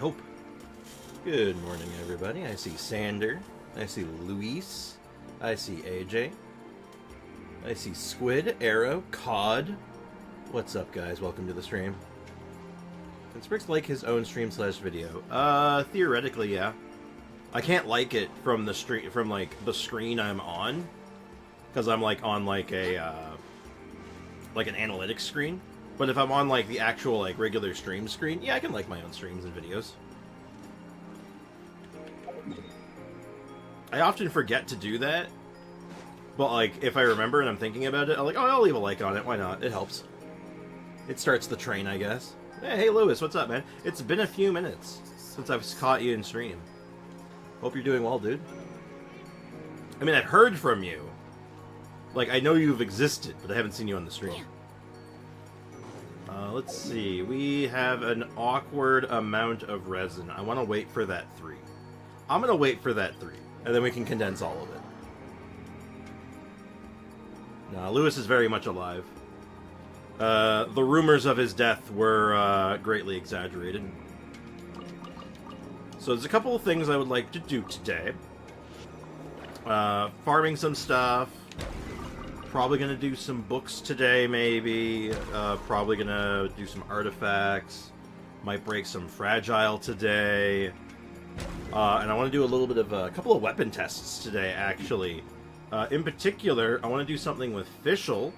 hope. Good morning, everybody. I see Sander. I see Luis. I see AJ. I see Squid, Arrow, Cod. What's up, guys? Welcome to the stream. Can Sprix like his own stream / video? Theoretically, yeah. I can't like it from the stream, from like the screen I'm on, because I'm like on like a like an analytics screen. But if I'm on like the actual like regular stream screen, yeah, I can like my own streams and videos. I often forget to do that, but like if I remember and I'm thinking about it, I'm like, oh, I'll leave a like on it. Why not? It helps. It starts the train, I guess. Hey, Lewis, what's up, man? It's been a few minutes since I've caught you in stream. Hope you're doing well, dude. I mean, I've heard from you. Like, I know you've existed, but I haven't seen you on the stream. Let's see. We have an awkward amount of resin. I want to wait for that 3. I'm going to wait for that 3, and then we can condense all of it. No, Lewis is very much alive. The rumors of his death were greatly exaggerated. So there's a couple of things I would like to do today. Farming some stuff. Probably going to do some books today, maybe. Probably going to do some artifacts. Might break some fragile today. And I want to do a little bit of a couple of weapon tests today, actually. In particular, I want to do something with Fischl.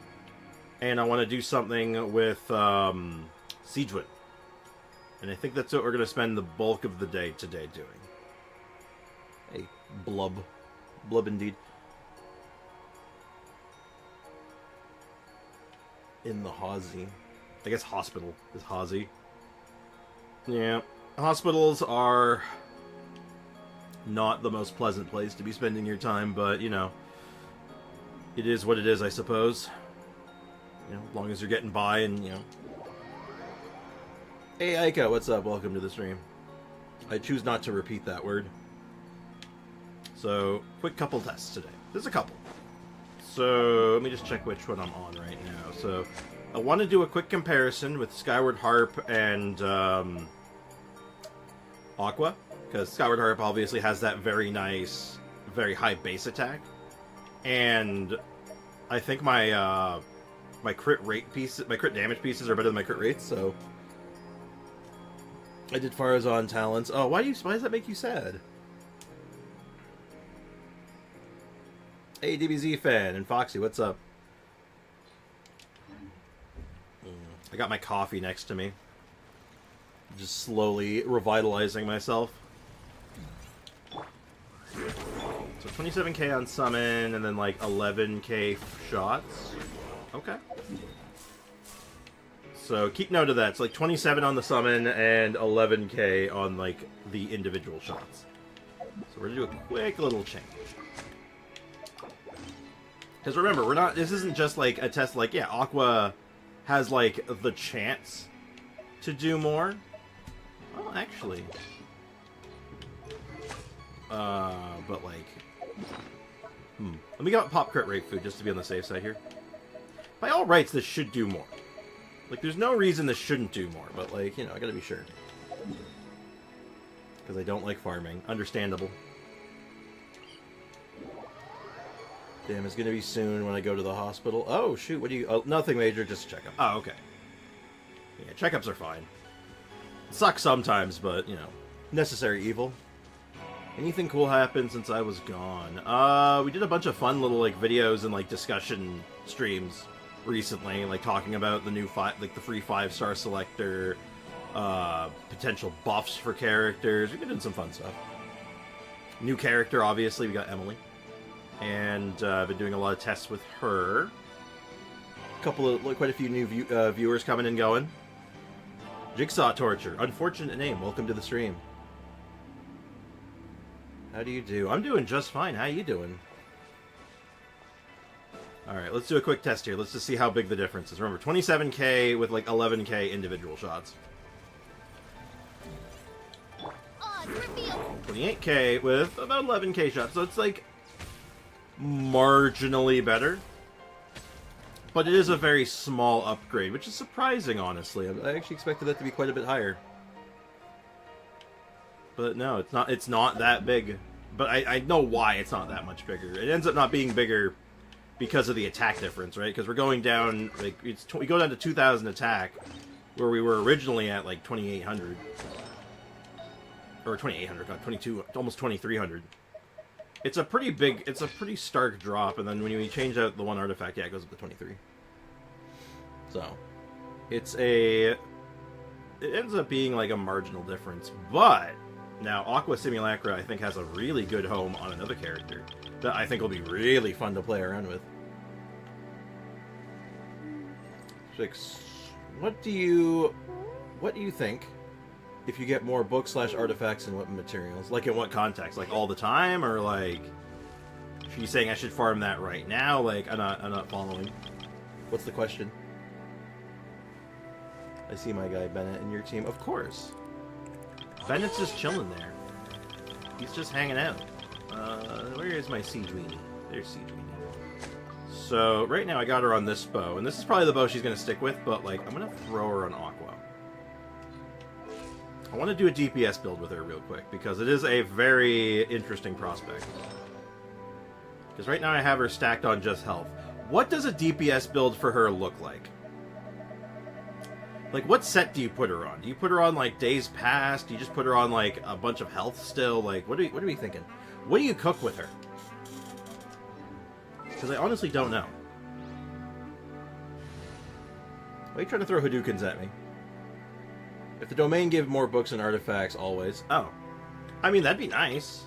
And I want to do something with Siegewit. And I think that's what we're going to spend the bulk of the day today doing. Hey, Blub. Blub indeed. In the Hazy. I guess hospital is Hazy. Yeah. Hospitals are not the most pleasant place to be spending your time, but, you know, it is what it is, I suppose. You know, as long as you're getting by and, you know. Hey, Ayaka, what's up? Welcome to the stream. I choose not to repeat that word. So, quick couple tests today. There's a couple. So, let me just check which one I'm on right now. So, I want to do a quick comparison with Skyward Harp and Aqua. Because Skyward Harp obviously has that very nice, very high base attack. And I think my my crit rate pieces, my crit damage pieces are better than my crit rates, so I did Farazan talents. Oh, why does that make you sad? Hey, DBZ fan and Foxy, what's up? I got my coffee next to me. Just slowly revitalizing myself. So 27k on summon, and then like 11k shots. Okay. So keep note of that. It's like 27 on the summon and 11k on like the individual shots. So we're gonna do a quick little change. Because remember, we're not. This isn't just like a test. Like, yeah, Aqua has like the chance to do more. Well, actually, but like, let me get pop crit rate food just to be on the safe side here. By all rights, this should do more. Like, there's no reason this shouldn't do more, but like, you know, I gotta be sure. Because I don't like farming. Understandable. Damn, it's gonna be soon when I go to the hospital. Oh, shoot, what do you... Oh, nothing major, just a checkup. Oh, okay. Yeah, checkups are fine. Suck sometimes, but, you know, necessary evil. Anything cool happened since I was gone? We did a bunch of fun little, like, videos and, like, discussion streams recently, like, talking about the new, the free 5-star selector, potential buffs for characters. We've been doing some fun stuff. New character, obviously, we got Emily. And I've been doing a lot of tests with her. Quite a few new viewers coming and going. Jigsaw Torture, unfortunate name. Welcome to the stream. How do you do? I'm doing just fine. How you doing? Alright, let's do a quick test here. Let's just see how big the difference is. Remember, 27k with like 11k individual shots. 28k with about 11k shots. So it's like marginally better. But it is a very small upgrade, which is surprising, honestly. I actually expected that to be quite a bit higher. But no, it's not. It's not that big. But I know why it's not that much bigger. It ends up not being bigger because of the attack difference, right? Because we're going down, like, we go down to 2,000 attack, where we were originally at, like, 2,800. Or 2,800, God, 22, almost 2,300. It's a pretty big, it's a pretty stark drop, and then when you change out the one artifact, yeah, it goes up to 23. So, it ends up being, like, a marginal difference, but now Aqua Simulacra, I think, has a really good home on another character that I think will be really fun to play around with. 6. What do you think if you get more books/artifacts and weapon materials? Like, in what context? Like, all the time? Or, like, are you saying I should farm that right now? Like, I'm not following. What's the question? I see my guy Bennett in your team. Of course. Bennett's just chilling there. He's just hanging out. Where is my Siege Weenie? There's Siege Weenie. So, right now I got her on this bow, and this is probably the bow she's going to stick with, but, like, I'm going to throw her on Aqua. I want to do a DPS build with her real quick, because it is a very interesting prospect. Because right now I have her stacked on just health. What does a DPS build for her look like? Like, what set do you put her on? Do you put her on, like, Days Past? Do you just put her on, like, a bunch of health still? Like, what are we thinking? What do you cook with her? Because I honestly don't know. Why are you trying to throw Hadokens at me? If the domain gave more books and artifacts, always. Oh. I mean, that'd be nice.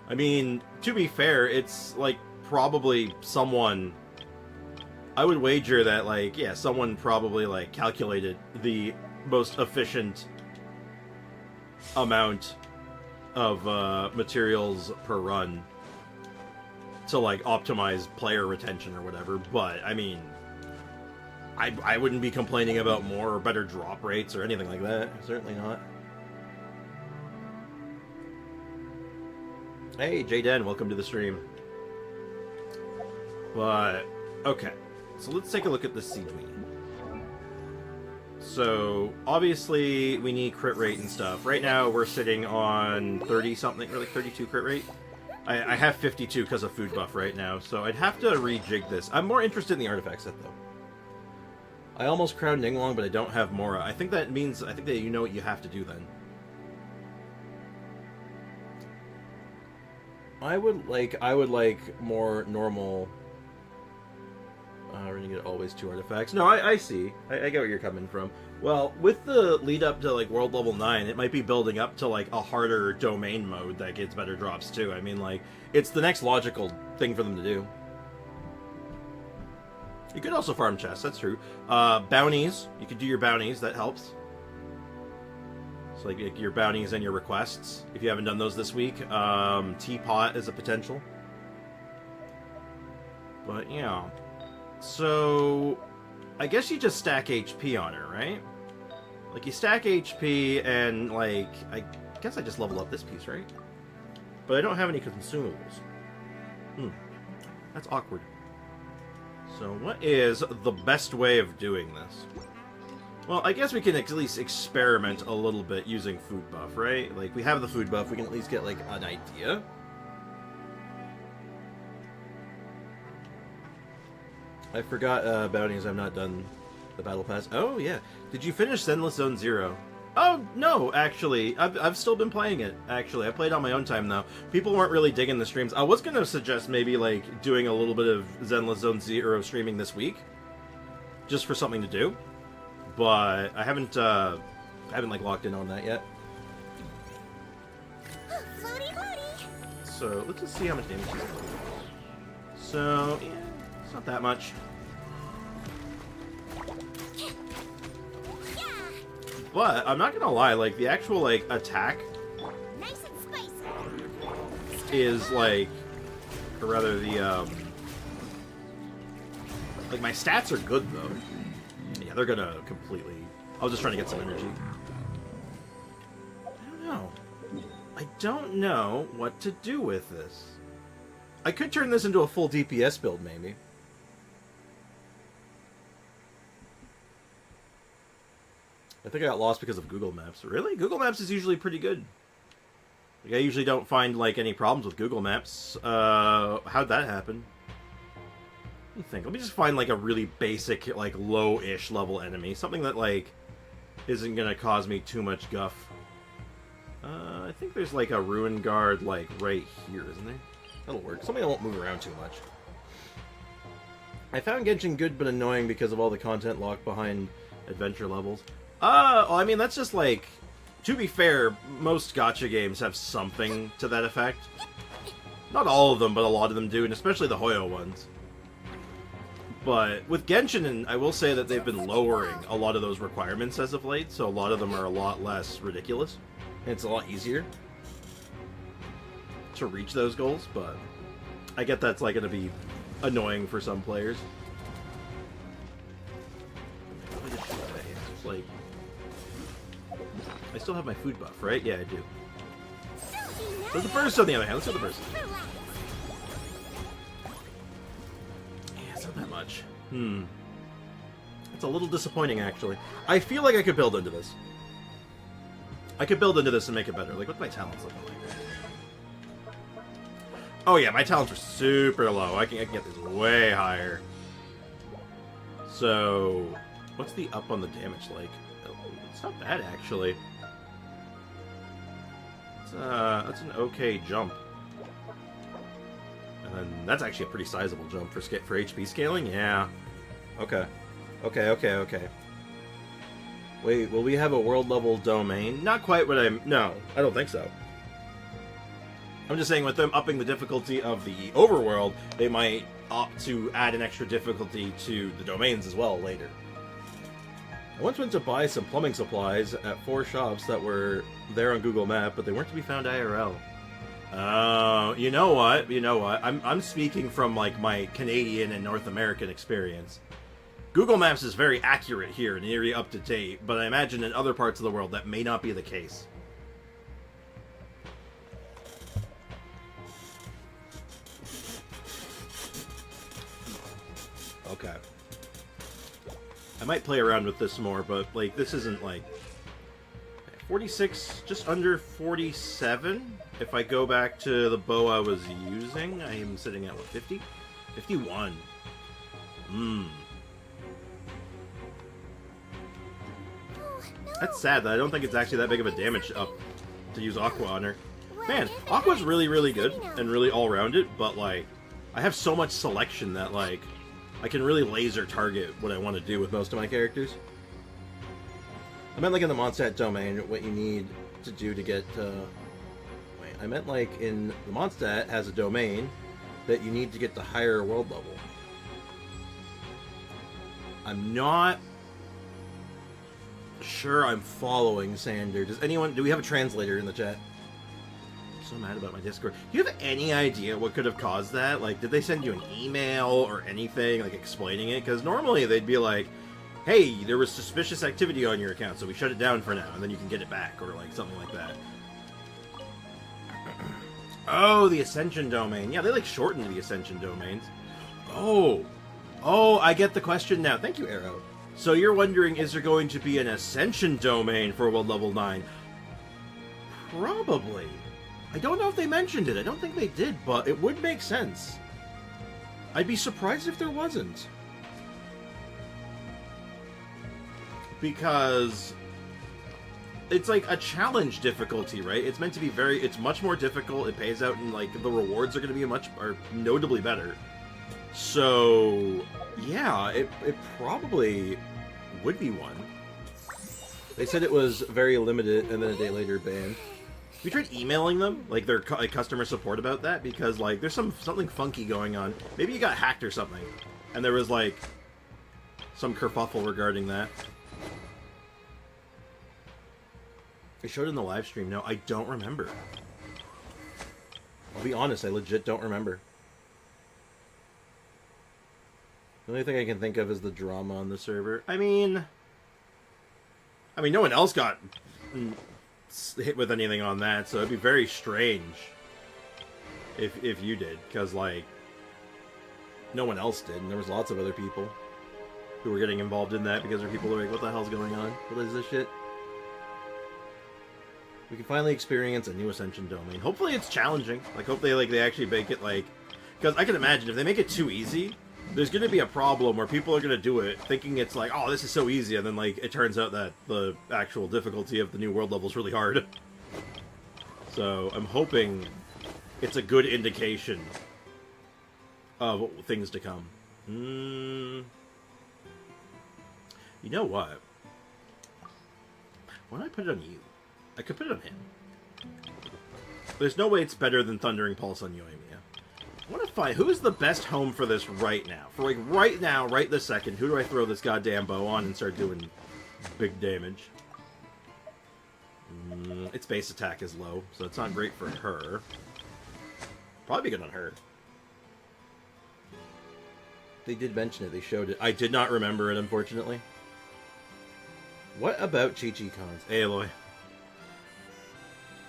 I mean, to be fair, it's, like, probably someone... I would wager that, like, yeah, someone probably, like, calculated the most efficient amount of materials per run to, like, optimize player retention or whatever, but, I mean, I wouldn't be complaining about more or better drop rates or anything like that. Certainly not. Hey, Jayden, welcome to the stream. But, okay. So let's take a look at the Siege Weenie. So, obviously, we need crit rate and stuff. Right now, we're sitting on 30-something, or like 32 crit rate. I have 52 because of food buff right now, so I'd have to rejig this. I'm more interested in the artifact set, though. I almost crowned Ninglong, but I don't have Mora. I think that means, I think that you know what you have to do then. I would like more normal... we're gonna get always 2 artifacts. No, I see. I get where you're coming from. Well, with the lead up to, like, world level 9, it might be building up to, like, a harder domain mode that gets better drops, too. I mean, like, it's the next logical thing for them to do. You could also farm chests, that's true. Bounties. You could do your bounties, that helps. So, like, your bounties and your requests, if you haven't done those this week. Teapot is a potential. But, yeah. So, I guess you just stack HP on her, right? Like, you stack HP and, like, I guess I just level up this piece, right? But I don't have any consumables. That's awkward. So, what is the best way of doing this? Well, I guess we can at least experiment a little bit using food buff, right? Like, we have the food buff, we can at least get, like, an idea. I forgot bounties. I've not done the battle pass. Oh yeah, did you finish Zenless Zone 0? Oh no, actually, I've still been playing it. Actually, I played on my own time though. People weren't really digging the streams. I was gonna suggest maybe like doing a little bit of Zenless Zone 0 streaming this week, just for something to do. But I haven't like locked in on that yet. So let's just see how much damage she's doing. So yeah. It's not that much. But I'm not gonna lie, like the actual like attack is like, or rather the like my stats are good though. Yeah, they're gonna completely. I was just trying to get some energy. I don't know what to do with this. I could turn this into a full DPS build, maybe. I think I got lost because of Google Maps. Really? Google Maps is usually pretty good. Like, I usually don't find, like, any problems with Google Maps. How'd that happen? Let me think. Let me just find, like, a really basic, like, low-ish level enemy. Something that, like, isn't gonna cause me too much guff. I think there's, like, a ruin guard, like, right here, isn't there? That'll work. Something that won't move around too much. I found Genshin good but annoying because of all the content locked behind adventure levels. Well, I mean, that's just, like... To be fair, most gacha games have something to that effect. Not all of them, but a lot of them do, and especially the Hoyo ones. But with Genshin, and I will say that they've been lowering a lot of those requirements as of late, so a lot of them are a lot less ridiculous. And it's a lot easier to reach those goals, but I get that's like going to be annoying for some players. It's like... I still have my food buff, right? Yeah, I do. There's the burst on the other hand. Let's go to the burst. Yeah, it's not that much. It's a little disappointing, actually. I feel like I could build into this. I could build into this and make it better. Like, what's my talents looking like? Oh yeah, my talents are super low. I can get this way higher. So, what's the up on the damage like? Oh, it's not bad, actually. That's an okay jump. And then that's actually a pretty sizable jump for HP scaling. Yeah. Okay. Okay. Wait, will we have a world level domain? Not quite what I'm... No, I don't think so. I'm just saying with them upping the difficulty of the overworld, they might opt to add an extra difficulty to the domains as well later. I once went to buy some plumbing supplies at 4 shops that were there on Google Maps, but they weren't to be found IRL. You know what? I'm speaking from like my Canadian and North American experience. Google Maps is very accurate here and very up to date, but I imagine in other parts of the world that may not be the case. Okay. I might play around with this more, but like this isn't like 46, just under 47. If I go back to the bow I was using, I am sitting at what, 50? 51. That's sad that I don't think it's actually that big of a damage up to use Aqua on her. Man, Aqua's really, really good and really all-rounded, but like I have so much selection that like I can really laser target what I want to do with most of my characters. I meant like in the Mondstadt domain, what you need to do to get... Wait, I meant like in the Mondstadt has a domain that you need to get the higher world level. I'm not sure I'm following Sander. Do we have a translator in the chat? I'm so mad about my Discord. Do you have any idea what could have caused that? Like, did they send you an email or anything, like, explaining it? Because normally they'd be like, hey, there was suspicious activity on your account, so we shut it down for now, and then you can get it back, or, like, something like that. Oh, the Ascension domain. Yeah, they, like, shortened the Ascension domains. Oh, I get the question now. Thank you, Arrow. So you're wondering, is there going to be an Ascension domain for World Level 9? Probably. I don't know if they mentioned it. I don't think they did, but it would make sense. I'd be surprised if there wasn't. Because it's like a challenge difficulty, right? It's meant to be it's much more difficult. It pays out, and like the rewards are going to be notably better. So, yeah, it probably would be one. They said it was very limited, and then a day later banned. We tried emailing them, like their customer support about that, because like there's something funky going on. Maybe you got hacked or something, and there was like some kerfuffle regarding that. They showed it in the live stream. No, I don't remember. I'll be honest, I legit don't remember. The only thing I can think of is the drama on the server. I mean, no one else got hit with anything on that, so it'd be very strange if you did, because like no one else did, and there was lots of other people who were getting involved in that because there were people who were like, what the hell's going on? What is this shit? We can finally experience a new Ascension domain. Hopefully it's challenging. Like, hopefully like, they actually make it, like... Because I can imagine, if they make it too easy, there's going to be a problem where people are going to do it thinking it's like, oh, this is so easy, and then, like, it turns out that the actual difficulty of the new world level is really hard. So, I'm hoping it's a good indication of things to come. You know what? Why don't I put it on you? I could put it on him. There's no way it's better than Thundering Pulse on Yoimiya. I want to find who's the best home for this right now. For like right now, right this second, who do I throw this goddamn bow on and start doing big damage? Its base attack is low, so it's not great for her. Probably good on her. They did mention it, they showed it. I did not remember it, unfortunately. What about Chi-Chi Cons? Aloy.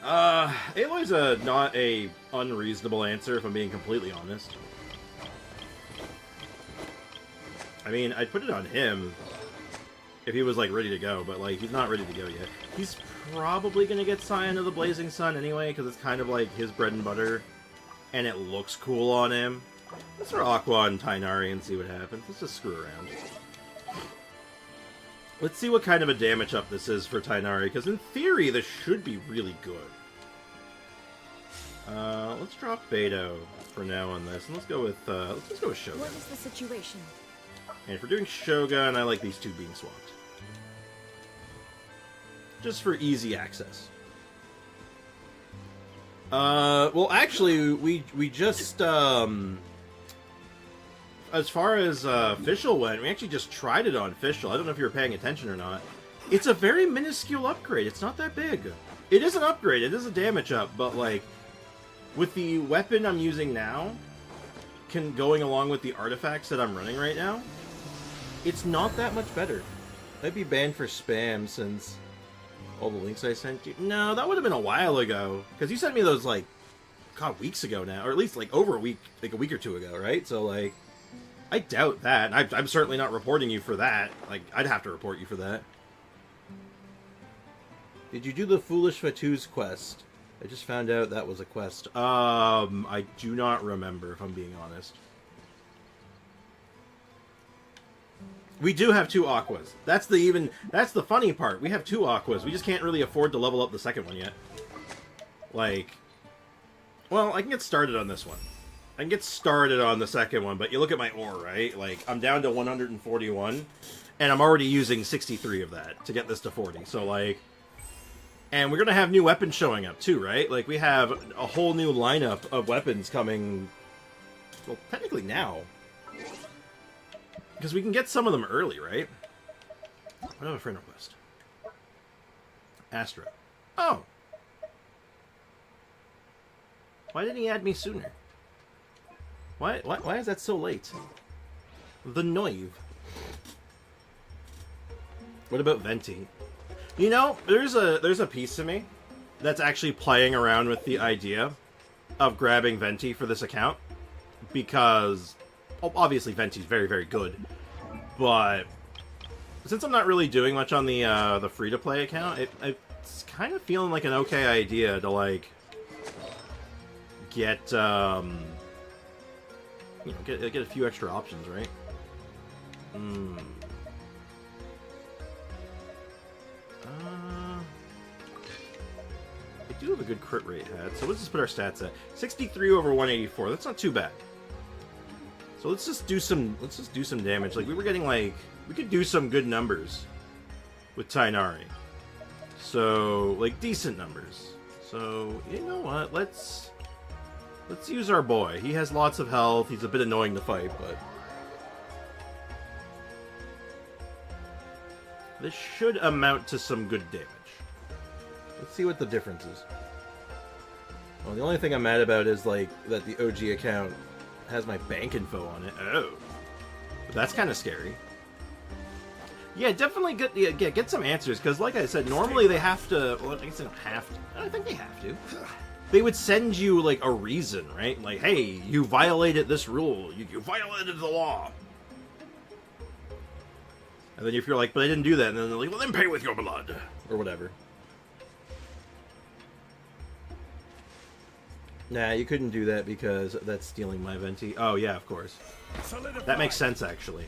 Aloy's not a unreasonable answer, if I'm being completely honest. I mean, I'd put it on him if he was, like, ready to go, but, like, he's not ready to go yet. He's probably gonna get Scion of the Blazing Sun anyway, because it's kind of, like, his bread and butter, and it looks cool on him. Let's throw Aqua and Tainari and see what happens. Let's just screw around. Let's see what kind of a damage up this is for Tainari, because in theory, this should be really good. Let's drop Beto for now on this, and let's go with Shogun. What is the situation? And if we're doing Shogun, I like these two being swapped. Just for easy access. Well, actually, we just, as far as Fischl went, we actually just tried it on Fischl. I don't know if you were paying attention or not. It's a very minuscule upgrade. It's not that big. It is an upgrade. It is a damage up, but, like, with the weapon I'm using now, going along with the artifacts that I'm running right now, it's not that much better. I'd be banned for spam since all the links I sent you. No, that would have been a while ago. Because you sent me those, like, God, weeks ago now. Or at least, like, over a week or two ago, right? So, like, I doubt that. And I'm certainly not reporting you for that. Like, I'd have to report you for that. Did you do the Foolish Fatou's quest? I just found out that was a quest. I do not remember, if I'm being honest. We do have 2 Aquas. That's the funny part. We have 2 Aquas. We just can't really afford to level up the second one yet. Like, well, I can get started on this one. I can get started on the second one, but you look at my ore, right? Like, I'm down to 141, and I'm already using 63 of that to get this to 40. So, like, and we're going to have new weapons showing up, too, right? Like, we have a whole new lineup of weapons coming, well, technically now. Because we can get some of them early, right? What have a friend request? Astra. Oh! Why didn't he add me sooner? Why is that so late? The Noive. What about Venti? You know, there's a piece of me that's actually playing around with the idea of grabbing Venti for this account. Because, obviously Venti's very, very good. But since I'm not really doing much on the free-to-play account, it's kind of feeling like an okay idea to, like, get, you know, get a few extra options, right? I do have a good crit rate hat, so let's just put our stats at 63 over 184. That's not too bad. So let's just do some damage. Like, we were getting, like, we could do some good numbers with Tainari. So, like, decent numbers. So, you know what? Let's use our boy. He has lots of health. He's a bit annoying to fight, but this should amount to some good damage. Let's see what the difference is. Well, the only thing I'm mad about is, like, that the OG account has my bank info on it. Oh. But that's kind of scary. Yeah, definitely get some answers, because like I said, normally they have to... Well, I guess they don't have to. I think they have to. They would send you, like, a reason, right? Like, hey, you violated this rule. You violated the law. And then if you're like, but I didn't do that, and then they're like, well, then pay with your blood. Or whatever. Nah, you couldn't do that because that's stealing my venti. Oh, yeah, of course. That makes sense, actually.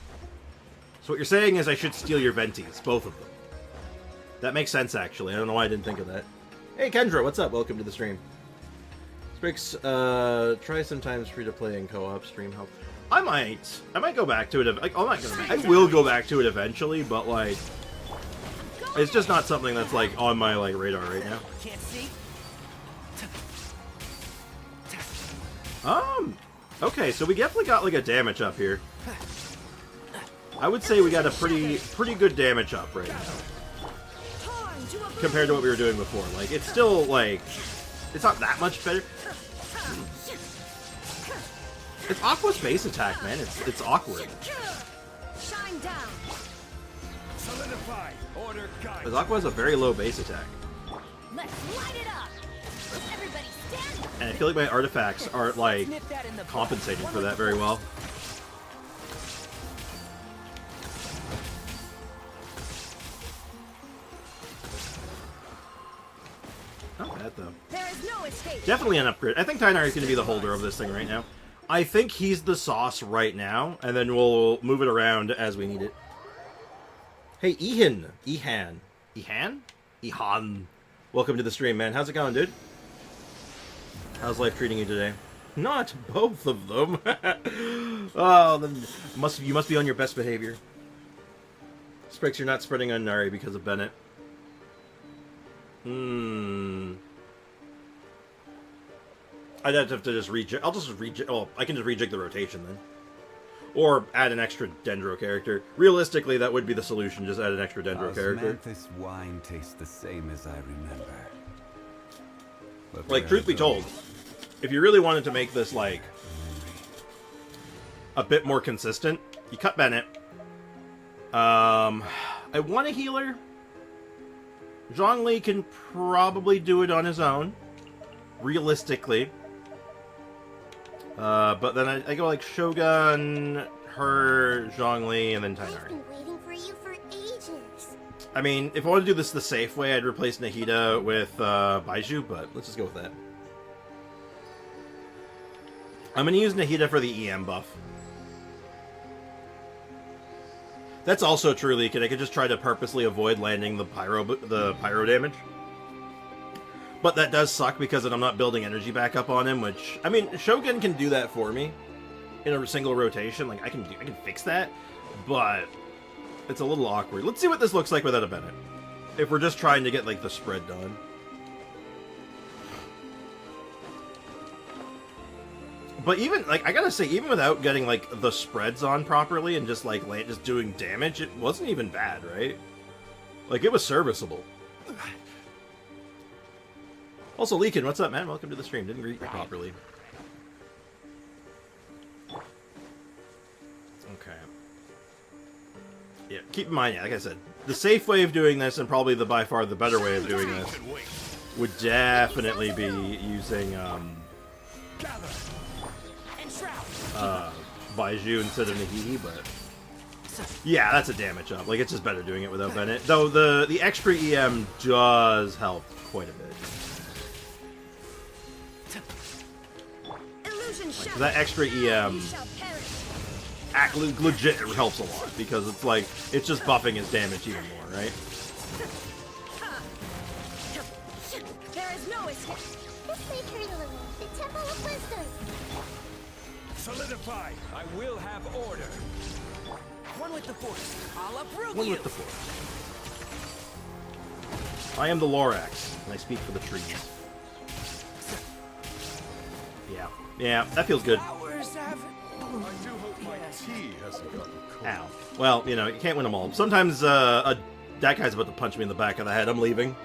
So what you're saying is I should steal your ventis, both of them. That makes sense, actually. I don't know why I didn't think of that. Hey, Kendra, what's up? Welcome to the stream. Sprix, try sometimes free-to-play and co-op stream help. I might go back to it. Like, I will go back to it eventually, but, like, it's just not something that's, like, on my, like, radar right now. Can't see. Okay, so we definitely got, like, a damage up here. I would say we got a pretty good damage up right now. Compared to what we were doing before. Like, it's still, like, it's not that much better. It's Aqua's base attack, man. It's awkward. Shine down. Solidify. Order guide. Because Aqua has a very low base attack. Let's light it up. Everybody stand. And I feel like my artifacts aren't, like, compensating for that very well. Not bad, though. There is no escape. Definitely an upgrade. I think Tainari is going to be the holder of this thing right now. I think he's the sauce right now, and then we'll move it around as we need it. Hey, Ihan. Welcome to the stream, man. How's it going, dude? How's life treating you today? Not both of them. Oh, then you must be on your best behavior. Sprix, you're not spreading on Nari because of Bennett. I'd have to just rejig. I'll just rejig. Oh, I can just rejig the rotation then, or add an extra Dendro character. Realistically, that would be the solution. Just add an extra Dendro character. This wine tastes the same as I remember. But like, truth be told, if you really wanted to make this like a bit more consistent, you cut Bennett. I want a healer. Zhongli can probably do it on his own, realistically. But then I go like Shogun, her, Zhongli, and then Tainari. I've been waiting for you for ages. I mean, if I want to do this the safe way, I'd replace Nahida with Baiju, but let's just go with that. I'm going to use Nahida for the EM buff. That's also true, Leak, and I could just try to purposely avoid landing the pyro damage. But that does suck because then I'm not building energy back up on him, which, I mean, Shogun can do that for me in a single rotation. Like, I can fix that, but it's a little awkward. Let's see what this looks like without a Bennett. If we're just trying to get, like, the spread done. But even, like, I gotta say, even without getting, like, the spreads on properly and just, like, just doing damage, it wasn't even bad, right? Like, it was serviceable. Also, Leakin, what's up, man? Welcome to the stream. Didn't greet you properly. Okay. Yeah, keep in mind, yeah, like I said, the safe way of doing this, and probably the by far the better way of doing this, would definitely be using, Baiju instead of Nahidi, but yeah, that's a damage up. Like, it's just better doing it without Bennett. Though the extra EM does help quite a bit. Like, that extra EM legit helps a lot, because it's like, it's just buffing his damage even more, right? There is no escape. This way, Curly, the Temple of Wisdom. Solidify. I will have order. One with the force. I'll uproot One you. with the force. I am the Lorax, and I speak for the trees. Yeah. Yeah, that feels good. Flowers have... I do hope my tea hasn't gotten cold. Ow. Well, you know, you can't win them all. Sometimes, that guy's about to punch me in the back of the head. I'm leaving.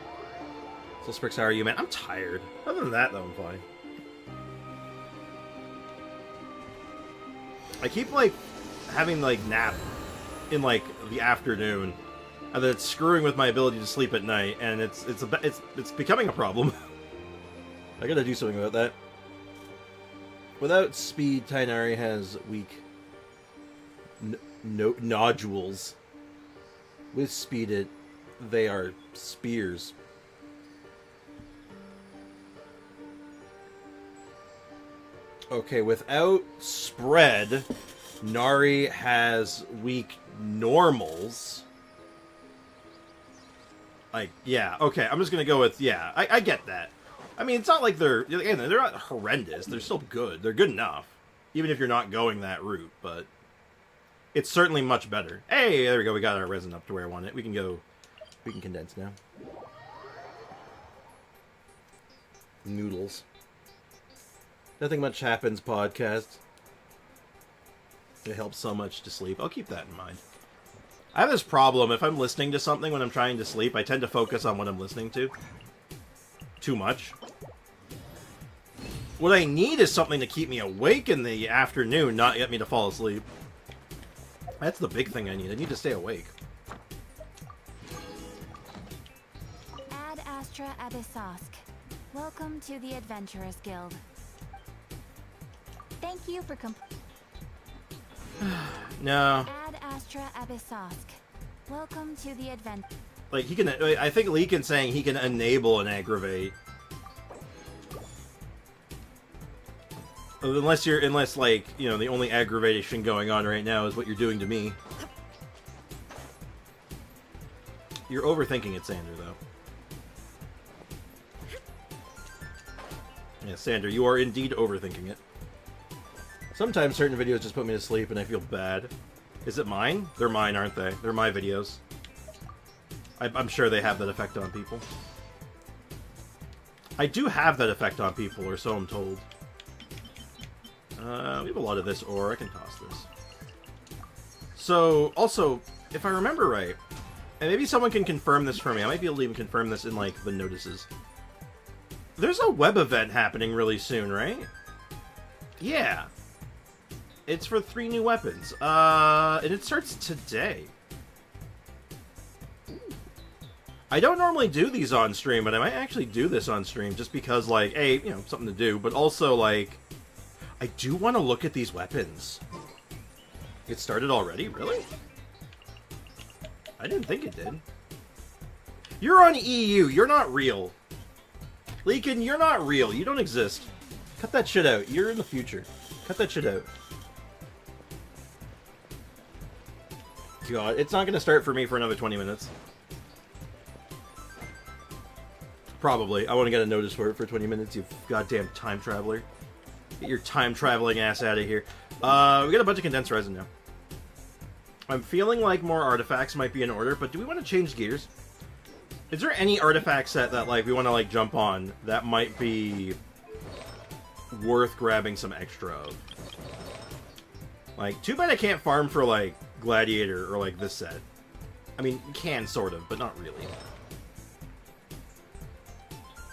So, Sprix, how are you, man? I'm tired. Other than that, though, I'm fine. I keep, like, having, like, nap in, like, the afternoon, and then it's screwing with my ability to sleep at night, and it's becoming a problem. I gotta do something about that. Without speed, Tainari has weak nodules. With speed, they are spears. Okay, without spread, Nari has weak normals. Like, yeah, okay, I'm just gonna go with, yeah, I get that. I mean, it's not like they're not horrendous. They're still good. They're good enough. Even if you're not going that route, but it's certainly much better. Hey, there we go. We got our resin up to where I want it. We can condense now. Noodles. Nothing much happens podcast. It helps so much to sleep. I'll keep that in mind. I have this problem. If I'm listening to something when I'm trying to sleep, I tend to focus on what I'm listening to. Too much. What I need is something to keep me awake in the afternoon, not get me to fall asleep. That's the big thing I need. I need to stay awake. Ad Astra Abyssosk. Welcome to the Adventurers Guild. Thank you for No. Ad Astra Abyssosk. Welcome to the advent. Like, he can... I think Leakin's saying he can enable an aggravate. Unless, like, you know, the only aggravation going on right now is what you're doing to me. You're overthinking it, Sander, though. Yeah, Sander, you are indeed overthinking it. Sometimes certain videos just put me to sleep and I feel bad. Is it mine? They're mine, aren't they? They're my videos. I'm sure they have that effect on people. I do have that effect on people, or so I'm told. We have a lot of this ore. I can toss this. So, also, if I remember right, and maybe someone can confirm this for me. I might be able to even confirm this in, like, the notices. There's a web event happening really soon, right? Yeah. It's for 3 new weapons. And it starts today. I don't normally do these on stream, but I might actually do this on stream just because, like, A, you know, something to do, but also, like, I do want to look at these weapons. It started already? Really? I didn't think it did. You're on EU. You're not real. Leakin, you're not real. You don't exist. Cut that shit out. You're in the future. Cut that shit out. God, it's not going to start for me for another 20 minutes. Probably. I want to get a notice for it for 20 minutes, you goddamn time traveler. Get your time traveling ass out of here. We got a bunch of condensed resin now. I'm feeling like more artifacts might be in order, but do we want to change gears? Is there any artifact set that, like, we want to, like, jump on that might be worth grabbing some extra of? Like, too bad I can't farm for, like, Gladiator or, like, this set. I mean, you can, sort of, but not really.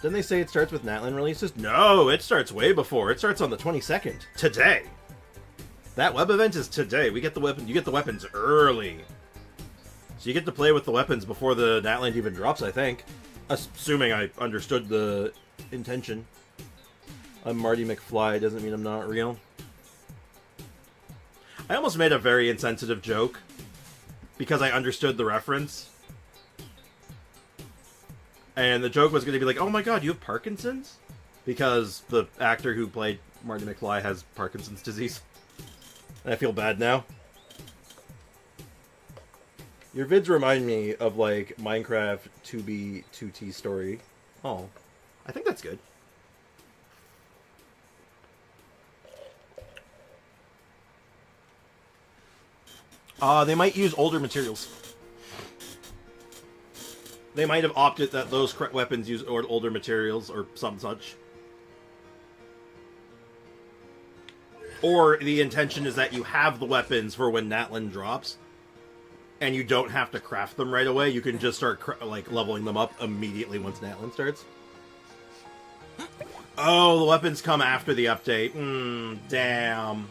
Didn't they say it starts with Natlan releases? No, it starts way before. It starts on the 22nd. Today. That web event is today. We get the weapon. You get the weapons early. So you get to play with the weapons before the Natland even drops, I think. Assuming I understood the intention. I'm Marty McFly doesn't mean I'm not real. I almost made a very insensitive joke because I understood the reference. And the joke was going to be like, oh my god, you have Parkinson's? Because the actor who played Marty McFly has Parkinson's disease. And I feel bad now. Your vids remind me of, like, Minecraft 2B 2T story. Oh, I think that's good. They might use older materials. They might have opted that those weapons use older materials or some such. Or the intention is that you have the weapons for when Natlan drops, and you don't have to craft them right away. You can just start like leveling them up immediately once Natlan starts. Oh, the weapons come after the update. Damn.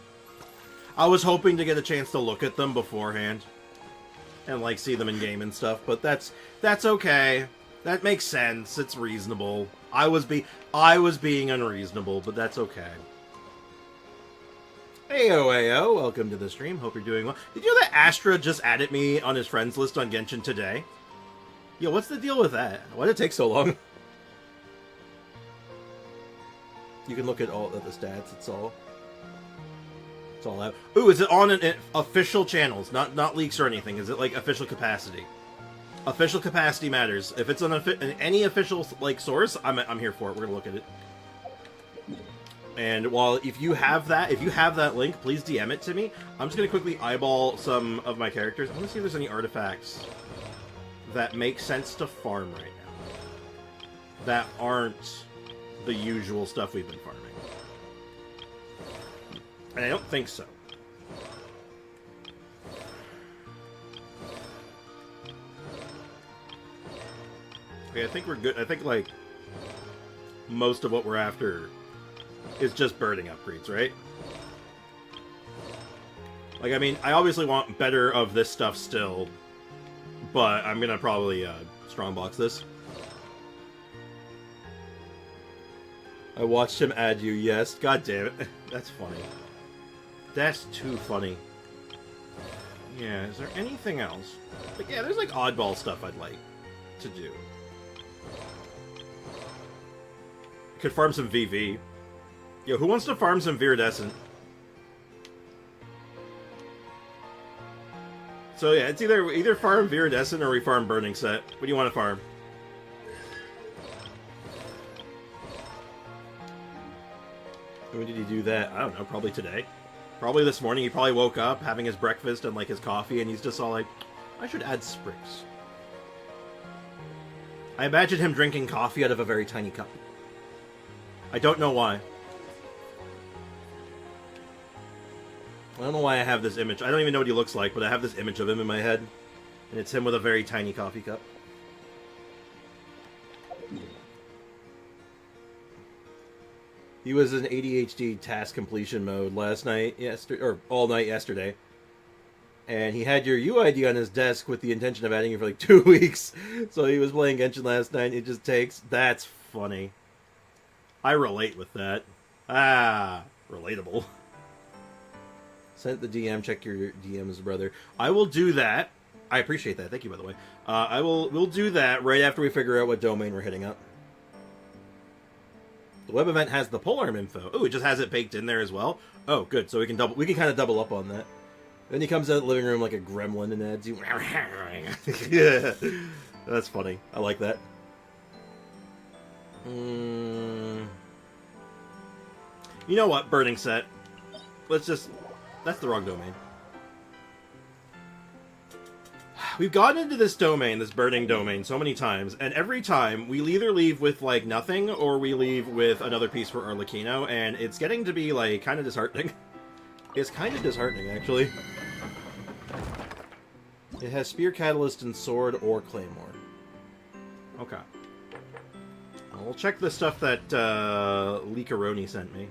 I was hoping to get a chance to look at them beforehand. And, like, see them in game and stuff, but that's okay. That makes sense. It's reasonable. I was being unreasonable, but that's okay. Ayo, welcome to the stream. Hope you're doing well. Did you know that Astra just added me on his friends list on Genshin today? Yo, what's the deal with that? Why did it take so long? You can look at all of the stats, it's all. all out. Ooh, is it on an official channels? Not leaks or anything. Is it like official capacity? Official capacity matters. If it's on any official like source, I'm here for it. We're gonna look at it. And while if you have that link, please DM it to me. I'm just gonna quickly eyeball some of my characters. I want to see if there's any artifacts that make sense to farm right now. That aren't the usual stuff we've been farming. And I don't think so. Okay, I think we're good. I think, like, most of what we're after is just birding upgrades, right? Like, I mean, I obviously want better of this stuff still, but I'm gonna probably strongbox this. I watched him add you, yes. God damn it. That's funny. That's too funny. Yeah, is there anything else? Like, yeah, there's like oddball stuff I'd like to do. Could farm some VV. Yo, who wants to farm some Viridescent? So yeah, it's either farm Viridescent or we farm Burning Set. What do you want to farm? When did he do that? I don't know, probably today. Probably this morning. He probably woke up having his breakfast and like his coffee, and he's just all like, I should add Spricks. I imagine him drinking coffee out of a very tiny cup. I don't know why. I don't know why I have this image. I don't even know what he looks like, but I have this image of him in my head. And it's him with a very tiny coffee cup. He was in ADHD task completion mode last night, or all night yesterday. And he had your UID on his desk with the intention of adding you for like 2 weeks. So he was playing Genshin last night, and it just takes... That's funny. I relate with that. Ah, relatable. Sent the DM, check your DMs, brother. I will do that. I appreciate that. Thank you, by the way. We'll do that right after we figure out what domain we're hitting up. The web event has the polearm info. Oh, it just has it baked in there as well. Oh, good. So we can kind of double up on that. Then he comes out of the living room like a gremlin and adds you. Yeah, that's funny. I like that. You know what? Burning Set. Let's just... That's the wrong domain. We've gotten into this domain, this burning domain, so many times, and every time we either leave with, like, nothing, or we leave with another piece for Arlecchino, and it's getting to be, like, kind of disheartening. It's kind of disheartening, actually. It has Spear, Catalyst, and Sword, or Claymore. Okay. We'll check the stuff that Leakaroni sent me.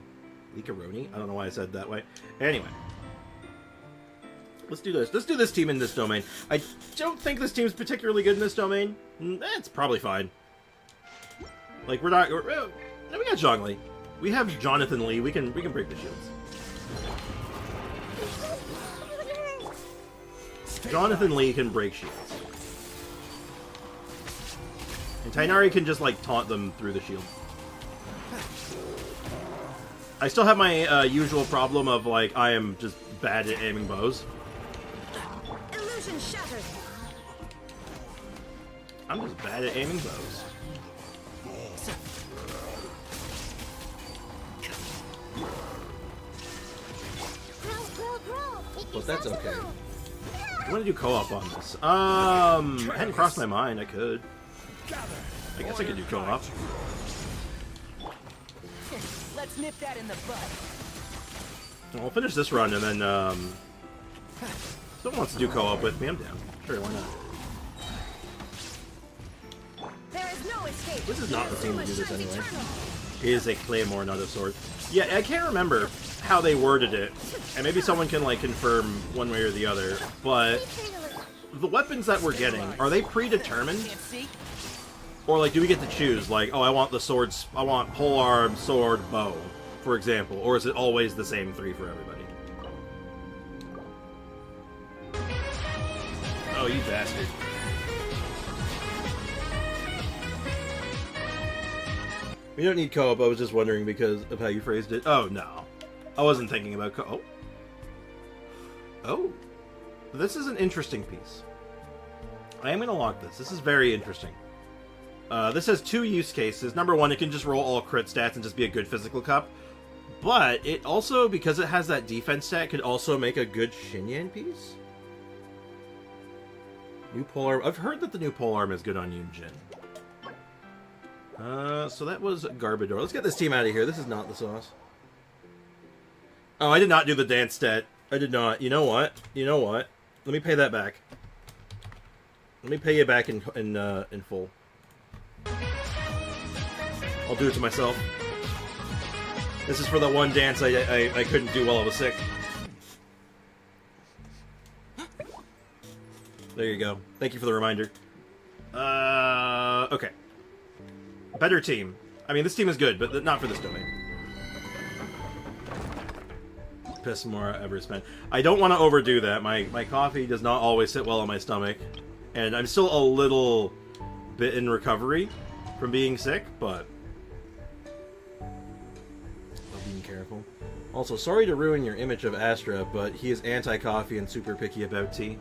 Leakaroni? I don't know why I said it that way. Anyway. Let's do this. Let's do this team in this domain. I don't think this team's particularly good in this domain. It's probably fine. Like, we're not... we got Zhongli. We have Jonathan Lee. We can break the shields. Jonathan Lee can break shields. And Tainari can just, like, taunt them through the shield. I still have my usual problem of, like, I am just bad at aiming bows. Illusion shattered. I'm just bad at aiming bows. But that's okay. I want to do co-op on this. It hadn't crossed my mind. I could. I guess I could do co-op. Let's nip that in the bud. I'll finish this run and then, someone wants to do co-op with me, I'm down. Sure, why not? There is no escape. This is not the team to do this anyway. It is a claymore, not a sword. Yeah, I can't remember how they worded it, and maybe someone can, like, confirm one way or the other, but the weapons that we're getting, are they predetermined? Or, like, do we get to choose? Like, oh, I want the swords, I want polearm, sword, bow, for example. Or is it always the same 3 for everybody? Oh, you bastard. We don't need co-op, I was just wondering because of how you phrased it. Oh, no. I wasn't thinking about co-op. Oh. This is an interesting piece. I am going to lock this. This is very interesting. This has two use cases. Number one, it can just roll all crit stats and just be a good physical cup. But it also, because it has that defense stat, could also make a good Xinyan piece. New polearm. I've heard that the new polearm is good on Yunjin. So that was Garbodor. Let's get this team out of here. This is not the sauce. Oh, I did not do the dance stat. I did not. You know what? You know what? Let me pay that back. Let me pay you back in full. I'll do it to myself. This is for the one dance I couldn't do while I was sick. There you go. Thank you for the reminder. Okay. Better team. I mean, this team is good, but not for this domain. Best Mora ever spent. I don't want to overdo that. My coffee does not always sit well on my stomach. And I'm still a little bit in recovery from being sick, but... being careful. Also, sorry to ruin your image of Astra, but he is anti-coffee and super picky about tea.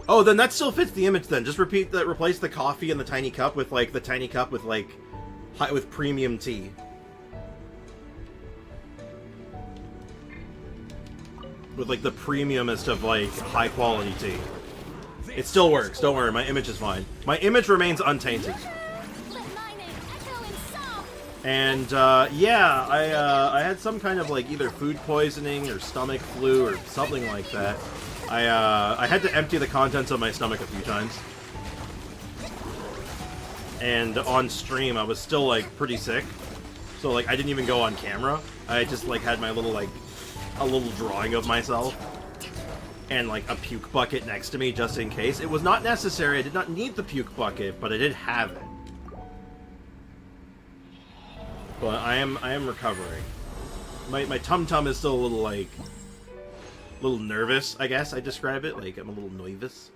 Oh, then that still fits the image then. Just repeat that. Replace the coffee in the tiny cup with, like, the tiny cup with, like, with premium tea. With, like, the premiumest of, like, high-quality tea. It still works. Don't worry. My image is fine. My image remains untainted. And, yeah, I had some kind of, like, either food poisoning or stomach flu or something like that. I had to empty the contents of my stomach a few times. And on stream, I was still, like, pretty sick. So, like, I didn't even go on camera. I just, like, had my little, like, a little drawing of myself. And, like, a puke bucket next to me, just in case. It was not necessary. I did not need the puke bucket, but I did have it. But I am recovering. My tum-tum is still a little, like... little nervous, I guess I describe it. Like, I'm a little nervous.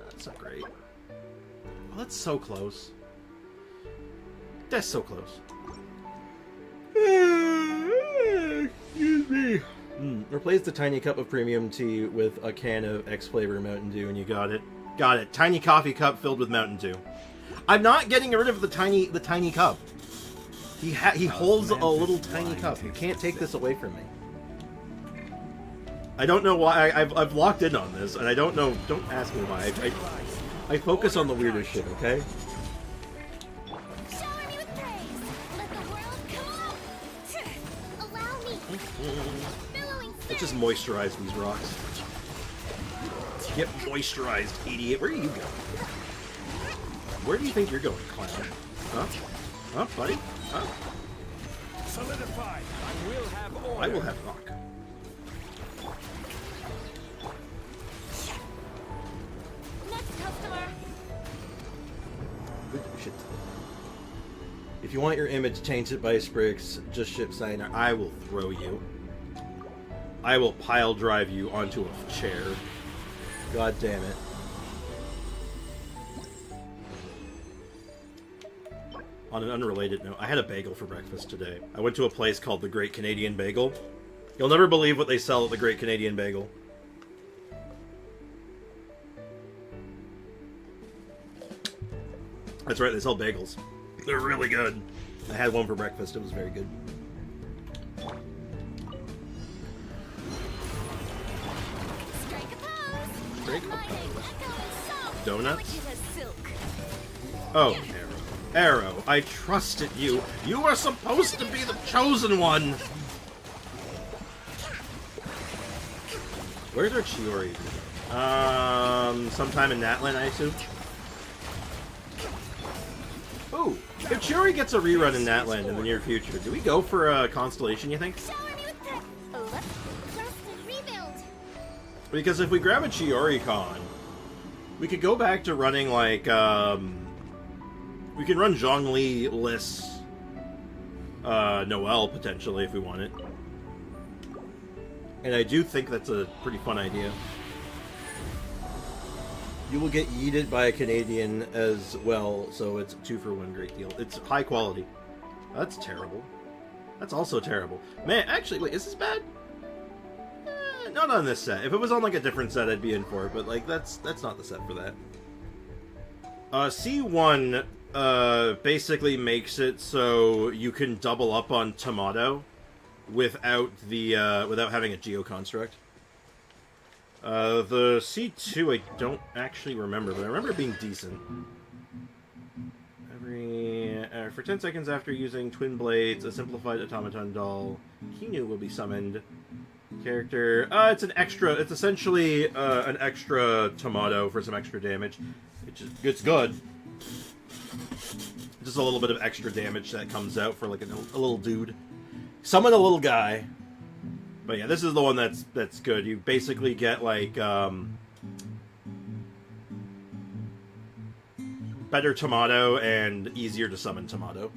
That's not great. Oh, that's so close. That's so close. Excuse me. Replace the tiny cup of premium tea with a can of X flavor Mountain Dew, and you got it. Got it. Tiny coffee cup filled with Mountain Dew. I'm not getting rid of the tiny cup. He holds a little tiny cup. You can't take this away from me. I don't know why. I've locked in on this, and I don't know. Don't ask me why. I focus on the weirdest shit, okay? Shower me with praise. Let the world come out. Allow me. Billowing Let's just moisturize these rocks. Get moisturized, idiot. Where are you going? Where do you think you're going, clown? Huh? Huh, buddy? Huh? Solidify. I will have order. I will have rock. Next customer. Good shit. If you want your image tainted by Spriggs, just ship Signer. I will throw you. I will pile drive you onto a chair. God damn it. On an unrelated note, I had a bagel for breakfast today. I went to a place called the Great Canadian Bagel. You'll never believe what they sell at the Great Canadian Bagel. That's right, they sell bagels. They're really good. I had one for breakfast, it was very good. Strike a pose. Strike a Lightning, pose. echo, and soft. Donuts? Which is a silk. Oh, Arrow. Arrow, I trusted you. You were supposed to be the chosen one. Where's our Chiori? Sometime in Natlan, I assume. Ooh, if Chiori gets a rerun in Natlan in the near future, do we go for a Constellation, you think? shower me with praise. Rusted rebuild. Because if we grab a Chiori-Con, we could go back to running, like, we can run Zhongli, Liss, Noelle, potentially, if we want it. And I do think that's a pretty fun idea. You will get yeeted by a Canadian as well, so it's 2-for-1 great deal. It's high quality. That's terrible. That's also terrible. Man, actually, wait, is this bad? not on this set. If it was on like a different set, I'd be in for it. But like that's not the set for that. C1 basically makes it so you can double up on Tomato without the without having a geo construct. The C2 I don't actually remember, but I remember it being decent. For 10 seconds after using Twin Blades, a simplified automaton doll, Kinu will be summoned. Character, it's an extra. It's essentially an extra Tomato for some extra damage. It's good. Just a little bit of extra damage that comes out for like a little dude. Summon a little guy. But yeah, this is the one that's good. You basically get like better Tomato and easier to summon Tomato.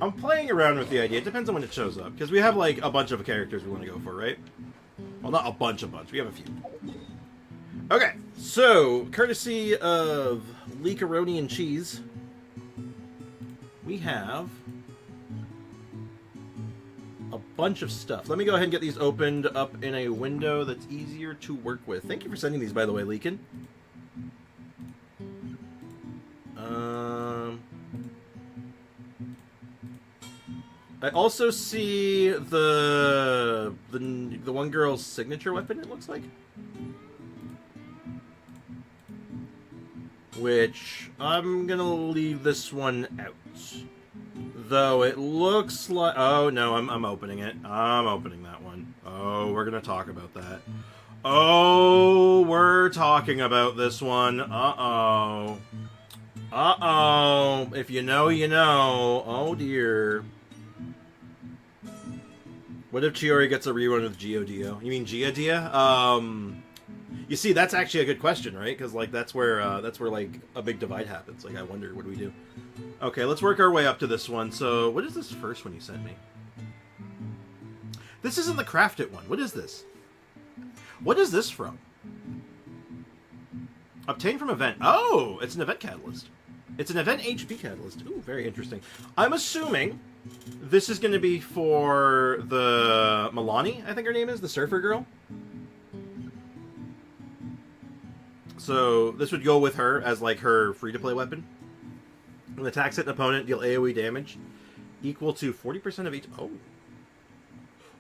I'm playing around with the idea. It depends on when it shows up, because we have like a bunch of characters we want to go for, right? Well, not a bunch. We have a few. Okay, so courtesy of Leakaroni and Cheese, we have a bunch of stuff. Let me go ahead and get these opened up in a window that's easier to work with. Thank you for sending these, by the way, Leakin. I also see the one girl's signature weapon, it looks like. Which, I'm gonna leave this one out. Though it looks like... Oh, no, I'm opening it. I'm opening that one. Oh, we're gonna talk about that. Oh, we're talking about this one. Uh-oh. Uh-oh. If you know, you know. Oh, dear. What if Chiori gets a rerun with Geodio? You mean Geodia? You see, that's actually a good question, right? Because like that's where like a big divide happens. Like, I wonder, what do we do? Okay, let's work our way up to this one. So, what is this first one you sent me? This isn't the crafted one. What is this? What is this from? Obtained from event. Oh, it's an event catalyst. It's an event HP catalyst. Ooh, very interesting. I'm assuming this is going to be for the Milani, I think her name is, the surfer girl. So this would go with her as like her free-to-play weapon. When attacks hit an opponent, deal AoE damage equal to 40% of each... Oh.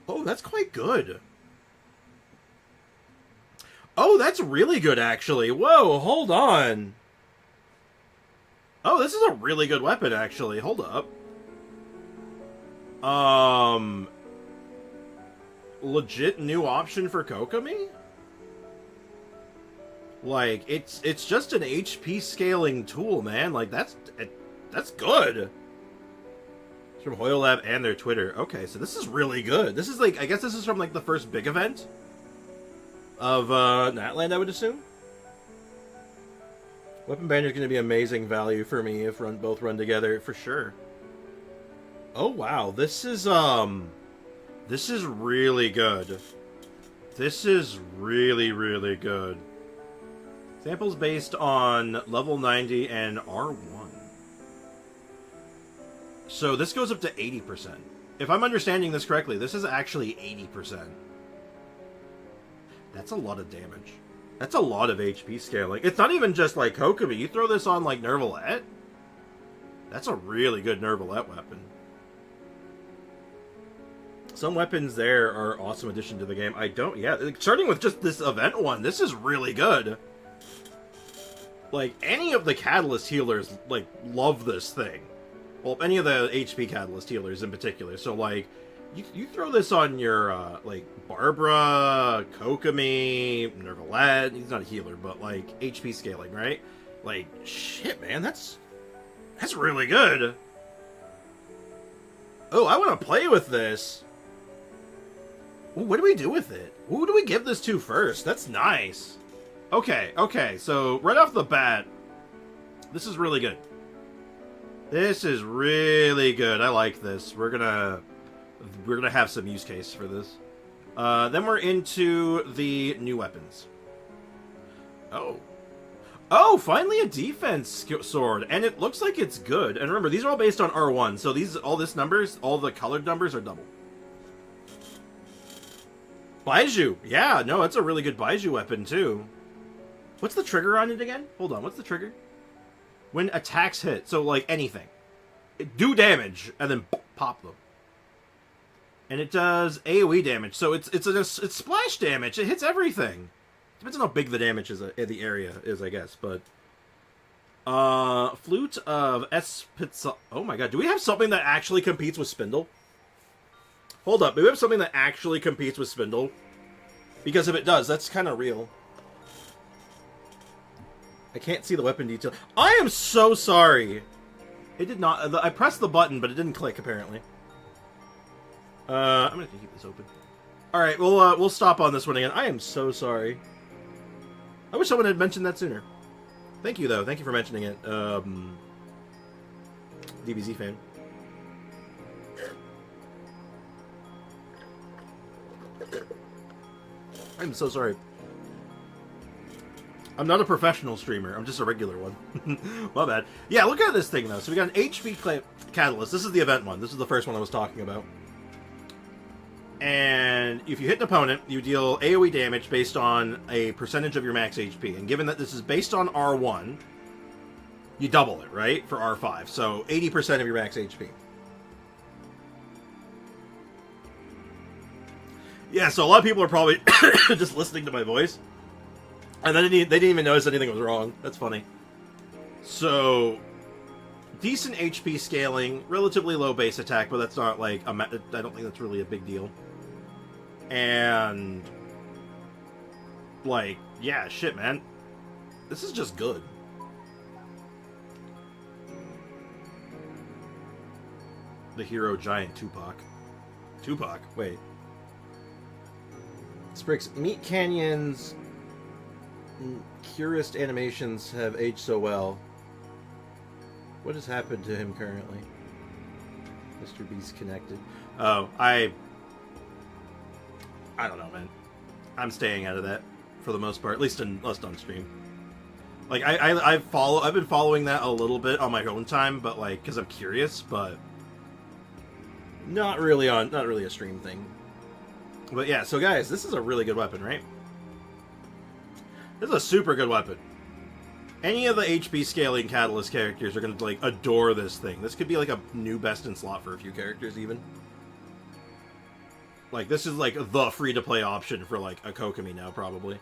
Oh, that's quite good. Oh, that's really good, actually. Whoa, hold on. Oh, this is a really good weapon, actually. Hold up. Legit new option for Kokomi? Like, it's just an HP scaling tool, man. Like, that's good. It's from Hoyle Lab and their Twitter. Okay, so this is really good. This is like, I guess this is from like the first big event of Natland, I would assume. Weapon Banner is going to be amazing value for me if both run together, for sure. Oh wow, this is really good. This is really, really good. Samples based on level 90 and R1. So this goes up to 80%. If I'm understanding this correctly, this is actually 80%. That's a lot of damage. That's a lot of HP scaling. It's not even just like Kokomi. You throw this on like Nervalette, that's a really good Nervalette weapon. Some weapons there are awesome addition to the game. Starting with just this event one, this is really good. Like, any of the Catalyst healers, like, love this thing. Well, any of the HP Catalyst healers in particular. So, like, you throw this on your, like, Barbruh, Kokomi, Nervalette. He's not a healer, but, like, HP scaling, right? Like, shit, man, that's really good. Oh, I want to play with this. Ooh, what do we do with it? Who do we give this to first? That's nice. Okay, so right off the bat, this is really good. This is really good. I like this. We're gonna have some use case for this. Then we're into the new weapons. Oh, finally a defense sword, and it looks like it's good. And remember, these are all based on R1, so all the colored numbers are double. Baiju. Yeah, no, it's a really good Baiju weapon, too. What's the trigger on it again? Hold on, what's the trigger? When attacks hit, so, like, anything. Do damage, and then pop them. And it does AoE damage, so it's splash damage. It hits everything. Depends on how big the damage is, the area is, I guess, but... Flute of Espitza... Oh my god, do we have something that actually competes with Spindle? Hold up, do we have something that actually competes with Spindle? Because if it does, that's kind of real. I can't see the weapon detail. I am so sorry! It did not... I pressed the button, but it didn't click, apparently. I'm gonna keep this open. Alright, we'll stop on this one again. I am so sorry. I wish someone had mentioned that sooner. Thank you, though. Thank you for mentioning it. DBZ fan. I'm so sorry. I'm not a professional streamer. I'm just a regular one. My bad. Yeah, look at this thing, though. So we got an HP Catalyst. This is the event one. This is the first one I was talking about. And if you hit an opponent, you deal AoE damage based on a percentage of your max HP. And given that this is based on R1, you double it, right? For R5. So 80% of your max HP. Yeah, so a lot of people are probably just listening to my voice. And then they didn't even notice anything was wrong. That's funny. So, decent HP scaling, relatively low base attack, but that's not like, I don't think that's really a big deal. And, like, yeah, shit, man. This is just good. The hero giant Tupac. Tupac? Wait. Sprix, Meat Canyon's Chillest animations have aged so well. What has happened to him currently? Mr. Beast connected. Oh, I don't know, man. I'm staying out of that for the most part, at least on stream. Like I've been following that a little bit on my own time, but like because I'm curious, but not really a stream thing. But yeah, so guys, this is a really good weapon, right? This is a super good weapon. Any of the HP scaling Catalyst characters are going to, like, adore this thing. This could be, like, a new best in slot for a few characters, even. Like, this is, like, the free-to-play option for, like, a Kokomi now, probably.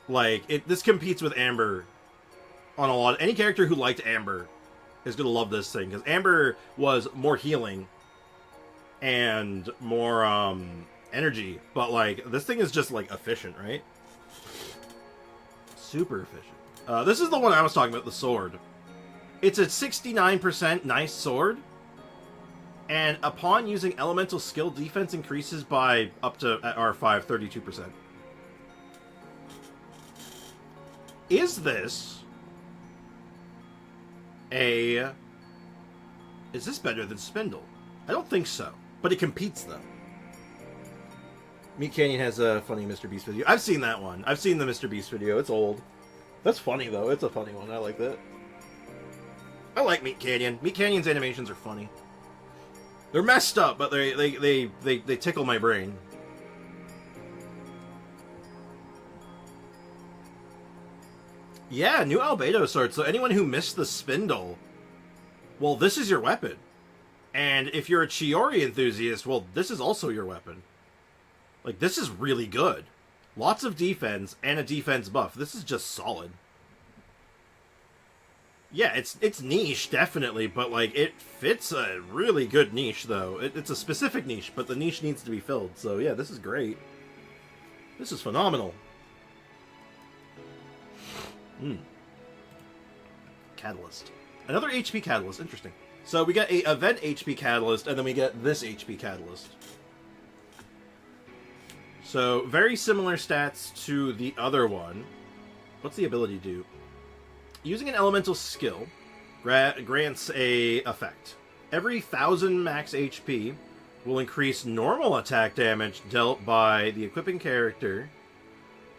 Like, this competes with Amber on a lot. Any character who liked Amber is going to love this thing, because Amber was more healing and more, energy. But, like, this thing is just, like, efficient, right? Super efficient. This is the one I was talking about, the sword. It's a 69% nice sword, and upon using elemental skill, defense increases by up to, at R5, 32%. Is this better than Spindle? I don't think so, but it competes, though. Meat Canyon has a funny Mr. Beast video. I've seen that one. I've seen the Mr. Beast video. It's old. That's funny, though. It's a funny one. I like that. I like Meat Canyon. Meat Canyon's animations are funny. They're messed up, but they tickle my brain. Yeah, new Albedo sword. So anyone who missed the Spindle, well, this is your weapon. And if you're a Chiori enthusiast, well, this is also your weapon. Like, this is really good. Lots of defense and a defense buff. This is just solid. Yeah, it's niche, definitely, but, like, it fits a really good niche, though. It's a specific niche, but the niche needs to be filled. So, yeah, this is great. This is phenomenal. Catalyst. Another HP Catalyst. Interesting. So, we got a event HP Catalyst, and then we get this HP Catalyst. So, very similar stats to the other one. What's the ability do? Using an elemental skill grants a effect. Every 1,000 max HP will increase normal attack damage dealt by the equipping character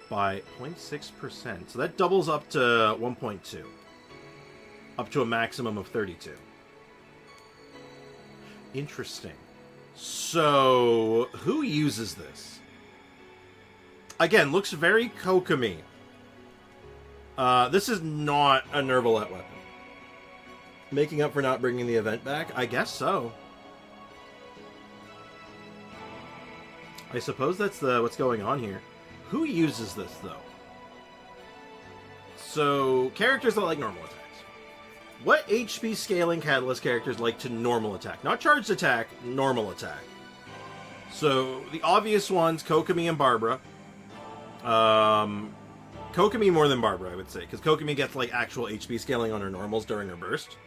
by 0.6%. So that doubles up to 1.2. Up to a maximum of 32. Interesting. So, who uses this? Again, looks very Kokomi. This is not a Nervalette weapon. Making up for not bringing the event back? I guess so. I suppose that's what's going on here. Who uses this, though? So, characters that like normal attacks. What HP scaling catalyst characters like to normal attack? Not charged attack, normal attack. So, the obvious ones, Kokomi and Barbruh. Kokomi more than Barbruh, I would say, because Kokomi gets like actual HP scaling on her normals during her burst.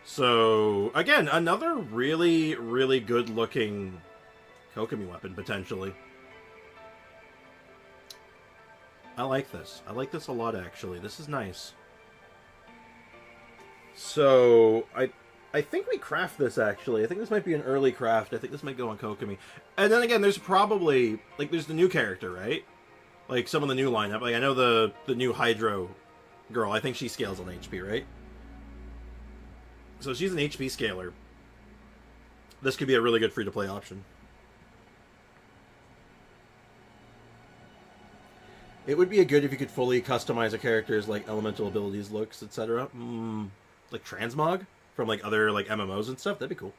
So, again, another really, really good-looking Kokomi weapon, potentially. I like this. I like this a lot, actually. This is nice. So, I think we craft this, actually. I think this might be an early craft. I think this might go on Kokomi. And then again, there's probably... Like, there's the new character, right? Like, some of the new lineup. Like, I know the new Hydro girl. I think she scales on HP, right? So she's an HP scaler. This could be a really good free-to-play option. It would be good if you could fully customize a character's, like, elemental abilities, looks, etc. Like Transmog? From, like, other, like, MMOs and stuff? That'd be cool.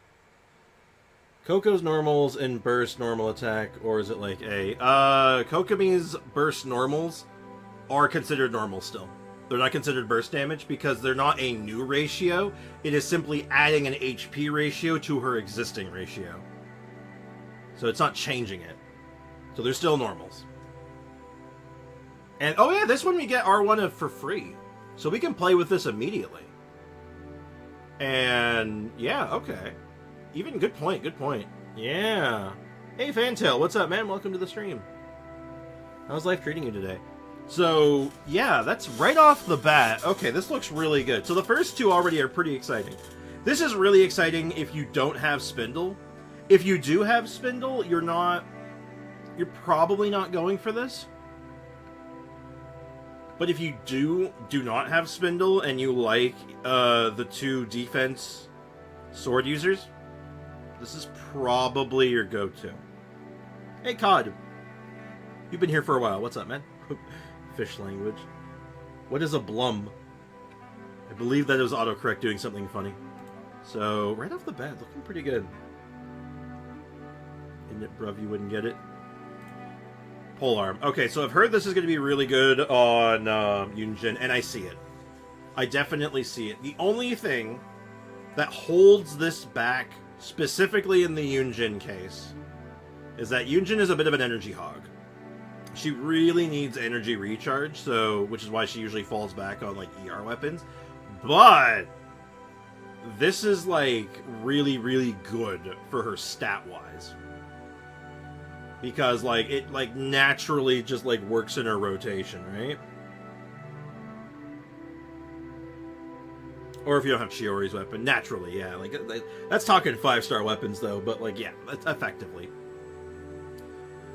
Coco's normals and burst normal attack, or is it like a... Kokomi's burst normals are considered normal still. They're not considered burst damage because they're not a new ratio. It is simply adding an HP ratio to her existing ratio. So it's not changing it. So they're still normals. And, oh yeah, this one we get R1 for free. So we can play with this immediately. And, yeah, okay. Even good point, good point. Yeah. Hey, Fantail, what's up, man? Welcome to the stream. How's life treating you today? So, yeah, that's right off the bat. Okay, this looks really good. So the first two already are pretty exciting. This is really exciting if you don't have Spindle. If you do have Spindle, you're probably not going for this. But if you do not have Spindle and you like the two defense sword users, this is probably your go-to. Hey, Cod. You've been here for a while. What's up, man? Fish language. What is a blum? I believe that it was autocorrect doing something funny. So, right off the bat, looking pretty good. Isn't it, bruv, you wouldn't get it? Polearm. Okay, so I've heard this is going to be really good on Yunjin, and I see it. I definitely see it. The only thing that holds this back, specifically in the Yunjin case, is that Yunjin is a bit of an energy hog. She really needs energy recharge, so which is why she usually falls back on like ER weapons. But this is like really, really good for her stat-wise. Because like it like naturally just like works in her rotation, right? Or if you don't have Shiori's weapon, naturally, yeah. Like that's talking 5-star weapons though, but like yeah, effectively.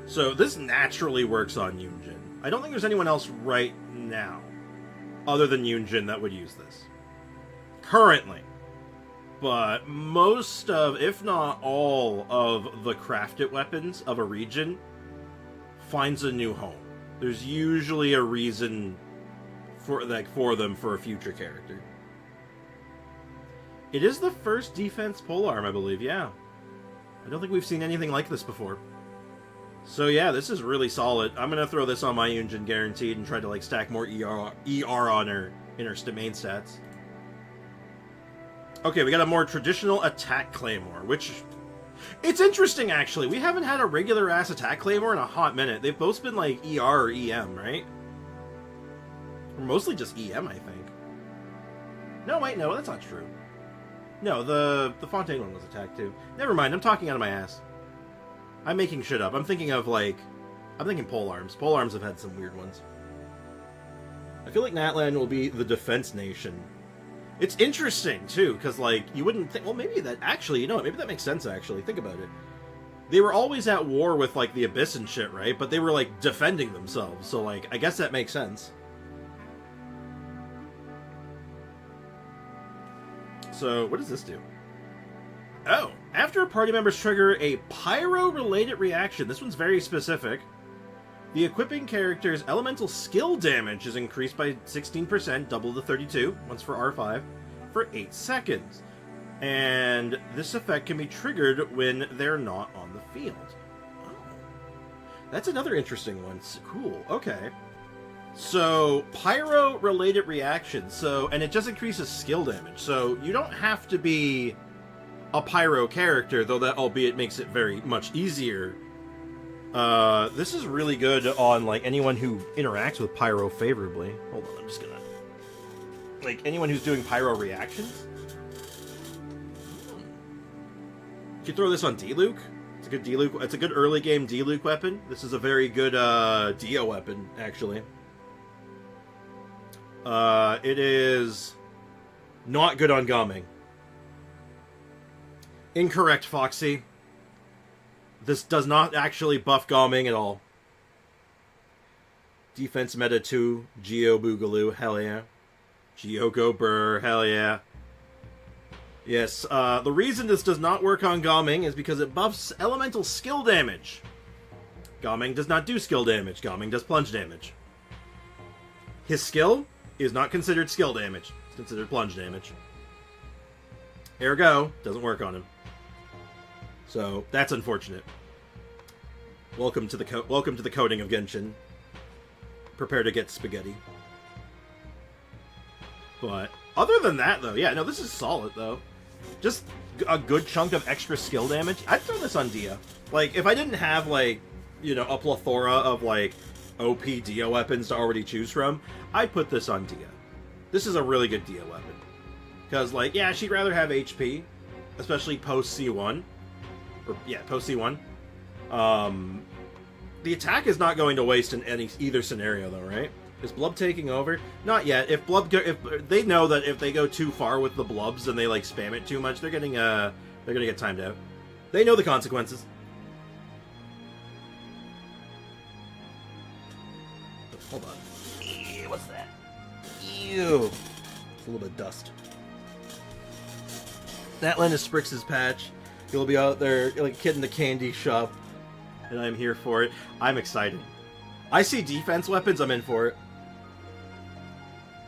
So this naturally works on Yunjin. I don't think there's anyone else right now, other than Yunjin, that would use this. Currently. But most of, if not all, of the crafted weapons of a region finds a new home. There's usually a reason for them for a future character. It is the first defense polearm, I believe, yeah. I don't think we've seen anything like this before. So yeah, this is really solid. I'm gonna throw this on my Yunjin guaranteed and try to like stack more ER on her in her main stats. Okay, we got a more traditional attack claymore, which it's interesting actually. We haven't had a regular ass attack claymore in a hot minute. They've both been like ER or EM, right? Or mostly just EM, I think. No, wait, no, that's not true. No, the Fontaine one was attack too. Never mind, I'm talking out of my ass. I'm making shit up. I'm thinking polearms. Polearms have had some weird ones. I feel like Natlan will be the defense nation. It's interesting, too, because, like, you wouldn't think... Well, maybe that... Actually, you know what? Maybe that makes sense, actually. Think about it. They were always at war with, like, the Abyss and shit, right? But they were, like, defending themselves. So, like, I guess that makes sense. So, what does this do? Oh, after party members trigger a pyro-related reaction, this one's very specific. The equipping character's elemental skill damage is increased by 16%, double to 32, once for R5, for 8 seconds. And this effect can be triggered when they're not on the field. Oh. That's another interesting one. Cool, okay. So, pyro-related reactions. So, and it just increases skill damage. So, you don't have to be a pyro character, though that albeit makes it very much easier. This is really good on, like, anyone who interacts with pyro favorably. Hold on, I'm just gonna... Like, anyone who's doing pyro reactions? You can throw this on D-Luke. It's a good D-Luke. It's a good early game D-Luke weapon. This is a very good, Dio weapon, actually. It is not good on Gaming. Incorrect, Foxy. This does not actually buff Gaming at all. Defense meta 2, Geo Boogaloo, hell yeah. Gyoko Burr, hell yeah. Yes, the reason this does not work on Gaming is because it buffs elemental skill damage. Gaming does not do skill damage, Gaming does plunge damage. His skill is not considered skill damage, it's considered plunge damage. Ergo, doesn't work on him. So, that's unfortunate. Welcome to the coding of Genshin. Prepare to get spaghetti. But, other than that, though, yeah, no, this is solid, though. Just a good chunk of extra skill damage. I'd throw this on Dia. Like, if I didn't have, like, you know, a plethora of, like, OP Dia weapons to already choose from, I'd put this on Dia. This is a really good Dia weapon. Because, like, yeah, she'd rather have HP, especially post C1. Or, yeah, post C1. The attack is not going to waste in either scenario, though, right? Is Blub taking over? Not yet. If they know that if they go too far with the Blubs and they like spam it too much, they're gonna get timed out. They know the consequences. Hold on. Ew, what's that? Ew. It's a little bit of dust. That Linus Sprix's patch. You'll be out there like a kid in the candy shop, and I'm here for it. I'm excited. I see defense weapons, I'm in for it.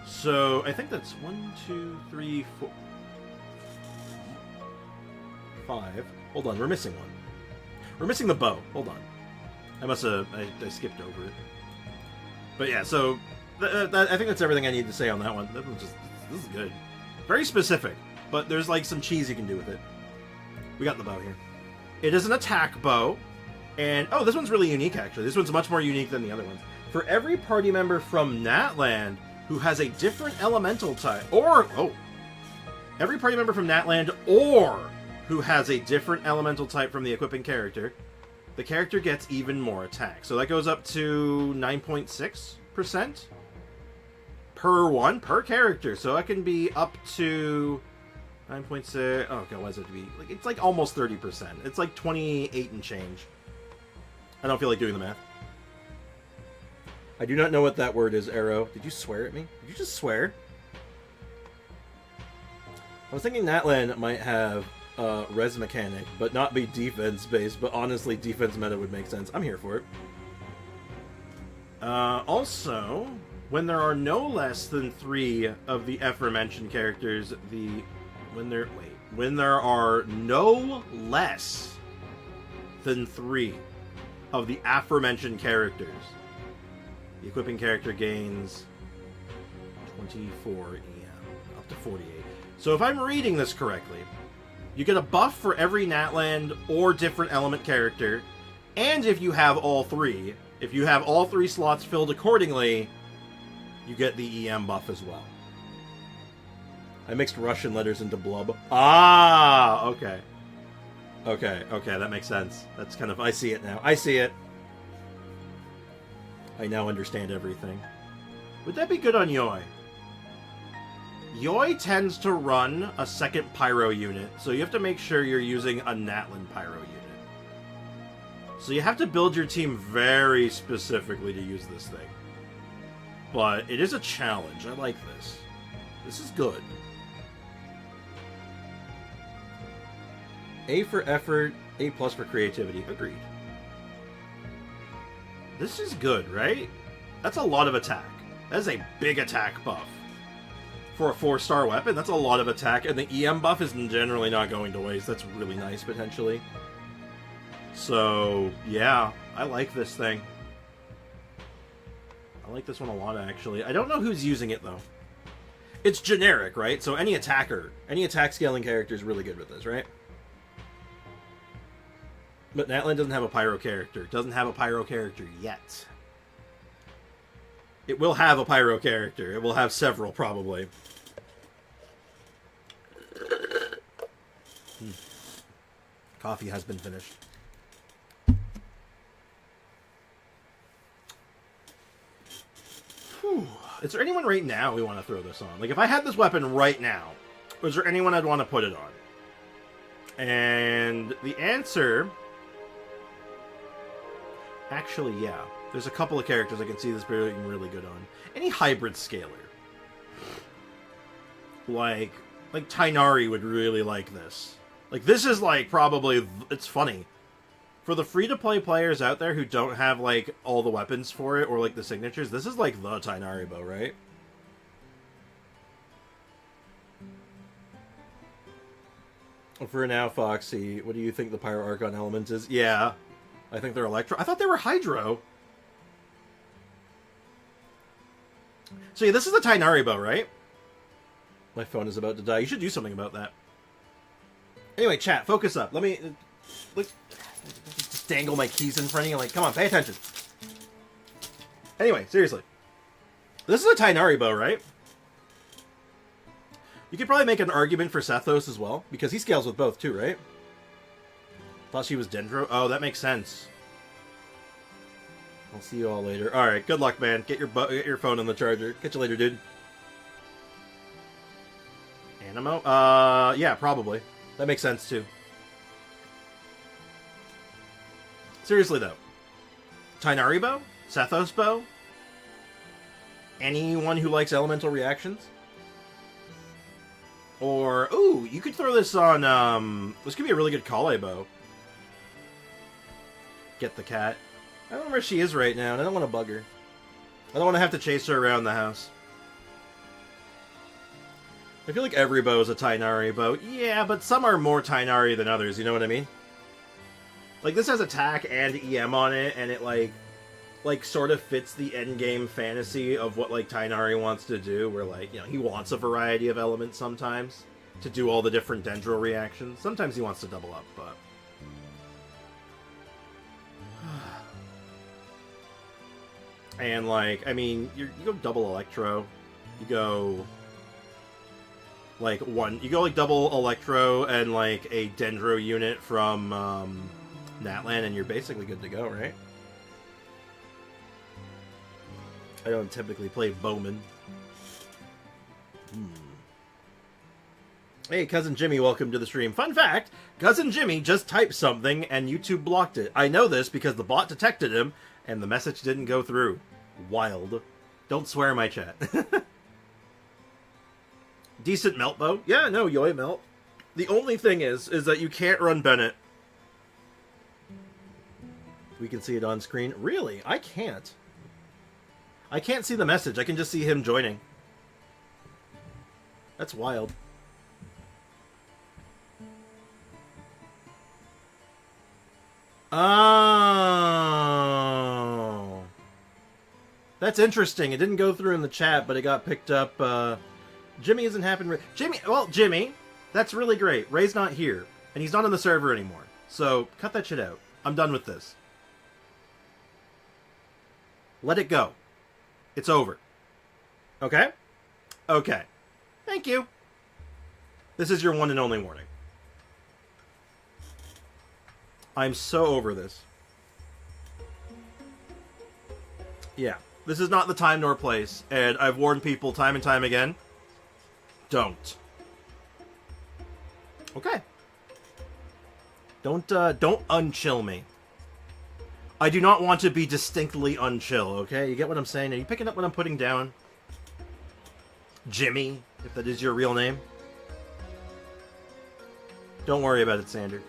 So, I think that's 1, 2, 3, 4... 5. Hold on, we're missing one. We're missing the bow. Hold on. I must have... I skipped over it. But yeah, so... I think that's everything I need to say on that one. This is good. Very specific, but there's like some cheese you can do with it. We got the bow here. It is an attack bow. And, oh, this one's really unique, actually. This one's much more unique than the other ones. For every party member from Natland who has a different elemental type, every party member from Natland or who has a different elemental type from the equipping character, the character gets even more attack. So that goes up to 9.6% per character. So that can be up to 9.6. Oh, God, what is it to be? Like, it's like almost 30%. It's like 28 and change. I don't feel like doing the math. I do not know what that word is, Arrow. Did you swear at me? Did you just swear? I was thinking Natlan might have res mechanic, but not be defense based, but honestly defense meta would make sense. I'm here for it. Also, when there are no less than 3 of the aforementioned characters, when there are no less than 3 of the aforementioned characters, the equipping character gains 24 EM, up to 48. So if I'm reading this correctly, you get a buff for every Natland or different element character, and if you have all 3, if you have all 3 slots filled accordingly, you get the EM buff as well. I mixed Russian letters into blub. Ah, okay. Okay, that makes sense. That's kind of... I see it now. I see it. I now understand everything. Would that be good on Yoi? Yoi tends to run a second pyro unit, so you have to make sure you're using a Natlan pyro unit. So you have to build your team very specifically to use this thing. But it is a challenge. I like this. This is good. A for effort, A plus for creativity. Agreed. This is good, right? That's a lot of attack. That is a big attack buff. For a 4-star weapon, that's a lot of attack, and the EM buff is generally not going to waste. That's really nice, potentially. So, yeah, I like this thing. I like this one a lot, actually. I don't know who's using it, though. It's generic, right? So any attacker, any attack scaling character is really good with this, right? But Natlan doesn't have a pyro character. Doesn't have a pyro character yet. It will have a pyro character. It will have several, probably. Coffee has been finished. Whew. Is there anyone right now we want to throw this on? Like, if I had this weapon right now, is there anyone I'd want to put it on? And the answer... Actually, yeah. There's a couple of characters I can see this being really good on. Any hybrid scaler. Like Tainari would really like this. Like, this is, like, probably... It's funny. For the free-to-play players out there who don't have, like, all the weapons for it, or, like, the signatures, this is, like, the Tainari bow, right? For now, Foxy, what do you think the Pyro Archon element is? Yeah. I think they're Electro. I thought they were Hydro. So, yeah, this is the Tainari bow, right? My phone is about to die. You should do something about that. Anyway, chat, focus up. Let me... Look... Just dangle my keys in front of you. Like, come on, pay attention. Anyway, seriously. This is a Tainari bow, right? You could probably make an argument for Sethos as well, because he scales with both too, right? Thought she was Dendro. Oh, that makes sense. I'll see you all later. Alright, good luck, man. Get your phone on the charger. Catch you later, dude. Animo? Yeah, probably. That makes sense, too. Seriously, though. Tainari bow? Sethos bow? Anyone who likes elemental reactions? Or, ooh, you could throw this on, this could be a really good Kale bow. Get the cat. I don't know where she is right now, and I don't want to bug her. I don't want to have to chase her around the house. I feel like every bow is a Tainari bow. Yeah, but some are more Tainari than others, you know what I mean? Like, this has attack and EM on it, and it, like sort of fits the endgame fantasy of what, like, Tainari wants to do, where, like, you know, he wants a variety of elements sometimes to do all the different Dendro reactions. Sometimes he wants to double up, but... And, like, I mean, you go double Electro, you go... Like, you go, like, double Electro and, like, a Dendro unit from, Natlan, and you're basically good to go, right? I don't typically play Bowman. Hey, Cousin Jimmy, welcome to the stream. Fun fact, Cousin Jimmy just typed something, and YouTube blocked it. I know this because the bot detected him, and the message didn't go through. Wild. Don't swear in my chat. Decent melt bow? Yeah, no, Yoi melt. The only thing is that you can't run Bennett. We can see it on screen. Really? I can't. I can't see the message. I can just see him joining. That's wild. Oh. That's interesting. It didn't go through in the chat, but it got picked up. Jimmy isn't happy. Jimmy, that's really great. Ray's not here, and he's not on the server anymore. So, cut that shit out. I'm done with this. Let it go. It's over. Okay? Okay. Thank you. This is your one and only warning. I'm so over this. Yeah. This is not the time nor place, and I've warned people time and time again. Don't. Okay. Don't unchill me. I do not want to be distinctly unchill, okay? You get what I'm saying? Are you picking up what I'm putting down? Jimmy, if that is your real name. Don't worry about it, Sander.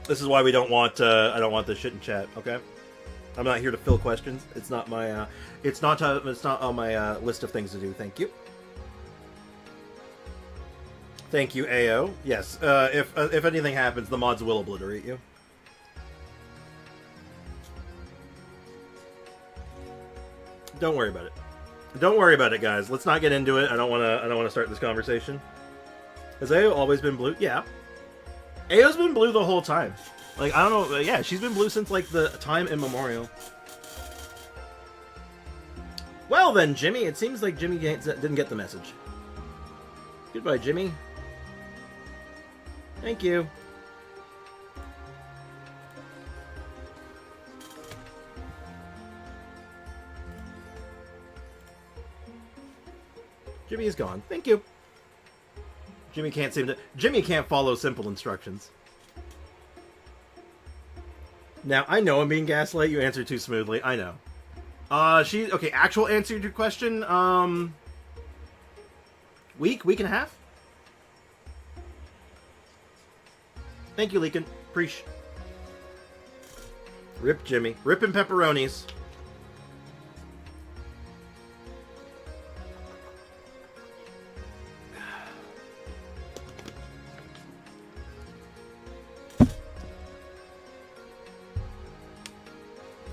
This is why we don't want. I don't want this shit in chat. Okay. I'm not here to fill questions. It's not my. It's not on my list of things to do. Thank you. Thank you, AO. Yes. If anything happens, the mods will obliterate you. Don't worry about it. Don't worry about it, guys. Let's not get into it. I don't want to start this conversation. Has AO always been blue? Yeah. AO's been blue the whole time. Like, I don't know. Yeah, she's been blue since, like, the time immemorial. Well then, Jimmy. It seems like Jimmy didn't get the message. Goodbye, Jimmy. Thank you. Jimmy is gone. Thank you. Jimmy can't follow simple instructions. Now, I know I'm being gaslight. You answered too smoothly. I know. Okay, actual answer to your question, week and a half? Thank you, Leakin. Preach. Rip Jimmy. Rippin' pepperonis.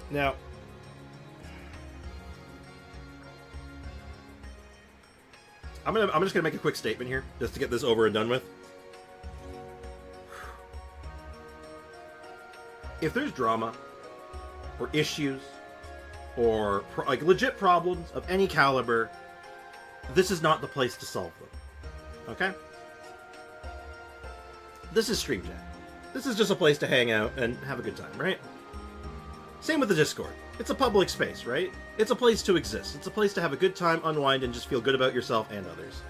Now, I'm just gonna make a quick statement here, just to get this over and done with. If there's drama, or issues, or like legit problems of any caliber, this is not the place to solve them. Okay? This is Stream Chat. This is just a place to hang out and have a good time, right? Same with the Discord. It's a public space, right? It's a place to exist. It's a place to have a good time, unwind, and just feel good about yourself and others.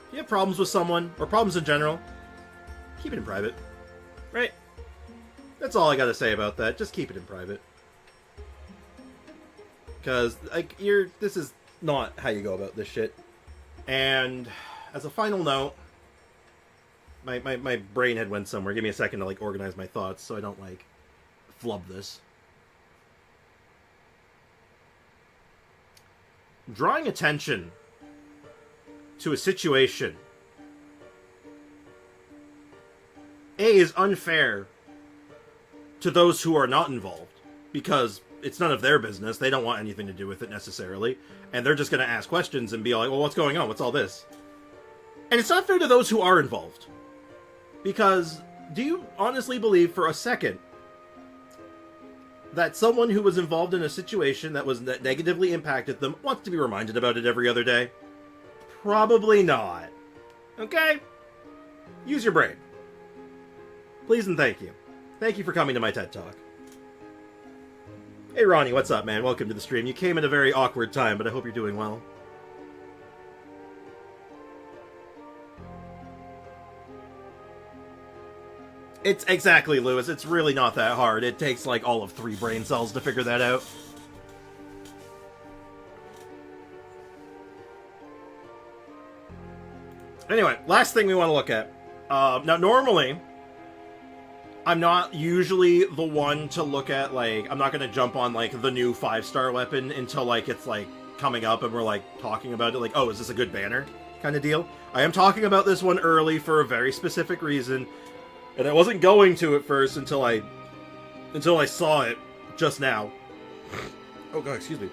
If you have problems with someone, or problems in general, keep it in private. Right? That's all I gotta say about that. Just keep it in private. Because, like, this is not how you go about this shit. And, as a final note, my brain had went somewhere. Give me a second to, like, organize my thoughts so I don't, like, flub this. Drawing attention to a situation is unfair to those who are not involved, because it's none of their business. They don't want anything to do with it necessarily, and they're just going to ask questions and be like, well, what's going on? What's all this? And it's not fair to those who are involved, because do you honestly believe for a second that someone who was involved in a situation that negatively impacted them wants to be reminded about it every other day? Probably not. Okay? Use your brain. Please and thank you. Thank you for coming to my TED Talk. Hey Ronnie, what's up, man? Welcome to the stream. You came at a very awkward time, but I hope you're doing well. It's exactly, Lewis. It's really not that hard. It takes like all of 3 brain cells to figure that out. Anyway, last thing we want to look at. Now, normally, I'm not usually the one to look at, like, I'm not going to jump on, like, the new 5-star weapon until, like, it's, like, coming up and we're, like, talking about it, like, oh, is this a good banner kind of deal? I am talking about this one early for a very specific reason. And I wasn't going to at first until I saw it just now. Oh god, excuse me.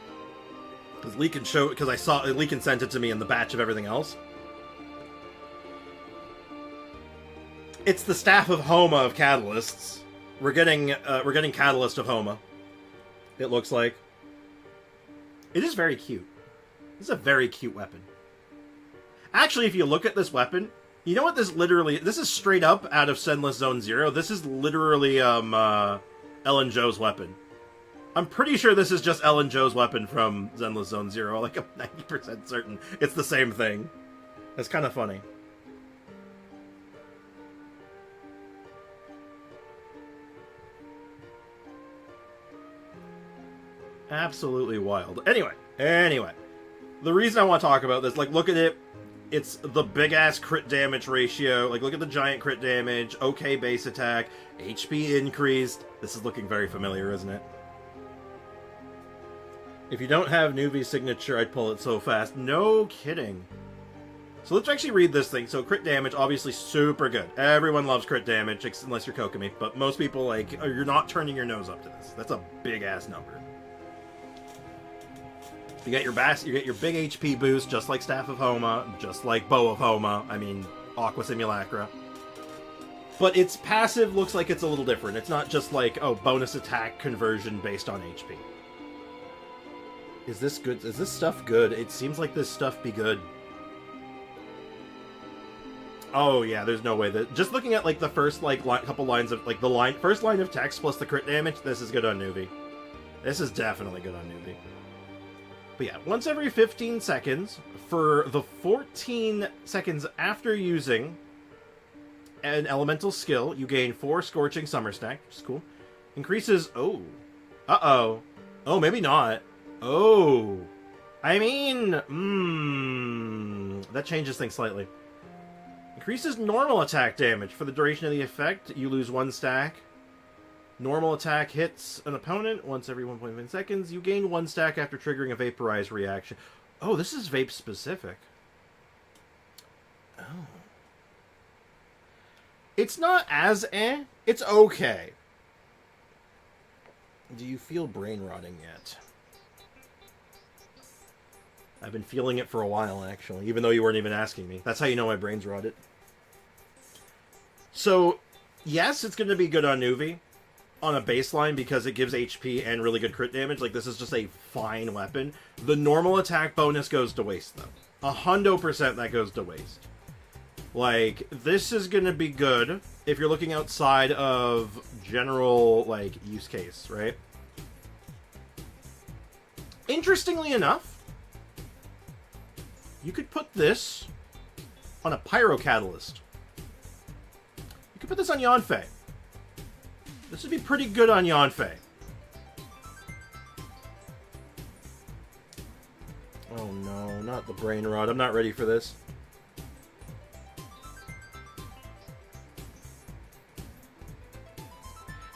Because Leakin sent it to me in the batch of everything else. It's the staff of Homa of Catalysts. We're getting Catalyst of Homa. It looks like. It is very cute. This is a very cute weapon. Actually, if you look at this weapon, you know what this is straight up out of Zenless Zone Zero. This is literally, Ellen Jo's weapon. I'm pretty sure this is just Ellen Jo's weapon from Zenless Zone Zero. Like, I'm 90% certain it's the same thing. That's kind of funny. Absolutely wild. Anyway. The reason I want to talk about this, like, look at it. It's the big-ass crit damage ratio. Like, look at the giant crit damage, okay base attack, HP increased. This is looking very familiar, isn't it? If you don't have Nuvi's signature, I'd pull it so fast. No kidding. So let's actually read this thing. So crit damage, obviously super good. Everyone loves crit damage, unless you're Kokomi. But most people, like, you're not turning your nose up to this. That's a big-ass number. You get your big HP boost, just like Staff of Homa, just like Bow of Homa. I mean, Aqua Simulacra. But its passive looks like it's a little different. It's not just like, oh, bonus attack conversion based on HP. Is this good? Is this stuff good? It seems like this stuff be good. Oh yeah, there's no way that just looking at like the first like couple lines of like the first line of text plus the crit damage, this is good on Nuvi. This is definitely good on Nuvi. But yeah, once every 15 seconds for the 14 seconds after using an elemental skill, you gain 4 Scorching Summer Stack, which is cool. Increases oh, maybe not. Oh, I mean, that changes things slightly. Increases normal attack damage. For the duration of the effect, you lose 1 stack. Normal attack hits an opponent once every 1.5 seconds. You gain 1 stack after triggering a Vaporize reaction. Oh, this is vape specific. Oh. It's not as it's okay. Do you feel brain rotting yet? I've been feeling it for a while, actually, even though you weren't even asking me. That's how you know my brain's rotted. So, yes, it's going to be good on Nuvi on a baseline because it gives HP and really good crit damage. Like, this is just a fine weapon. The normal attack bonus goes to waste, though. 100% that goes to waste. Like, this is going to be good if you're looking outside of general, like, use case, right? Interestingly enough, you could put this on a Pyro Catalyst. You could put this on Yanfei. This would be pretty good on Yanfei. Oh no, not the brain rot. I'm not ready for this.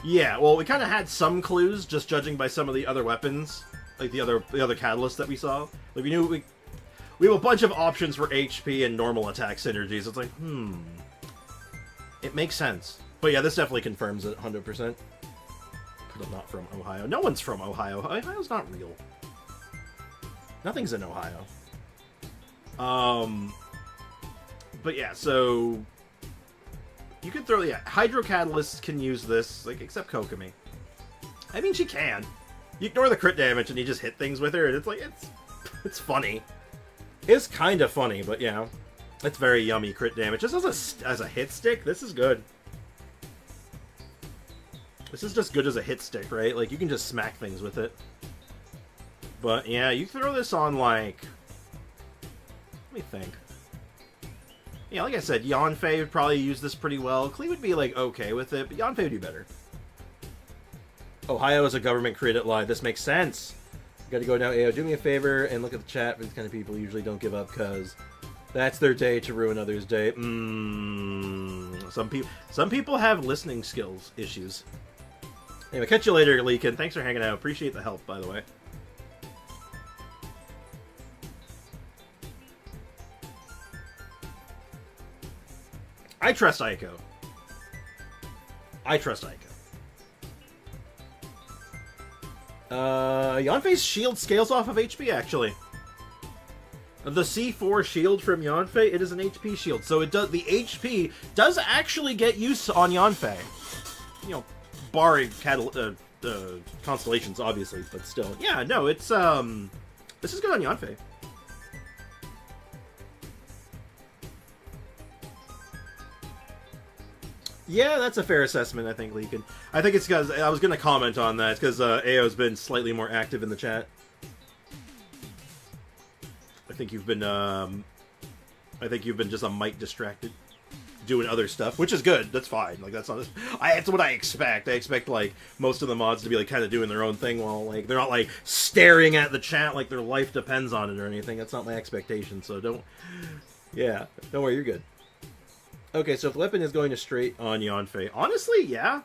Yeah, well, we kind of had some clues, just judging by some of the other weapons, like the other catalysts that we saw. Like we knew we have a bunch of options for HP and normal attack synergies. It's like, it makes sense. But yeah, this definitely confirms it, 100%. But I'm not from Ohio. No one's from Ohio. Ohio's not real. Nothing's in Ohio. But yeah, so you could throw, Hydro Catalysts can use this, like, except Kokomi. I mean, she can. You ignore the crit damage and you just hit things with her, and it's like, it's funny. It's kind of funny, but yeah, it's very yummy crit damage. Just as a hit stick, this is good. This is just good as a hit stick, right? Like, you can just smack things with it. But yeah, you throw this on, like, let me think. Yeah, like I said, Yanfei would probably use this pretty well. Klee would be, like, okay with it, but Yanfei would do better. Ohio is a government-created lie. This makes sense. Gotta go now, Ayo. Do me a favor and look at the chat. These kind of people usually don't give up because that's their day to ruin others' day. Some people have listening skills issues. Anyway, catch you later, Leakin. Thanks for hanging out. Appreciate the help, by the way. I trust Ayako. I trust Ayako. Yanfei's shield scales off of HP, actually. The C4 shield from Yanfei, it is an HP shield. So it does, the HP does actually get use on Yanfei. You know, barring constellations, obviously, but still. Yeah, no, it's, this is good on Yanfei. Yeah, that's a fair assessment, I think, Leakin. I think it's because I was going to comment on that because Ao's been slightly more active in the chat. I think you've been just a mite distracted, doing other stuff, which is good. That's fine. Like that's not. That's what I expect. I expect like most of the mods to be like kind of doing their own thing while like they're not like staring at the chat like their life depends on it or anything. That's not my expectation. So Yeah, don't worry, you're good. Okay, so if the weapon is going to straight on Yanfei, honestly, yeah.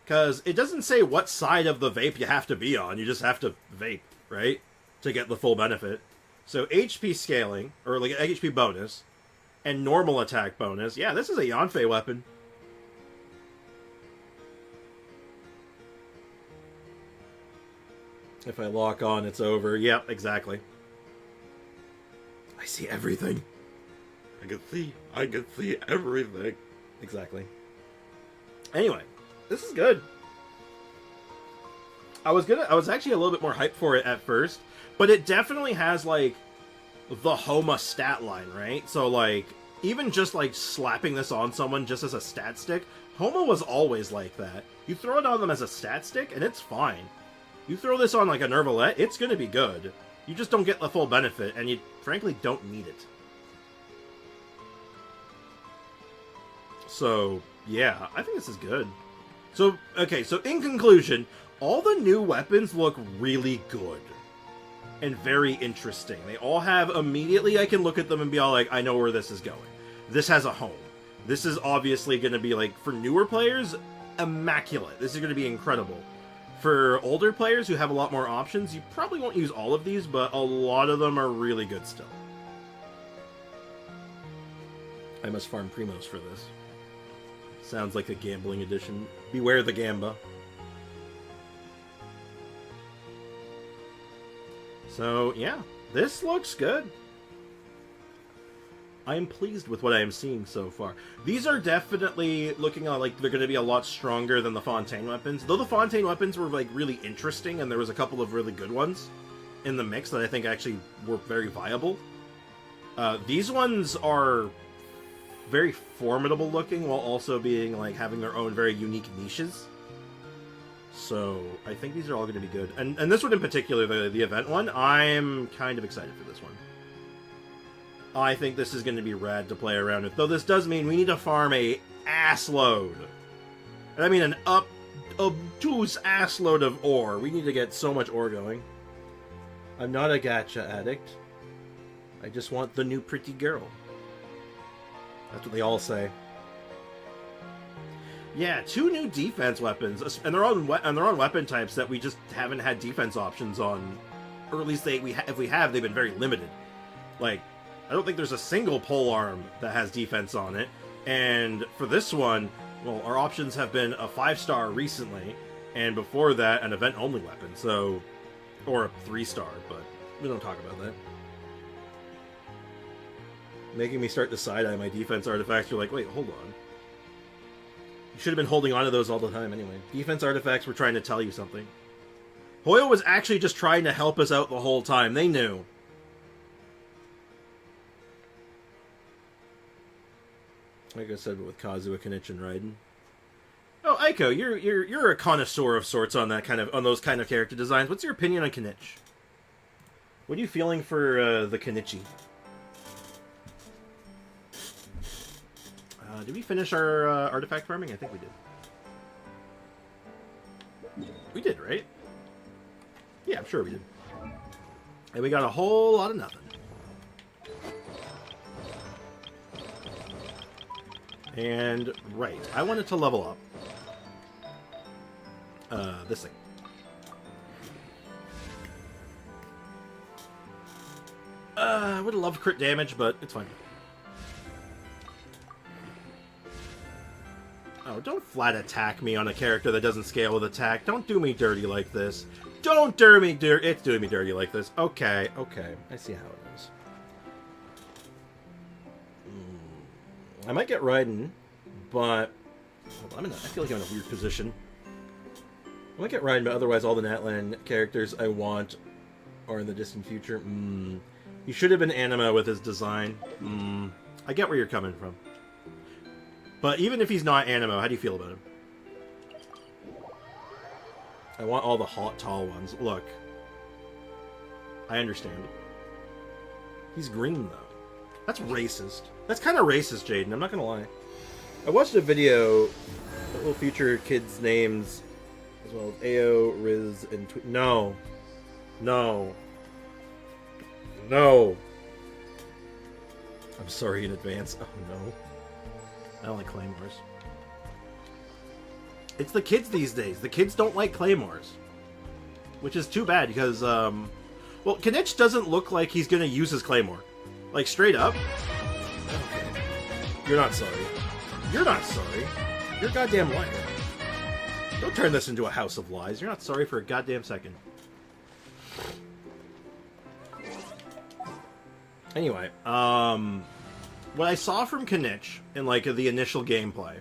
Because it doesn't say what side of the vape you have to be on. You just have to vape, right? To get the full benefit. So HP scaling, or like HP bonus, and normal attack bonus. Yeah, this is a Yanfei weapon. If I lock on, it's over. Yep, exactly. I see everything. I can see everything. Exactly. Anyway, this is good. I was actually a little bit more hyped for it at first, but it definitely has like the Homa stat line, right? So like even just like slapping this on someone just as a stat stick, Homa was always like that. You throw it on them as a stat stick and it's fine. You throw this on like a Nervalette, it's gonna be good. You just don't get the full benefit, and you frankly don't need it. So, yeah, I think this is good. So, okay, so in conclusion, all the new weapons look really good. And very interesting. They all have, immediately I can look at them and be all like, I know where this is going. This has a home. This is obviously going to be, like, for newer players, immaculate. This is going to be incredible. For older players who have a lot more options, you probably won't use all of these, but a lot of them are really good still. I must farm Primos for this. Sounds like a gambling edition. Beware the Gamba. So, yeah. This looks good. I am pleased with what I am seeing so far. These are definitely looking like they're going to be a lot stronger than the Fontaine weapons. Though the Fontaine weapons were like really interesting, and there was a couple of really good ones in the mix that I think actually were very viable. These ones are very formidable looking, while also being like having their own very unique niches. So I think these are all going to be good. And this one in particular, the event one, I'm kind of excited for this one. I think this is going to be rad to play around with. Though this does mean we need to farm a assload. And I mean an obtuse assload of ore. We need to get so much ore going. I'm not a gacha addict. I just want the new pretty girl. That's what they all say. Yeah, 2 new defense weapons, and they're on weapon types that we just haven't had defense options on, or at least if we have, they've been very limited. Like, I don't think there's a single polearm that has defense on it, and for this one, well, our options have been a 5-star recently, and before that, an event-only weapon, so, or a 3-star, but we don't talk about that. Making me start to side-eye my defense artifacts, you're like, wait, hold on. You should have been holding on to those all the time anyway. Defense artifacts were trying to tell you something. Hoyo was actually just trying to help us out the whole time. They knew. Like I said, with Kazuha, Kenichi, and Raiden. Oh, Aiko, you're a connoisseur of sorts on those kind of character designs. What's your opinion on Kenichi? What are you feeling for the Kenichi? Did we finish our artifact farming? I think we did. We did, right? Yeah, I'm sure we did. And we got a whole lot of nothing. And, right, I wanted to level up. This thing. I would have loved crit damage, but it's fine. Oh, don't flat attack me on a character that doesn't scale with attack. Don't do me dirty like this. Don't do me dirty. It's doing me dirty like this. Okay, okay. I see how it is. I might get Raiden, but I feel like I'm in a weird position. I might get Raiden, but otherwise all the Natlan characters I want are in the distant future. He should have been Anima with his design. I get where you're coming from. But even if he's not Animo, how do you feel about him? I want all the hot, tall ones. Look. I understand. He's green, though. That's racist. That's kind of racist, Jaden. I'm not gonna lie. I watched a video that will feature kids' names as well as Ao, Riz, and No. No. No. I'm sorry in advance. Oh no. I don't like claymores. It's the kids these days. The kids don't like claymores. Which is too bad because, well, Kinich doesn't look like he's gonna use his claymore. Like, straight up. Okay. You're not sorry. You're not sorry. You're a goddamn liar. Don't turn this into a house of lies. You're not sorry for a goddamn second. Anyway, what I saw from Kinich in, like, the initial gameplay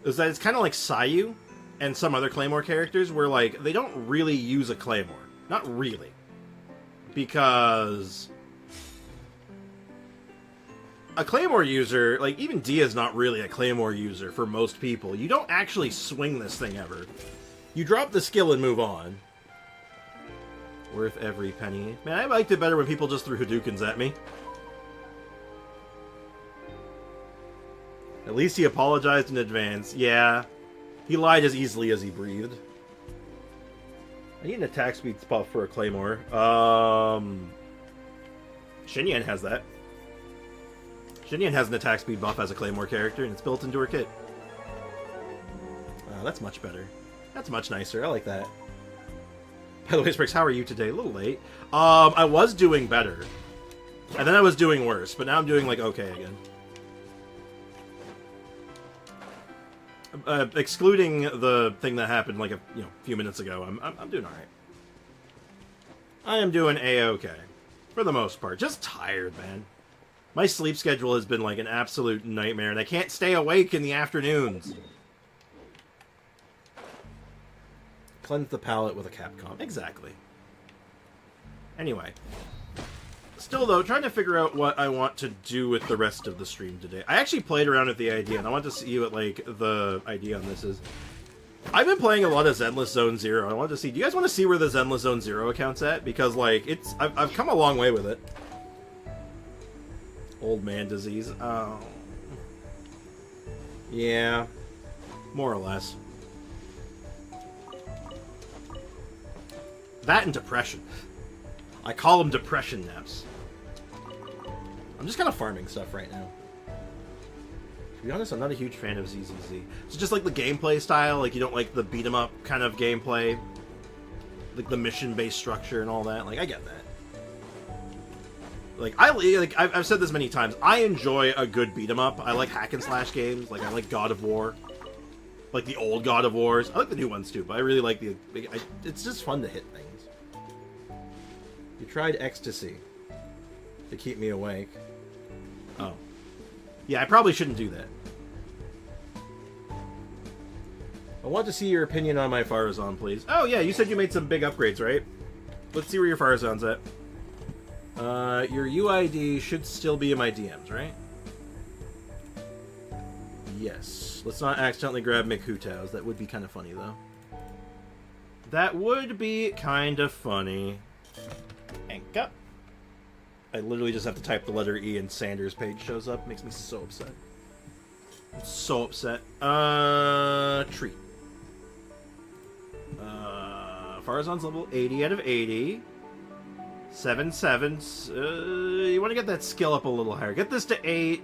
is that it's kind of like Sayu and some other Claymore characters where, like, they don't really use a Claymore. Not really. Because a Claymore user, like, even Dia's not really a Claymore user for most people. You don't actually swing this thing ever. You drop the skill and move on. Worth every penny. Man, I liked it better when people just threw Hadokens at me. At least he apologized in advance. Yeah. He lied as easily as he breathed. I need an attack speed buff for a Claymore. Xinyan has that. Xinyan has an attack speed buff as a Claymore character, and it's built into her kit. That's much better. That's much nicer. I like that. By the way, Sprix, how are you today? A little late. I was doing better. And then I was doing worse, but now I'm doing, like, okay again. Excluding the thing that happened, like, a few minutes ago, I'm doing alright. I am doing A-okay. For the most part. Just tired, man. My sleep schedule has been, like, an absolute nightmare, and I can't stay awake in the afternoons. Cleanse the palate with a Capcom. Exactly. Anyway. Still, though, trying to figure out what I want to do with the rest of the stream today. I actually played around with the idea, and I want to see what, like, the idea on this is. I've been playing a lot of Zenless Zone Zero. I wanted to see... Do you guys want to see where the Zenless Zone Zero account's at? Because, like, it's... I've come a long way with it. Old man disease. Oh. Yeah. More or less. That and depression. I call them depression naps. I'm just kind of farming stuff right now. To be honest, I'm not a huge fan of ZZZ. It's just like the gameplay style, like you don't like the beat 'em up kind of gameplay, like the mission-based structure and all that. Like I get that. Like I've said this many times. I enjoy a good beat 'em up. I like hack and slash games. Like I like God of War, like the old God of Wars. I like the new ones too, but I really like the. It's just fun to hit things. You tried ecstasy to keep me awake. Oh. Yeah, I probably shouldn't do that. I want to see your opinion on my Farazan, please. Oh, yeah, you said you made some big upgrades, right? Let's see where your Farazan's at. Your UID should still be in my DMs, right? Yes. Let's not accidentally grab McHootow's. That would be kind of funny, though. That would be kind of funny. Anka. I literally just have to type the letter E and Sanders' page shows up. Makes me so upset. I'm so upset. Tree. Farazan's level 80 out of 80. 7/7. You want to get that skill up a little higher. Get this to 8.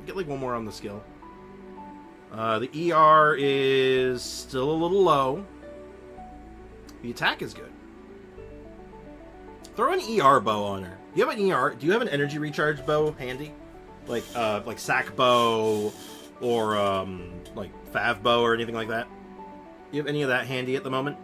Get like one more on the skill. The ER is still a little low. The attack is good. Throw an ER bow on her. Do you have an ER? Do you have an energy recharge bow handy? Like sack bow or like fav bow or anything like that? Do you have any of that handy at the moment?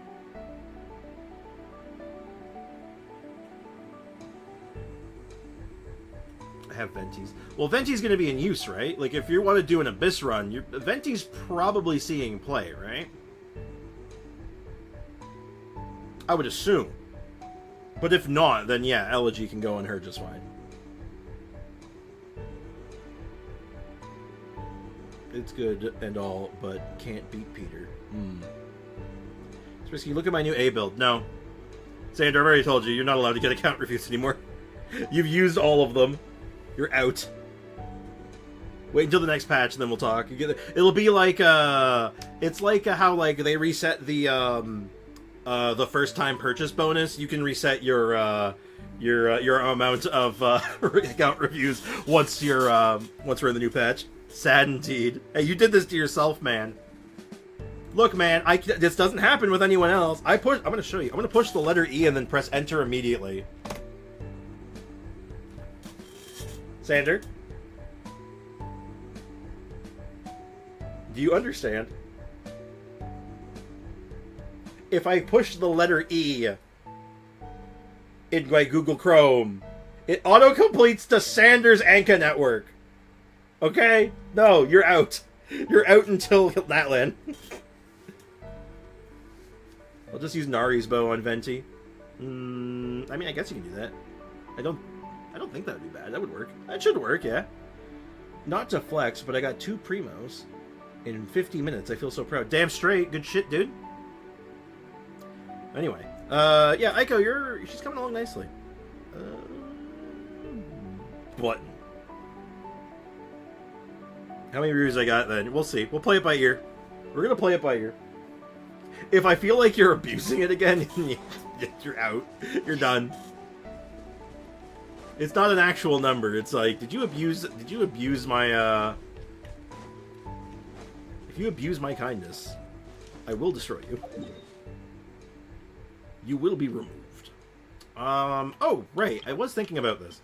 I have Venti's. Well, Venti's going to be in use, right? Like if you want to do an Abyss run, Venti's probably seeing play, right? I would assume. But if not, then yeah, Elegy can go on her just fine. It's good and all, but can't beat Peter. It's risky. Look at my new A build. No. Sandra, I've already told you, you're not allowed to get account reviews anymore. You've used all of them. You're out. Wait until the next patch and then we'll talk. It'll be like, it's like how like they reset the first time purchase bonus. You can reset your your amount of account reviews once we're in the new patch. Sad indeed. Hey, you did this to yourself, man. Look, man, this doesn't happen with anyone else. I'm gonna show you. I'm gonna push the letter E and then press enter immediately. Sander, do you understand? If I push the letter E in my Google Chrome, it auto-completes to Sander's Anka network. Okay? No, you're out. You're out until that land. I'll just use Nari's bow on Venti. I mean, I guess you can do that. I don't think that would be bad. That would work. That should work, yeah. Not to flex, but I got 2 primos in 50 minutes. I feel so proud. Damn straight. Good shit, dude. Anyway. Yeah, Aiko, she's coming along nicely. Button. How many reviews I got then? We'll see. We'll play it by ear. We're gonna play it by ear. If I feel like you're abusing it again, you're out. You're done. It's not an actual number. It's like, did you abuse my if you abuse my kindness, I will destroy you. You will be removed. Oh, right. I was thinking about this.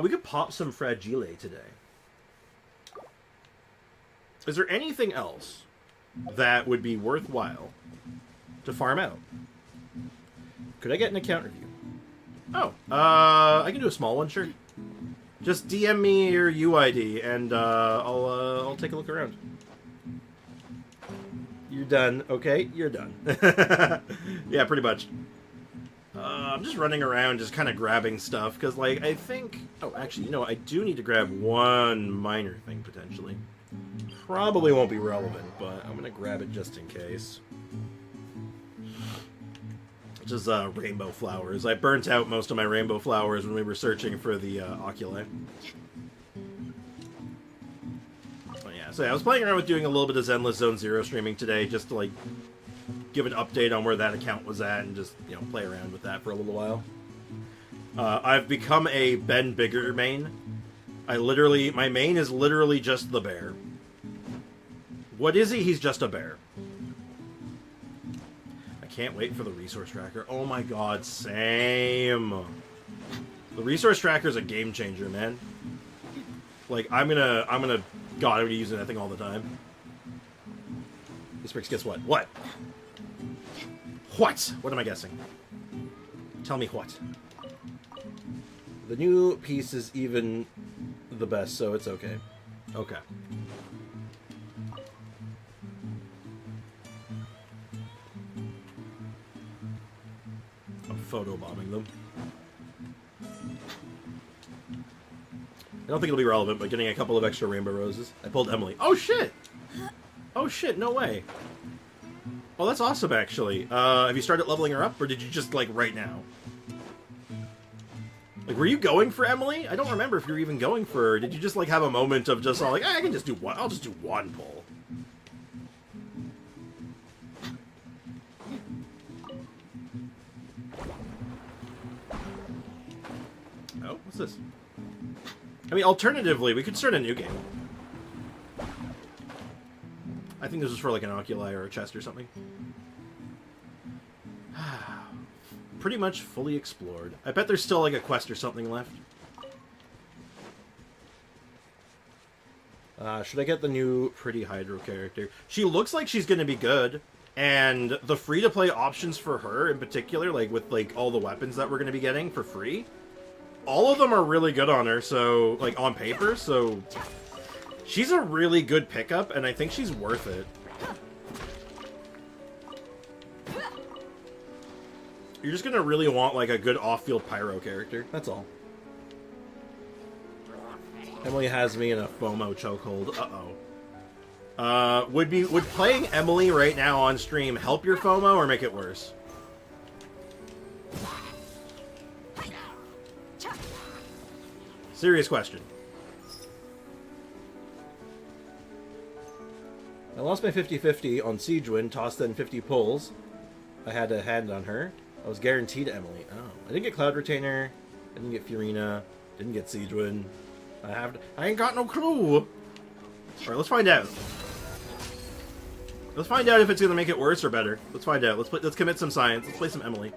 We could pop some Fragile today. Is there anything else that would be worthwhile to farm out? Could I get an account review? Oh, I can do a small one, sure. Just DM me your UID, and I'll take a look around. You're done, okay? You're done. Yeah, pretty much. I'm just running around, just kind of grabbing stuff, because, like, I think... Oh, actually, you know, I do need to grab one minor thing, potentially. Probably won't be relevant, but I'm going to grab it just in case. Which is rainbow flowers. I burnt out most of my rainbow flowers when we were searching for the oculi. But yeah, so yeah, I was playing around with doing a little bit of Zenless Zone Zero streaming today, just to, like, give an update on where that account was at, and just, you know, play around with that for a little while. I've become a Ben Bigger main. My main is literally just the bear. What is he? He's just a bear. I can't wait for the resource tracker. Oh my god, same. The resource tracker is a game changer, man. Like, I'm gonna use it, I think, all the time. This bricks, guess what? What? What? What am I guessing? Tell me what. The new piece is even the best, so it's okay. Okay. I'm photobombing them. I don't think it'll be relevant, but getting a couple of extra rainbow roses. I pulled Emily. Oh shit! Oh shit, no way. Oh, that's awesome, actually. Have you started leveling her up, or did you just, like, right now? Like, were you going for Emily? I don't remember if you were even going for her. Did you just, like, have a moment of just all, like, I can just do one. I'll just do one pull. Oh, what's this? I mean, alternatively, we could start a new game. I think this is for, like, an oculi or a chest or something. Pretty much fully explored. I bet there's still, like, a quest or something left. Should I get the new pretty Hydro character? She looks like she's gonna be good. And the free-to-play options for her, in particular, like, with, like, all the weapons that we're gonna be getting for free, all of them are really good on her, so, like, on paper, so... She's a really good pickup, and I think she's worth it. You're just gonna really want, like, a good off-field pyro character. That's all. Emily has me in a FOMO chokehold. Uh-oh. Would playing Emily right now on stream help your FOMO or make it worse? Serious question. I lost my 50-50 on Siege Win, tossed in 50 pulls. I had a hand on her. I was guaranteed Emily. Oh, I didn't get Cloud Retainer. Didn't get Furina. Didn't get Siegewin. I ain't got no clue. Alright, let's find out. Let's find out if it's gonna make it worse or better. Let's find out. Let's commit some science. Let's play some Emily.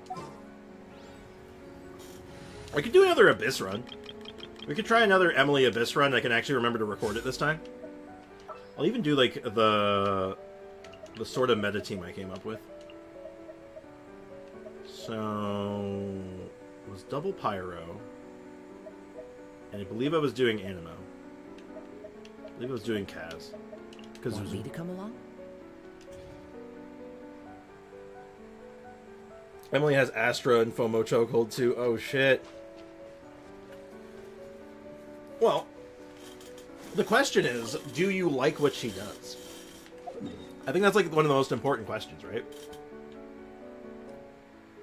I could do another Abyss run. We could try another Emily Abyss run. I can actually remember to record it this time. I'll even do like the sort of meta team I came up with. So it was double Pyro, and I believe I was doing Animo. I believe I was doing Kaz. Want me to come along? Emily has Astra and FOMO chokehold too. Oh shit. Well, the question is, do you like what she does? I think that's like one of the most important questions, right?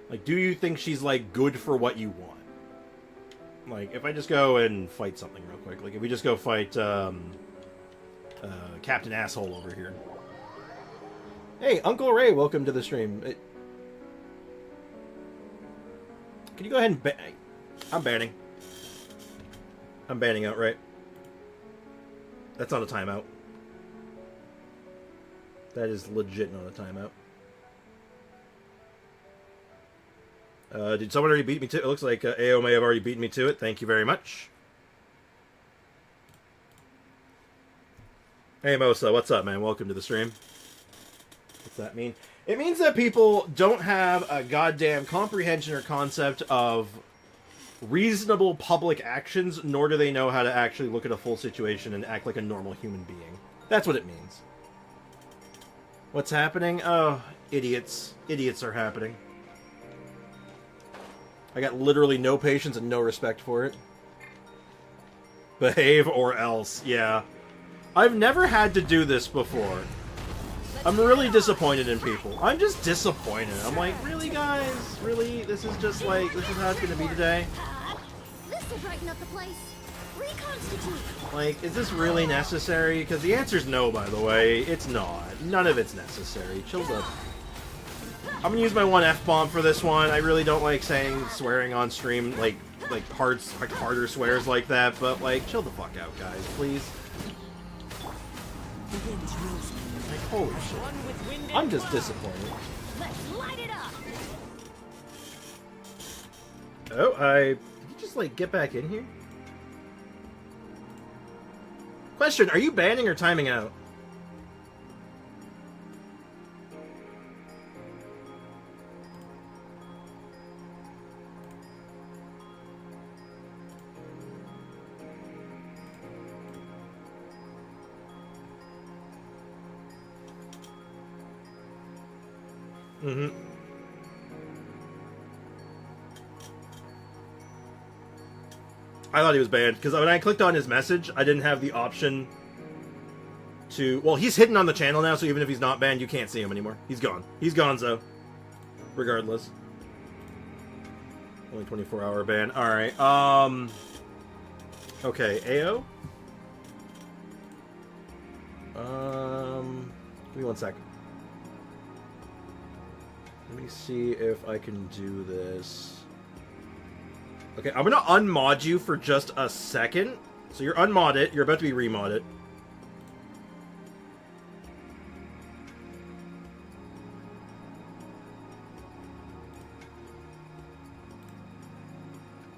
Like, do you think she's like good for what you want? Like, if I just go and fight something real quick, like if we just go fight Captain Asshole over here. Hey, Uncle Ray, welcome to the stream. Can you go ahead and I'm banning. I'm banning outright. That's not a timeout. That is legit not a timeout. Did someone already beat me to it? It looks like AO may have already beaten me to it. Thank you very much. Hey Mosa, what's up, man? Welcome to the stream. What's that mean? It means that people don't have a goddamn comprehension or concept of reasonable public actions, nor do they know how to actually look at a full situation and act like a normal human being. That's what it means. What's happening? Oh, idiots. Idiots are happening. I got literally no patience and no respect for it. Behave or else, yeah. I've never had to do this before. I'm really disappointed in people. I'm just disappointed. I'm like, really, guys? Really? This is just like, this is how it's gonna be today? This'll brighten up the place. Reconstitute. Like, is this really necessary? Because the answer's no, by the way. It's not. None of it's necessary. Chill the... I'm gonna use my one F-bomb for this one. I really don't like saying swearing on stream, like harder swears like that, but, like, chill the fuck out, guys, please. Like, holy shit. I'm just disappointed. Let's light it up. Oh, did you just, like, get back in here? Question, are you banning or timing out? Mm-hmm. I thought he was banned, because when I clicked on his message, I didn't have the option to... Well, he's hidden on the channel now, so even if he's not banned, you can't see him anymore. He's gone. He's gone, so. Regardless. Only 24-hour ban. Alright, okay, AO? Give me 1 sec. Let me see if I can do this. Okay, I'm gonna unmod you for just a second. So you're unmodded. You're about to be remodded.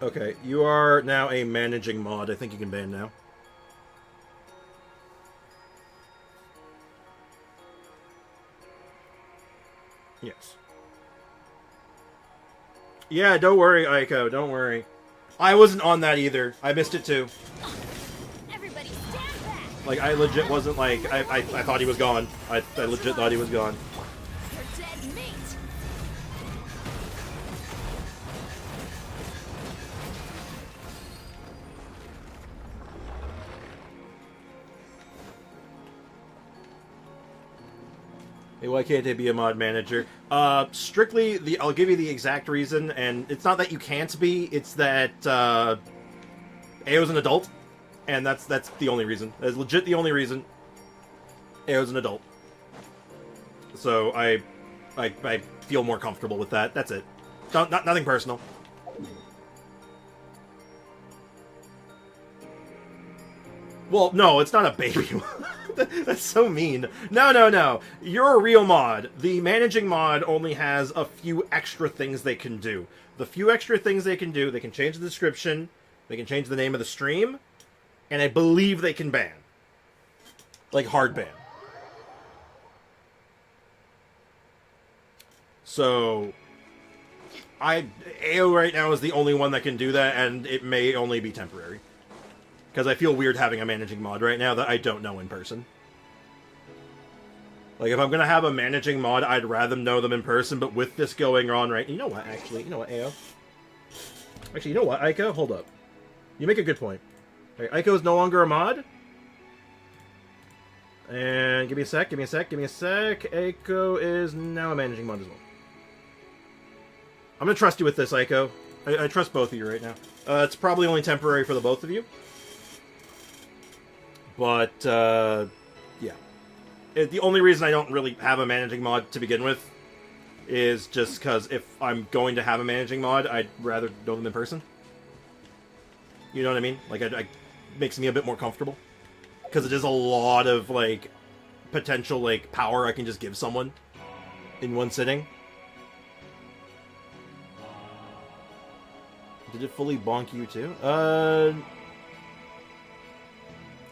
Okay, you are now a managing mod. I think you can ban now. Yes. Yeah, don't worry, Aiko. Don't worry. I wasn't on that either. I missed it too. Everybody stand back. Like, I legit wasn't like... I thought he was gone. I legit thought he was gone. Your dead mate. Hey, why can't they be a mod manager? Strictly, I'll give you the exact reason, and it's not that you can't be, it's that, AO's an adult, and that's the only reason. That's legit the only reason. AO's an adult. So, I feel more comfortable with that. That's it. Nothing personal. Well, no, it's not a baby mod. That's so mean. No. You're a real mod. The managing mod only has a few extra things they can do. The few extra things they can do, they can change the description, they can change the name of the stream, and I believe they can ban. Like, hard ban. So, AO right now is the only one that can do that, and it may only be temporary. Because I feel weird having a managing mod right now that I don't know in person. Like, if I'm going to have a managing mod, I'd rather know them in person, but with this going on right... You know what, actually? You know what, AO? Actually, you know what, Ayaka? Hold up. You make a good point. Right, Ayako is no longer a mod. And give me a sec. Ayako is now a managing mod as well. I'm going to trust you with this, Ayako. I trust both of you right now. It's probably only temporary for the both of you. But, yeah. The only reason I don't really have a managing mod to begin with is just because if I'm going to have a managing mod, I'd rather know them in person. You know what I mean? Like, it makes me a bit more comfortable. Because it is a lot of, like, potential, like, power I can just give someone in one sitting. Did it fully bonk you, too?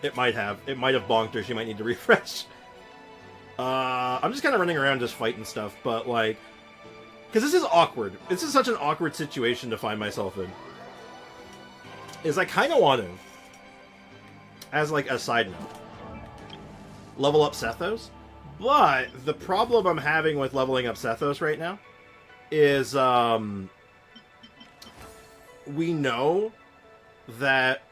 It might have. It might have bonked her. She might need to refresh. I'm just kind of running around just fighting stuff, but, like... Because this is awkward. This is such an awkward situation to find myself in. Is I kind of want to, as, like, a side note, level up Sethos. But the problem I'm having with leveling up Sethos right now is, we know that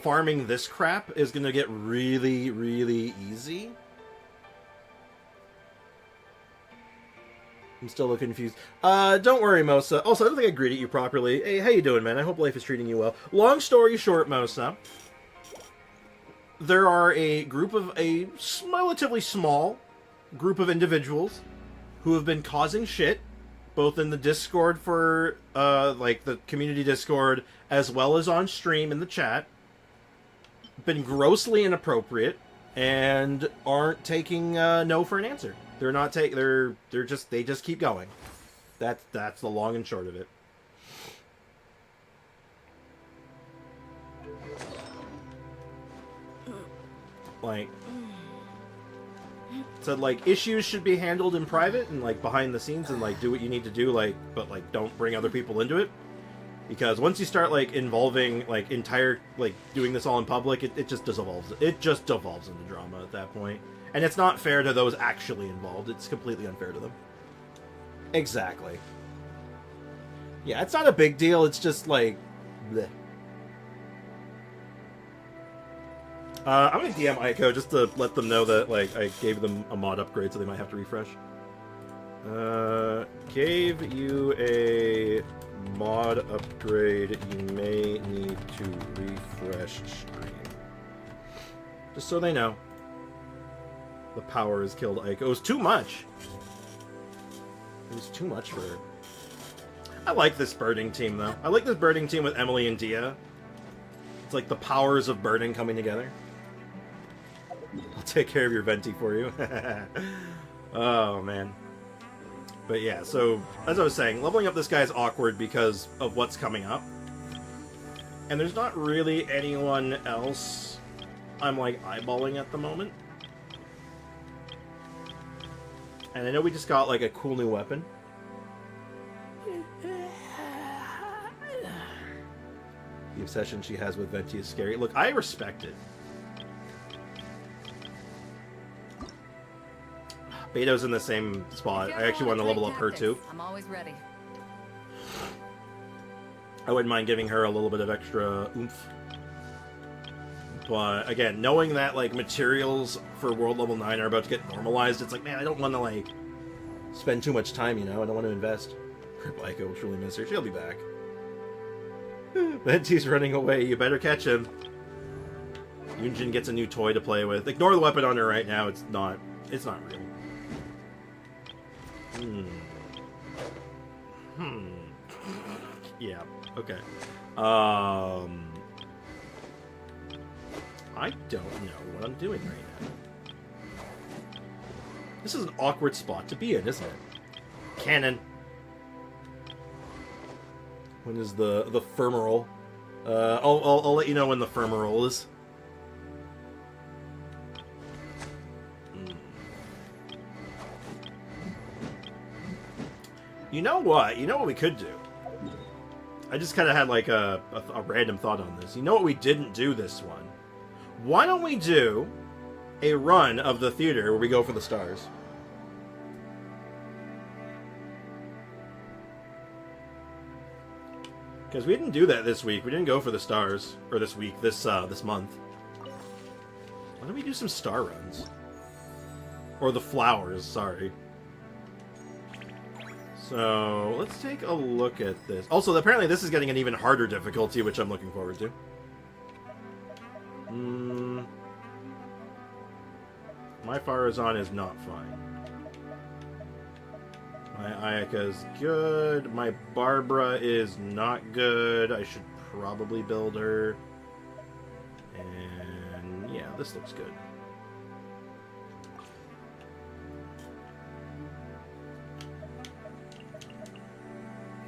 farming this crap is going to get really, really easy. I'm still a little confused. Don't worry, Mosa. Also, I don't think I greeted you properly. Hey, how you doing, man? I hope life is treating you well. Long story short, Mosa, there are a relatively small group of individuals who have been causing shit, both in the Discord for, like, the community Discord, as well as on stream in the chat. Been grossly inappropriate, and aren't taking, no for an answer. They're not they just keep going. That's the long and short of it. Like, so, like, issues should be handled in private and, like, behind the scenes and, like, do what you need to do, like, but, like, don't bring other people into it. Because once you start, like, involving, like, doing this all in public, it just devolves. It just devolves into drama at that point. And it's not fair to those actually involved. It's completely unfair to them. Exactly. Yeah, it's not a big deal. It's just, like, bleh. I'm going to DM Ayako just to let them know that, like, I gave them a mod upgrade, so they might have to refresh. Gave you a mod upgrade. You may need to refresh stream. Just so they know. The power has killed Ayako. It was too much. It was too much for her. I like this birding team, though. I like this birding team with Emily and Dia. It's like the powers of birding coming together. I'll take care of your venti for you. Oh, man. But yeah, so, as I was saying, leveling up this guy is awkward because of what's coming up. And there's not really anyone else I'm, like, eyeballing at the moment. And I know we just got, like, a cool new weapon. The obsession she has with Venti is scary. Look, I respect it. Beto's in the same spot. I actually want to level up her, too. I'm always ready. I wouldn't mind giving her a little bit of extra oomph. But, again, knowing that, like, materials for World Level 9 are about to get normalized, it's like, man, I don't want to, like, spend too much time, you know? I don't want to invest. Ayako will truly miss her. She'll be back. Venti's running away. You better catch him. Yunjin gets a new toy to play with. Ignore the weapon on her right now. It's not real. Yeah, okay. I don't know what I'm doing right now. This is an awkward spot to be in, isn't it? Cannon. When is the femoral? I'll let you know when the femoral is. You know what? You know what we could do? I just kind of had like a random thought on this. You know what we didn't do this one? Why don't we do a run of the theater where we go for the stars? Because we didn't do that this week. We didn't go for the stars. Or this week. This month. Why don't we do some star runs? Or the flowers, sorry. So, let's take a look at this. Also, apparently this is getting an even harder difficulty, which I'm looking forward to. My Farazan is not fine. My Ayaka is good. My Barbruh is not good. I should probably build her. And yeah, this looks good.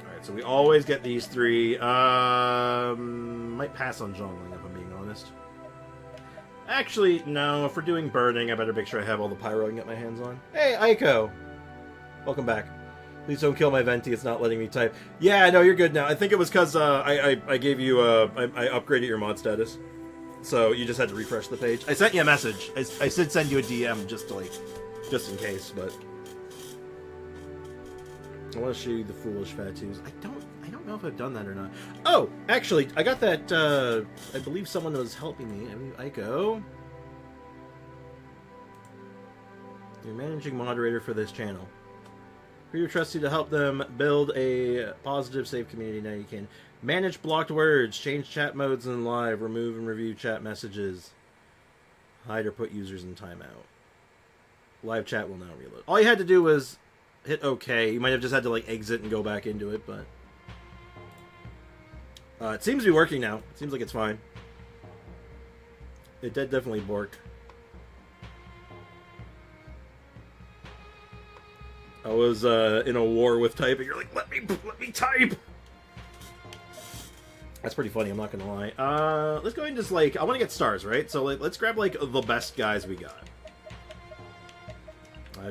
Alright, so we always get these three. Might pass on jungling if I'm being honest. Actually, no, if we're doing burning, I better make sure I have all the pyro I can get my hands on. Hey, Aiko! Welcome back. Please don't kill my Venti, it's not letting me type. Yeah, no, you're good now. I think it was because I gave you, I upgraded your mod status. So you just had to refresh the page. I sent you a message. I did send you a DM just in case, but... I want to show you the foolish tattoos. I don't know if I've done that or not. Oh, actually, I got that, I believe someone was helping me. Aiko. You're managing moderator for this channel. Who trust you to help them build a positive, safe community. Now you can manage blocked words, change chat modes in live, remove and review chat messages, hide or put users in timeout. Live chat will now reload. All you had to do was hit OK. You might have just had to like exit and go back into it, but it seems to be working now. It seems like it's fine. It did definitely bork. I was in a war with typing. You're like, let me type. That's pretty funny. I'm not gonna lie. Let's go ahead and just like I want to get stars, right? So like, let's grab like the best guys we got.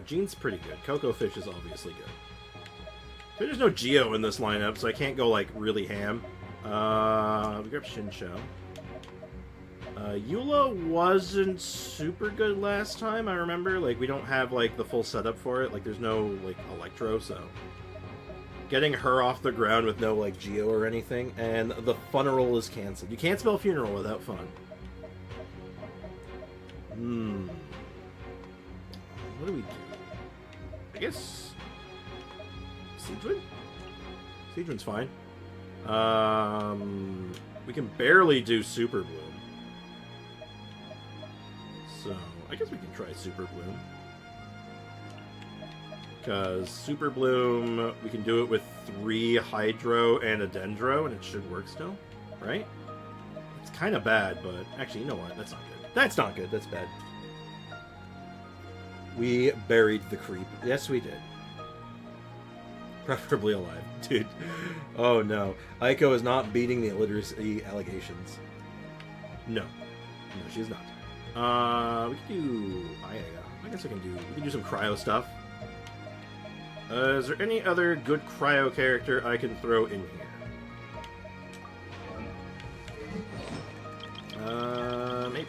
Jean's pretty good. Coco Fish is obviously good. There's no Geo in this lineup, so I can't go like really ham. We grab Shinsho. Eula wasn't super good last time, I remember. Like, we don't have, like, the full setup for it. Like, there's no, like, Electro, so... Getting her off the ground with no, like, Geo or anything. And the funeral is cancelled. You can't spell funeral without fun. What do we do? I guess... Siegewin? Siegewin's fine. We can barely do Super Bloom. So, I guess we can try Super Bloom. Because Super Bloom, we can do it with 3 Hydro and a Dendro, and it should work still, right? It's kind of bad, but actually, you know what? That's not good. That's not good. That's bad. We buried the creep. Yes, we did. Preferably alive. Dude. Oh, no. Aiko is not beating the illiteracy allegations. No. No, she's not. We can do Ayaya. I guess we can do some cryo stuff. Is there any other good cryo character I can throw in here? Maybe.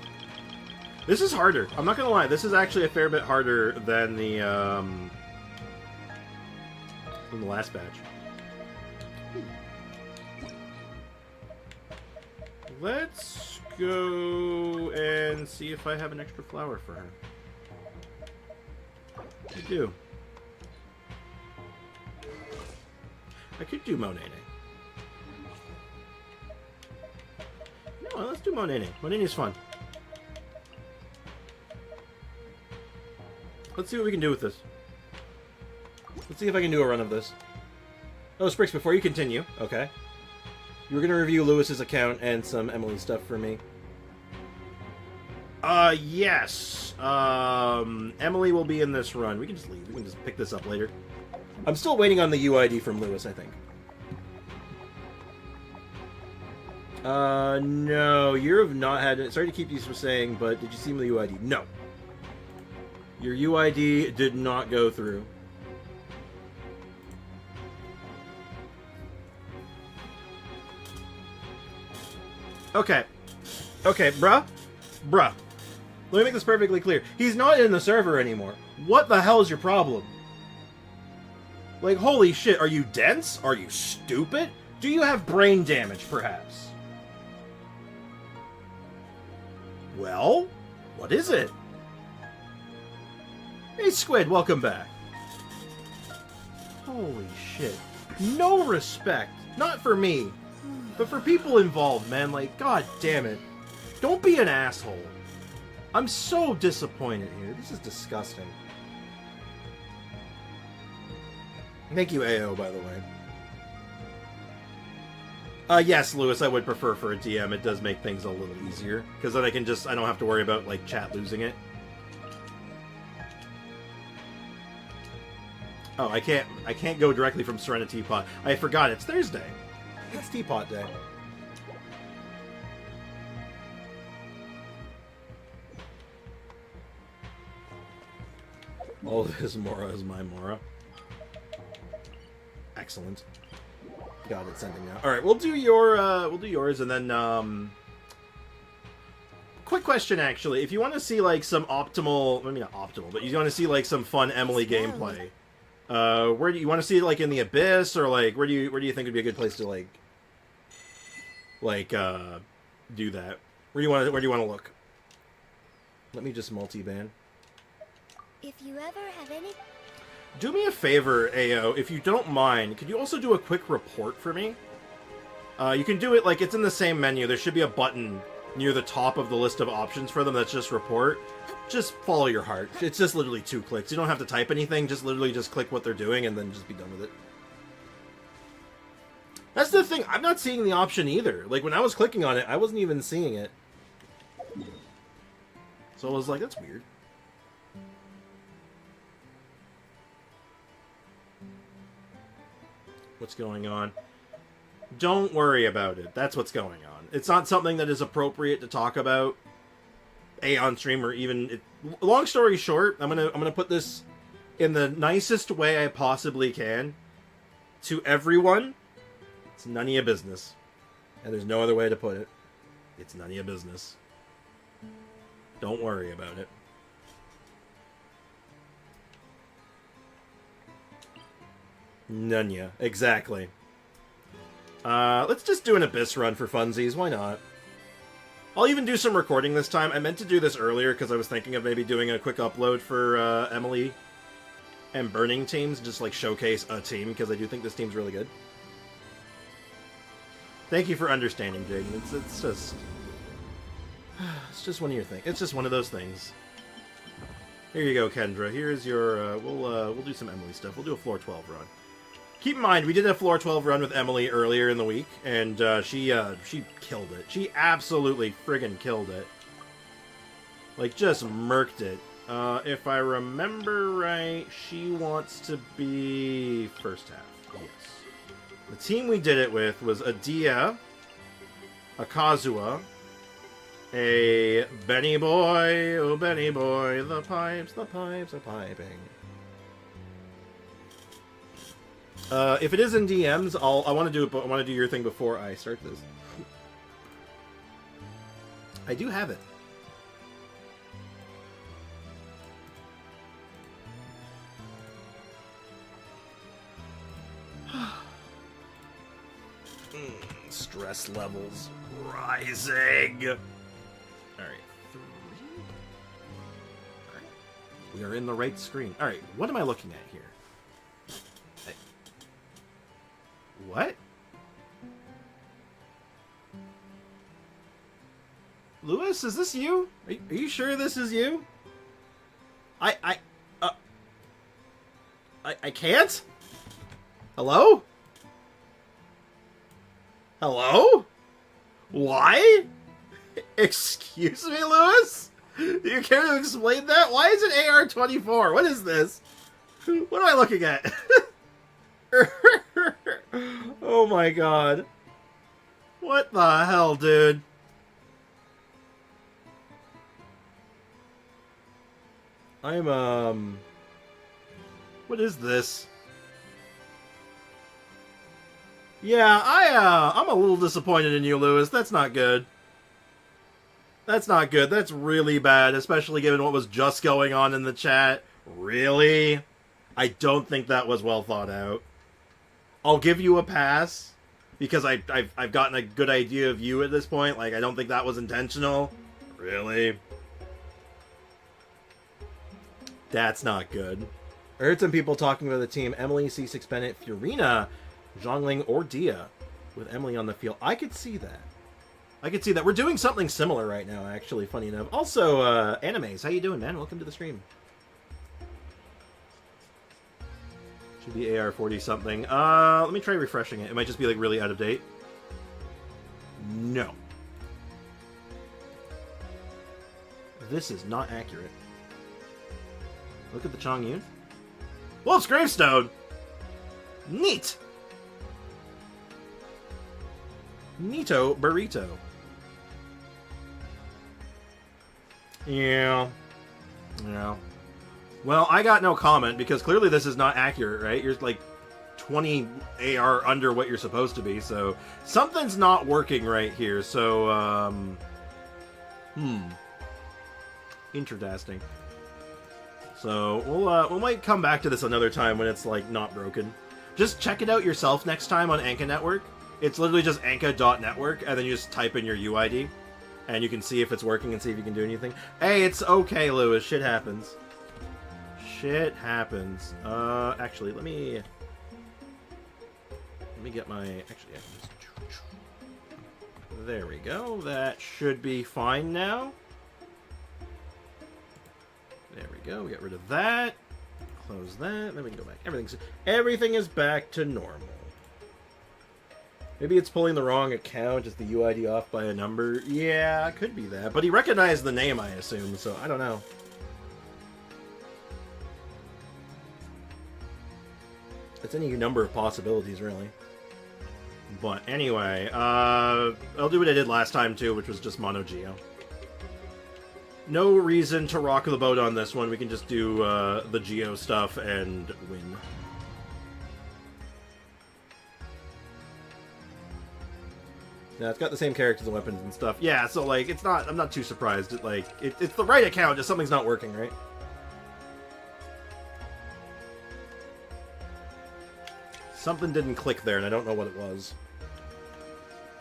This is harder. I'm not gonna lie. This is actually a fair bit harder than the last batch. Let's go and see if I have an extra flower for her. I do. I could do Monene. No, let's do Monene. Monene's fun. Let's see what we can do with this. Let's see if I can do a run of this. Oh, Sprix, before you continue, okay. You were going to review Lewis's account and some Emily stuff for me. Yes. Emily will be in this run. We can just leave. We can just pick this up later. I'm still waiting on the UID from Lewis, I think. No. You have not had it. Sorry to keep you from saying, but did you see the UID? No. Your UID did not go through. Okay. Okay, bruh. Bruh. Let me make this perfectly clear. He's not in the server anymore. What the hell is your problem? Like, holy shit, are you dense? Are you stupid? Do you have brain damage, perhaps? Well, what is it? Hey, Squid, welcome back. Holy shit. No respect. Not for me, but for people involved, man. Like, god damn it. Don't be an asshole. I'm so disappointed here. This is disgusting. Thank you, AO, by the way. Yes, Lewis, I would prefer for a DM. It does make things a little easier. Because then I don't have to worry about, like, chat losing it. Oh, I can't go directly from Serenity Teapot. I forgot, it's Thursday. It's Teapot Day. All of his Mora is my Mora. Excellent. Got it, sending now. Alright, we'll do yours, and then, quick question, actually. If you want to see, like, some optimal... I mean, not optimal, but you want to see, like, some fun Emily gameplay, where do you want to see it, like, in the Abyss, or, like, where do you think would be a good place to, like, do that? Where do you want to look? Let me just multi-ban. If you ever have any... Do me a favor, AO, if you don't mind, could you also do a quick report for me? You can do it, like, it's in the same menu. There should be a button near the top of the list of options for them that's just report. Just follow your heart. It's just literally 2 clicks. You don't have to type anything, just literally just click what they're doing and then just be done with it. That's the thing, I'm not seeing the option either. Like, when I was clicking on it, I wasn't even seeing it. So I was like, that's weird. What's going on? Don't worry about it. That's what's going on. It's not something that is appropriate to talk about, on stream or even. Long story short, I'm gonna put this in the nicest way I possibly can to everyone. It's none of your business, and there's no other way to put it. It's none of your business. Don't worry about it. Nunya, exactly. Let's just do an Abyss run for funsies, why not? I'll even do some recording this time. I meant to do this earlier because I was thinking of maybe doing a quick upload for Emily and Burning teams, just like showcase a team, because I do think this team's really good. Thank you for understanding, Jaden. It's just one of your things. It's just one of those things. Here you go, Kendra. Here's your, we'll do some Emily stuff. We'll do a floor 12 run. Keep in mind, we did a floor 12 run with Emily earlier in the week, and she killed it. She absolutely friggin' killed it. Like, just murked it. If I remember right, she wants to be first half. Yes. The team we did it with was a Dia, a Kazuha, a Benny Boy, oh Benny Boy, the pipes are piping. If it is in DMs, I want to do it, but I want to do your thing before I start this. I do have it. Stress levels rising. All right, 3. All right, we are in the right screen. All right, what am I looking at here? What? Lewis, is this you? Are you sure this is you? I can't? Hello? Hello? Why? Excuse me, Lewis? Do you care to explain that? Why is it AR-24? What is this? What am I looking at? Oh my god. What the hell, dude? I'm, what is this? Yeah, I'm a little disappointed in you, Lewis. That's not good. That's not good. That's really bad, especially given what was just going on in the chat. Really? I don't think that was well thought out. I'll give you a pass, because I've gotten a good idea of you at this point. Like, I don't think that was intentional. Really? That's not good. I heard some people talking about the team Emily, C6 Bennett, Fiorina, Zhongling, or Dia with Emily on the field. I could see that. I could see that. We're doing something similar right now, actually, funny enough. Also, Animes, how you doing, man? Welcome to the stream. Should be AR-40 something. Let me try refreshing it. It might just be, like, really out of date. No. This is not accurate. Look at the Chongyun. Wolf's Gravestone! Neat! Neato Burrito. Yeah. Yeah. Well, I got no comment, because clearly this is not accurate, right? You're like 20 AR under what you're supposed to be, so something's not working right here, so, interesting. So, we might come back to this another time when it's, like, not broken. Just check it out yourself next time on Anka Network. It's literally just anka.network, and then you just type in your UID, and you can see if it's working and see if you can do anything. Hey, it's okay, Lewis. Shit happens. Shit happens. Actually, let me get my... Actually, I can just... There we go. That should be fine now. There we go. We get rid of that. Close that. Then we can go back. Everything is back to normal. Maybe it's pulling the wrong account, just the UID off by a number. Yeah, it could be that. But he recognized the name, I assume, so I don't know. It's any number of possibilities, really. But anyway, I'll do what I did last time, too, which was just Mono Geo. No reason to rock the boat on this one. We can just do the Geo stuff and win. Yeah, it's got the same characters and weapons and stuff. Yeah, so, like, it's not... I'm not too surprised. It's the right account, just something's not working, right? Something didn't click there, and I don't know what it was.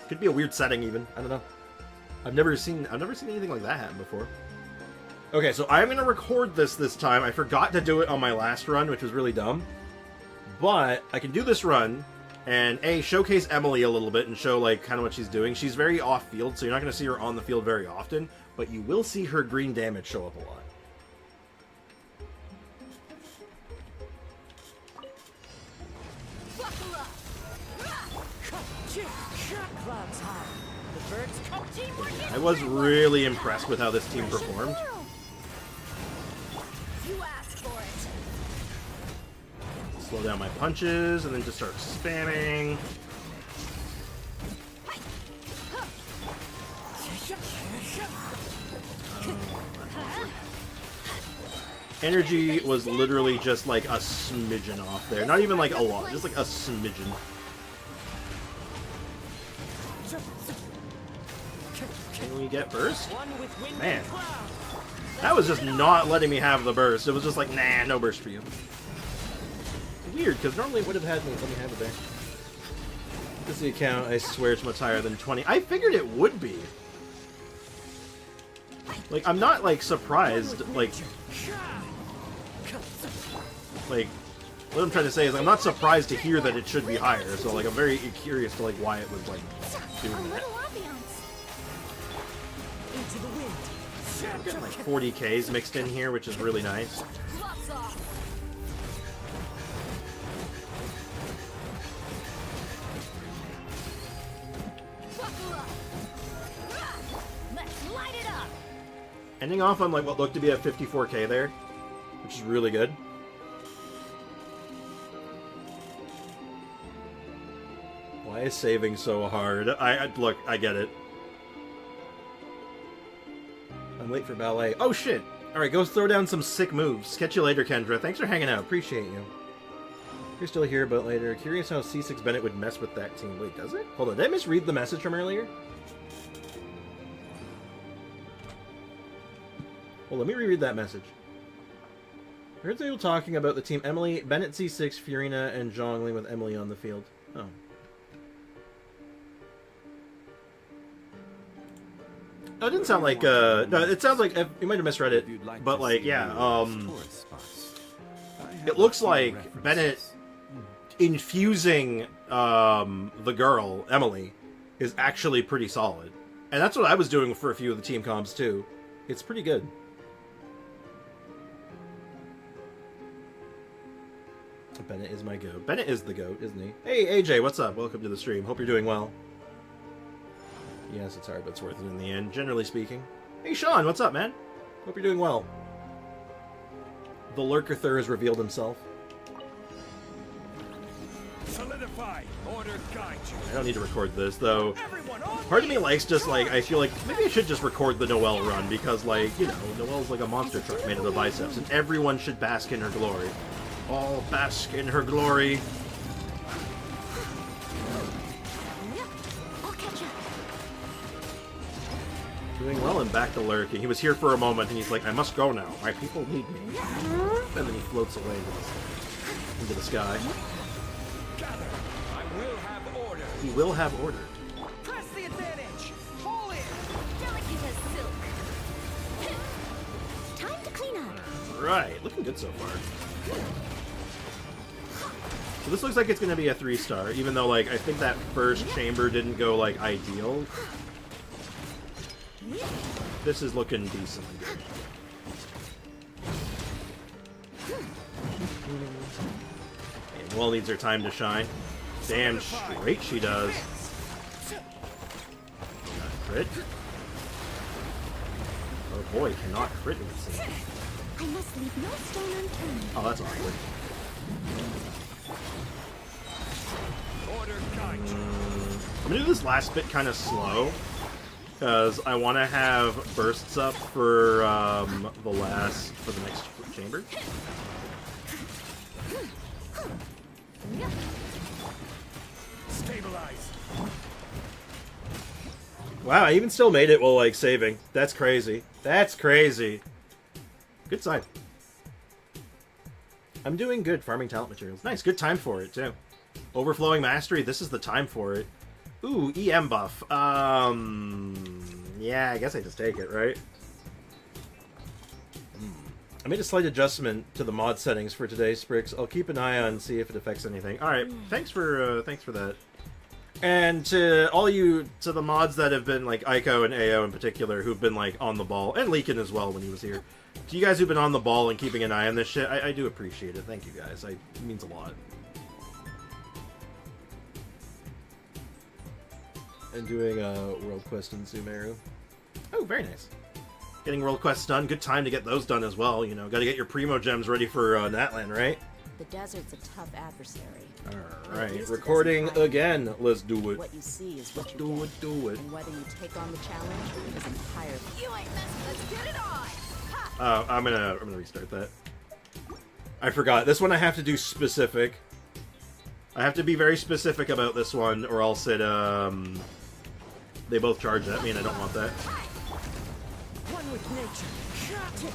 Could be a weird setting, even. I don't know. I've never seen anything like that happen before. Okay, so I'm going to record this time. I forgot to do it on my last run, which was really dumb. But I can do this run... And, showcase Emily a little bit and show, like, kind of what she's doing. She's very off-field, so you're not going to see her on the field very often. But you will see her green damage show up a lot. I was really impressed with how this team performed. You asked for it. Slow down my punches, and then just start spamming. Energy was literally just like a smidgen off there. Not even like a lot, just like a smidgen. Can we get burst? Man. That was just not letting me have the burst. It was just like, nah, no burst for you. Weird, because normally it would have had me. Let me have it there. This is the account, I swear it's much higher than 20. I figured it would be. Like, I'm not, like, surprised. Like, what I'm trying to say is I'm not surprised to hear that it should be higher. So, like, I'm very curious to, like, why it was, like, doing that. I'm getting, like, 40 Ks mixed in here, which is really nice. Ending off on like what looked to be a 54k there, which is really good. Why is saving so hard? Look, I get it. I'm late for ballet. Oh shit! Alright, go throw down some sick moves. Catch you later, Kendra. Thanks for hanging out. Appreciate you. You're still here, but later. Curious how C6 Bennett would mess with that team. Wait, does it? Hold on, did I misread the message from earlier? Well, let me reread that message. I heard people talking about the team Emily, Bennett C6, Fiorina, and Zhongli with Emily on the field. Oh. Oh, it didn't sound like, no, it sounds like, you might have misread it, but like, yeah, it looks like Bennett infusing, the girl, Emily, is actually pretty solid. And that's what I was doing for a few of the team comps, too. It's pretty good. Bennett is my goat. Bennett is the goat, isn't he? Hey, AJ, what's up? Welcome to the stream. Hope you're doing well. Yes, it's hard, but it's worth it in the end, generally speaking. Hey, Sean, what's up, man? Hope you're doing well. The Lurker has revealed himself. Solidify. Order guide you. I don't need to record this, though. Part of me likes just, like, I feel like maybe I should just record the Noelle run, because, like, you know, Noelle's like a monster truck made of the biceps, and everyone should bask in her glory. All bask in her glory. Doing well and back to lurking. He was here for a moment and he's like, I must go now. My people need me. And then he floats away into the sky. Gather. I will have order. He will have order. Press the advantage. Fall in. Delicate as silk. Time to clean up. Right, looking good so far. So this looks like it's going to be a 3-star, even though, like, I think that first chamber didn't go, like, ideal. This is looking decently good. And Noelle needs her time to shine. Damn straight she does. Crit. Oh boy, cannot crit with this. I must leave no stone unturned. Oh, that's awkward. Order guide you. I'm gonna do this last bit kind of slow, because I want to have bursts up for the next chamber. Stabilize. Wow, I even still made it while, like, saving. That's crazy. That's crazy. Good sign. I'm doing good farming talent materials. Nice, good time for it, too. Overflowing mastery, this is the time for it. Ooh, EM buff. Yeah, I guess I just take it, right? I made a slight adjustment to the mod settings for today, Sprix. I'll keep an eye on and see if it affects anything. Alright, thanks for that. And to all you, to the mods that have been, like, Aiko and Ao in particular, who've been, like, on the ball, and Leakin as well when he was here. To you guys who've been on the ball and keeping an eye on this shit, I do appreciate it. Thank you guys. It means a lot. And doing a world quest in Sumeru. Oh, very nice. Getting world quests done. Good time to get those done as well. You know, got to get your primo gems ready for Natlan, right? The desert's a tough adversary. All right, recording again. Let's do it. What you see is what you get. Do it. And whether you take on the challenge is entirely. You ain't messing. Let's get it on. I'm gonna restart that. I forgot. This one I have to do specific. I have to be very specific about this one, or else it they both charge at me, and I don't want that. One with nature.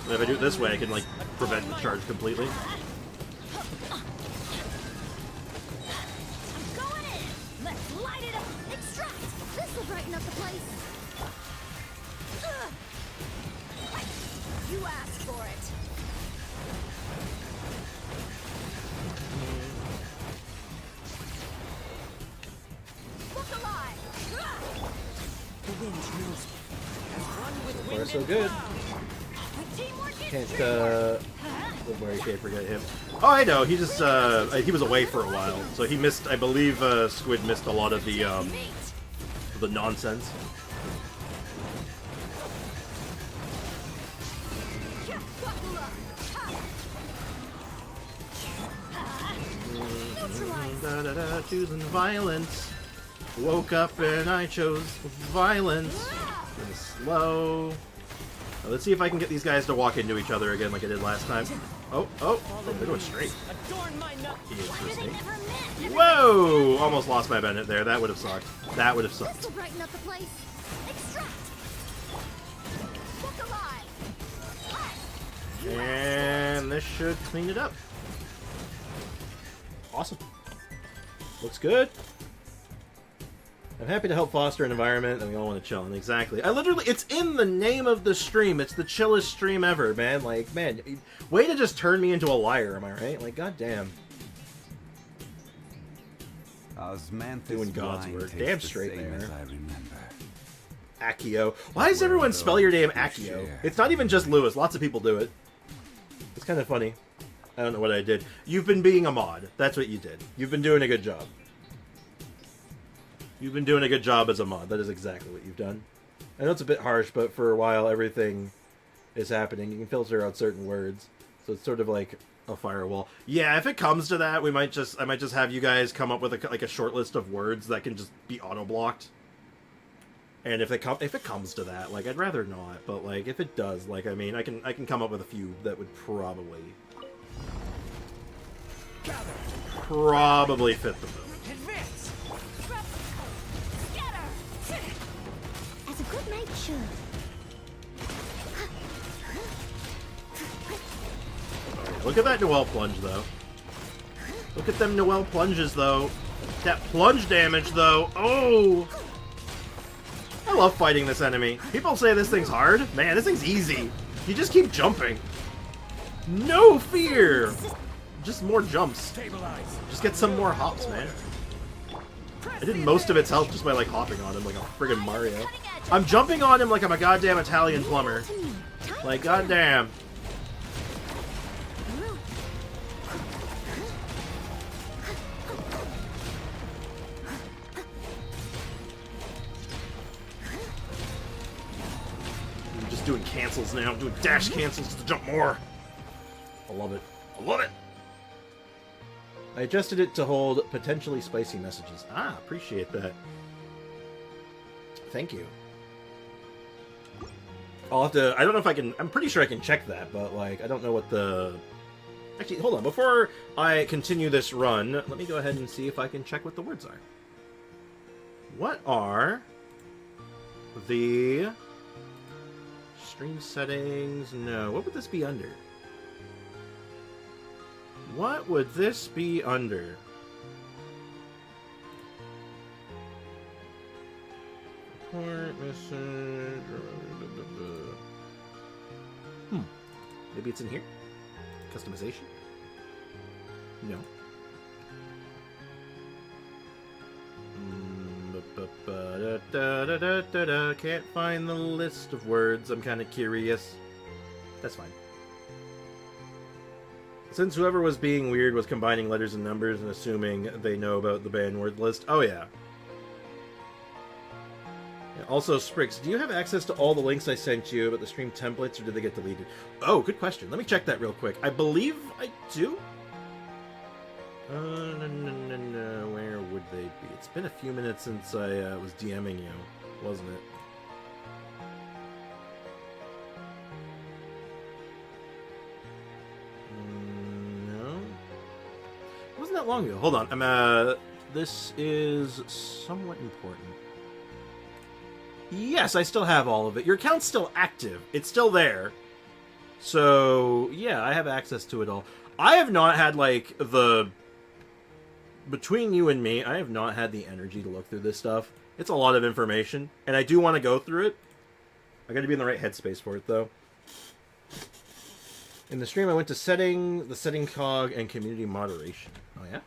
And if I do it this way, I can, like, prevent the charge completely. I'm going in. Let's light it up. Extract. This will brighten up the place. You asked for it. Look alive. The wind knows me. As one with So far, wind so and good. With teamwork is Can't, teamwork. where he can't forget him. Oh, I know. He just, he was away for a while, so he missed. I believe Squid missed a lot of the nonsense. neutralized. Choosing violence. Woke up and I chose violence. Really slow. Now, let's see if I can get these guys to walk into each other again like I did last time. Oh, they're going straight. Adorn my nut. Interesting. Never met. Whoa! Almost lost my Bennett there. That would have sucked. That would have sucked. This'll brighten up the place. Extract. Look alive. And this should clean it up. Awesome. Looks good. I'm happy to help foster an environment that we all want to chill in. Exactly. It's in the name of the stream. It's the chillest stream ever, man. Like, man, way to just turn me into a liar, am I right? Like, goddamn. Doing God's work. Damn straight there. Accio. Why does everyone spell your name Accio? It's not even just Lewis. Lots of people do it. It's kind of funny. I don't know what I did. You've been being a mod. That's what you did. You've been doing a good job. You've been doing a good job as a mod. That is exactly what you've done. I know it's a bit harsh, but for a while everything is happening. You can filter out certain words, so it's sort of like a firewall. Yeah, if it comes to that, I might just have you guys come up with a short list of words that can just be auto blocked. And if it comes to that, like, I'd rather not. But like, if it does, like, I mean, I can come up with a few that would probably fit the bill. Advance. Scatter. As a good knight should. Look at that Noelle plunge, though. Look at them Noelle plunges, though. That plunge damage, though. Oh! I love fighting this enemy. People say this thing's hard. Man, this thing's easy. You just keep jumping. No fear! Just more jumps. Stabilize. Just get some more hops, man. I did most of its health just by, like, hopping on him like a friggin' Mario. I'm jumping on him like I'm a goddamn Italian plumber. Like, goddamn. I'm just doing cancels now. I'm doing dash cancels to jump more. I love it. I love it. I adjusted it to hold potentially spicy messages. Ah, appreciate that. Thank you. I'll have to... I don't know if I can... I'm pretty sure I can check that, but, like, I don't know what the... Actually, hold on. Before I continue this run, let me go ahead and see if I can check what the words are. What are the stream settings? No. What would this be under? What would this be under? Report message. Maybe it's in here? Customization? No. Can't find the list of words. I'm kind of curious. That's fine. Since whoever was being weird was combining letters and numbers and assuming they know about the banned word list. Oh, yeah. Also, Sprix, do you have access to all the links I sent you about the stream templates, or did they get deleted? Oh, good question. Let me check that real quick. I believe I do. No. Where would they be? It's been a few minutes since I was DMing you, wasn't it? Wasn't that long ago. Hold on. This is somewhat important. Yes, I still have all of it. Your account's still active. It's still there. So, yeah, I have access to it all. I have not had, like, between you and me, I have not had the energy to look through this stuff. It's a lot of information, and I do want to go through it. I gotta be in the right headspace for it, though. In the stream, I went to the setting cog, and community moderation. Oh, yeah?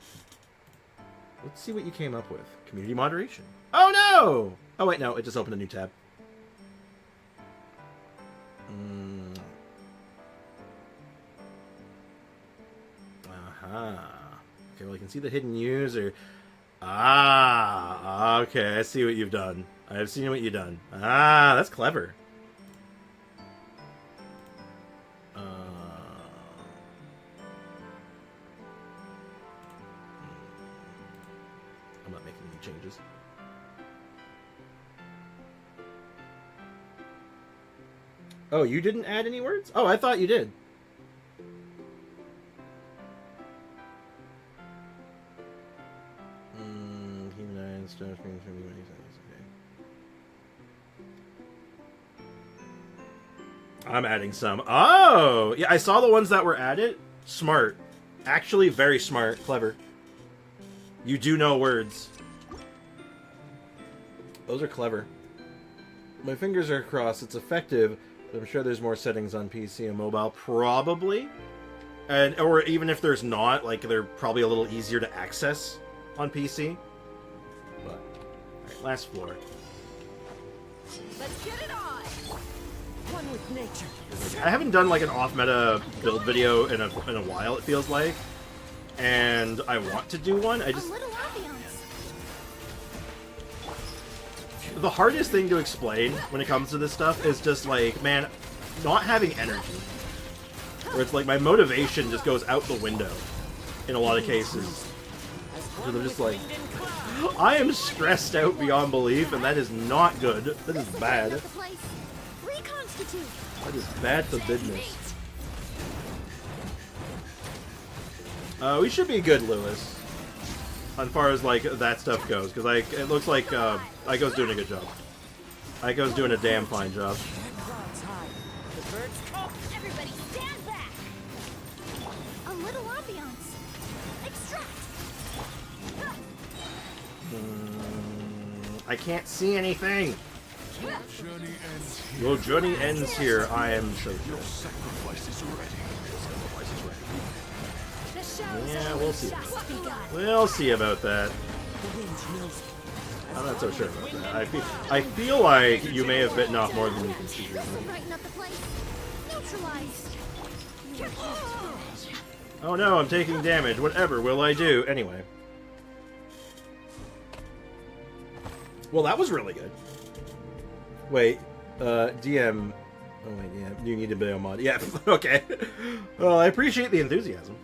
Let's see what you came up with. Community moderation. Oh, no! Oh, wait, no. It just opened a new tab. Aha. Okay, well, I can see the hidden user. Ah, okay. I see what you've done. I have seen what you've done. Ah, that's clever. Oh, you didn't add any words? Oh, I thought you did. Human stuff. I'm adding some. Oh! Yeah, I saw the ones that were added. Smart. Actually, very smart. Clever. You do know words. Those are clever. My fingers are crossed. It's effective, but I'm sure there's more settings on PC and mobile. Probably. And or even if there's not, like, they're probably a little easier to access on PC. But, alright, last floor. Let's get it on. One with nature. I haven't done like an off-meta build video in a while, it feels like. And I want to do one. A little ambiance. The hardest thing to explain when it comes to this stuff is just like, man, not having energy. Where it's like my motivation just goes out the window in a lot of cases. So they're just like, I am stressed out beyond belief, and that is not good. That is bad. Up the place. Reconstitute. That is bad for business. We should be good, Lewis. As far as like that stuff goes, because it looks like Aiko's doing a good job. Aiko's doing a damn fine job. Everybody stand back. A little ambiance. Extract. I can't see anything. Journey ends here. Your journey ends here. I am so Your sure. sacrifice is ready. The show's Yeah, we'll see. just begun. We'll see about that. I'm not so sure about that. I feel like you may have bitten off more than you can see. This will brighten up the place. Neutralized. Oh no, I'm taking damage. Whatever will I do? Anyway. Well, that was really good. Wait, DM. Oh wait, yeah, you need to be a mod. Yeah, okay. Well, I appreciate the enthusiasm.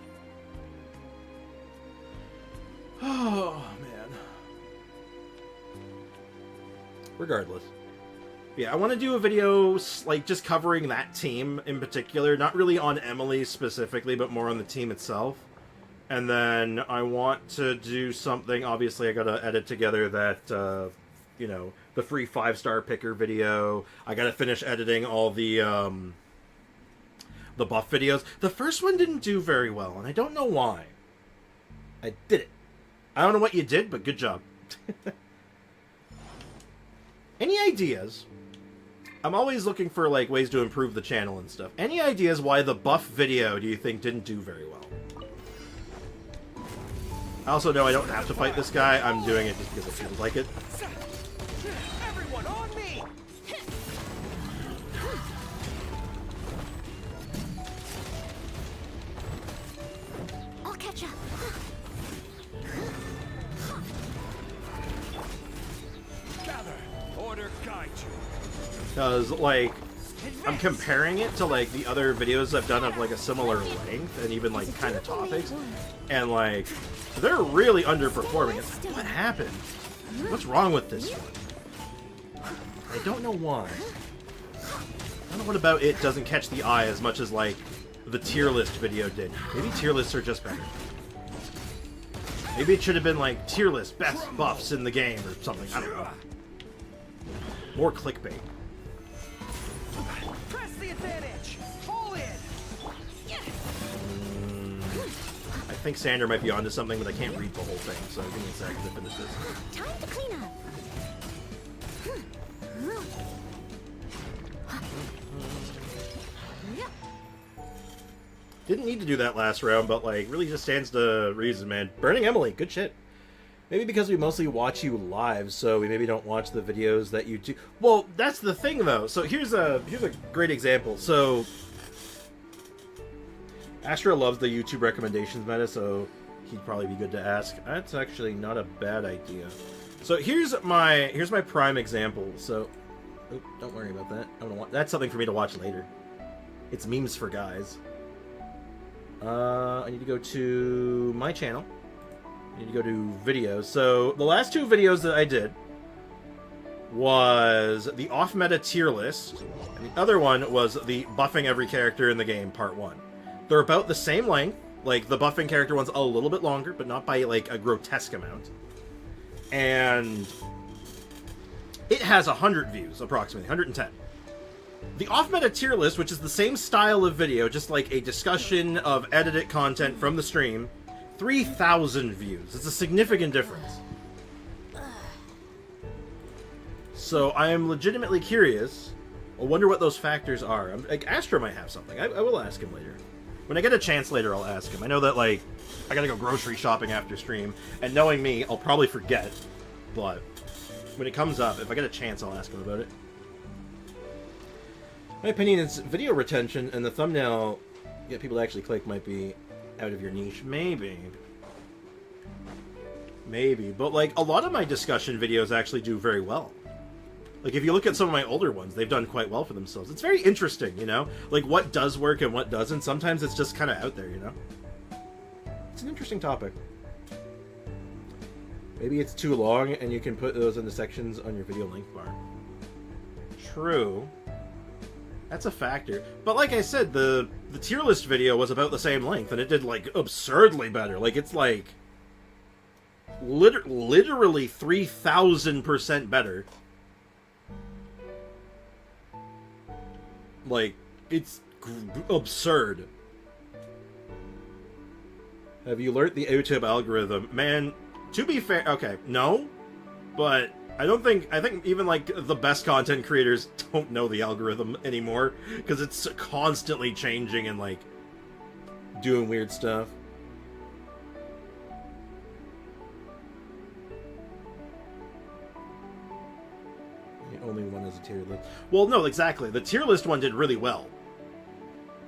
Oh man. Regardless, yeah, I want to do a video like just covering that team in particular, not really on Emily specifically, but more on the team itself. And then I want to do something. Obviously, I gotta edit together that. You know, the free 5-star picker video. I gotta finish editing all the buff videos. The first one didn't do very well, and I don't know why. I did it. I don't know what you did, but good job. Any ideas? I'm always looking for like ways to improve the channel and stuff. Any ideas why the buff video do you think didn't do very well? I also know I don't have to fight this guy. I'm doing it just because it feels like it. Everyone on me! I'll catch up. Gather! Order guide you. Because, like, I'm comparing it to, like, the other videos I've done of, like, a similar length and even, like, kind of topics. And, like, they're really underperforming. It's like, what happened? What's wrong with this one? I don't know why. I don't know what about it doesn't catch the eye as much as, like, the tier list video did. Maybe tier lists are just better. Maybe it should have been, like, tier list, best buffs in the game or something. I don't know. More clickbait. Press the advantage! Pull in! I think Sander might be onto something, but I can't read the whole thing, so give me a second to finish this. Time to clean up. Didn't need to do that last round, but, like, really just stands to reason, man. Burning Emily, good shit. Maybe because we mostly watch you live, so we maybe don't watch the videos that you do. Well, that's the thing, though. So here's a great example. So Astra loves the YouTube recommendations meta, so he'd probably be good to ask. That's actually not a bad idea. So here's my prime example. So, oh, don't worry about that. That's something for me to watch later. It's memes for guys. I need to go to my channel. I need to go to videos. So the last two videos that I did was the off-meta tier list, and the other one was the buffing every character in the game part 1. They're about the same length. Like, the buffing character one's a little bit longer, but not by, like, a grotesque amount. And it has 100 views, approximately, 110. The off-meta tier list, which is the same style of video, just like a discussion of edited content from the stream, 3,000 views. It's a significant difference. So I am legitimately curious. I wonder what those factors are. Like, Astro might have something. I will ask him later. When I get a chance later, I'll ask him. I know that, like, I gotta go grocery shopping after stream, and knowing me, I'll probably forget. But when it comes up, if I get a chance, I'll ask him about it. My opinion is video retention and the thumbnail get people to actually click might be out of your niche. Maybe. Maybe. But, like, a lot of my discussion videos actually do very well. Like, if you look at some of my older ones, they've done quite well for themselves. It's very interesting, you know? Like, what does work and what doesn't. Sometimes it's just kind of out there, you know? It's an interesting topic. Maybe it's too long and you can put those in the sections on your video length bar. True. That's a factor. But like I said, the tier list video was about the same length, and it did, like, absurdly better. Like, it's, like, literally 3,000% better. Like, it's absurd. Have you learnt the YouTube algorithm? Man, to be fair, okay, no, but I think even, like, the best content creators don't know the algorithm anymore, because it's constantly changing and, like, doing weird stuff. Only one is a tier list. Well, no, exactly. The tier list one did really well.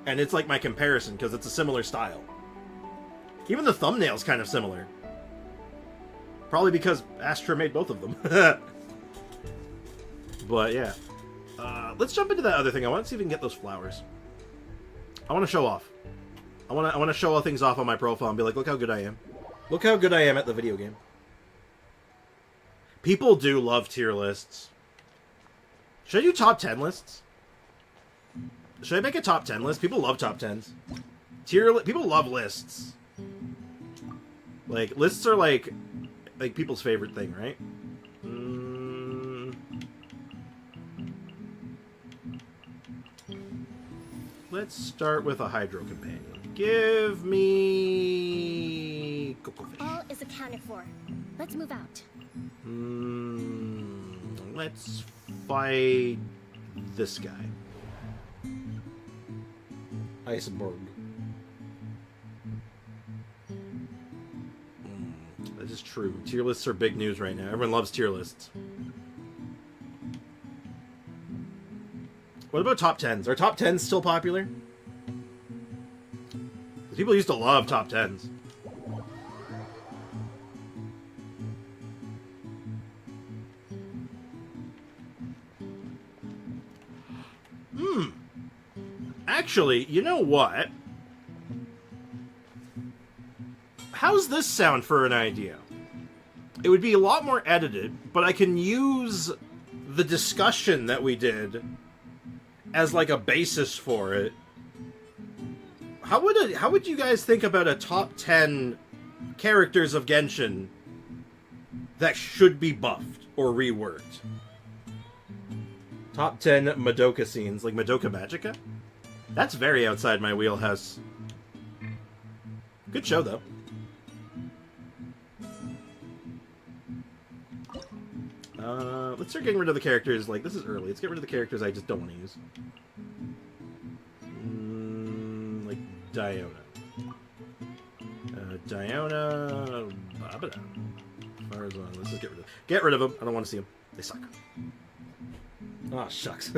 And it's like my comparison, because it's a similar style. Even the thumbnail's kind of similar. Probably because Astra made both of them. But, yeah. Let's jump into that other thing. I want to see if we can get those flowers. I want to show off. I want to show all things off on my profile and be like, look how good I am. Look how good I am at the video game. People do love tier lists. Should I do top 10 lists? Should I make a top 10 list? People love top 10s. People love lists. Like, lists are like people's favorite thing, right? Let's start with a Hydro Companion. Give me Cocoa Fish. All is accounted for. Let's move out. Let's fight this guy. Iceberg. That is true. Tier lists are big news right now. Everyone loves tier lists. What about top 10s? Are top 10s still popular? Because people used to love top 10s. Actually, you know what? How's this sound for an idea? It would be a lot more edited, but I can use the discussion that we did as like a basis for it. How would you guys think about a top 10 characters of Genshin that should be buffed or reworked? Top 10 Madoka scenes, like Madoka Magica? That's very outside my wheelhouse. Good show, though. Let's start getting rid of the characters. Like, this is early. Let's get rid of the characters I just don't want to use. Like Diona. Diona... Babada. Farazan. Let's just get rid of them. Get rid of them. I don't want to see them. They suck. Oh, shucks.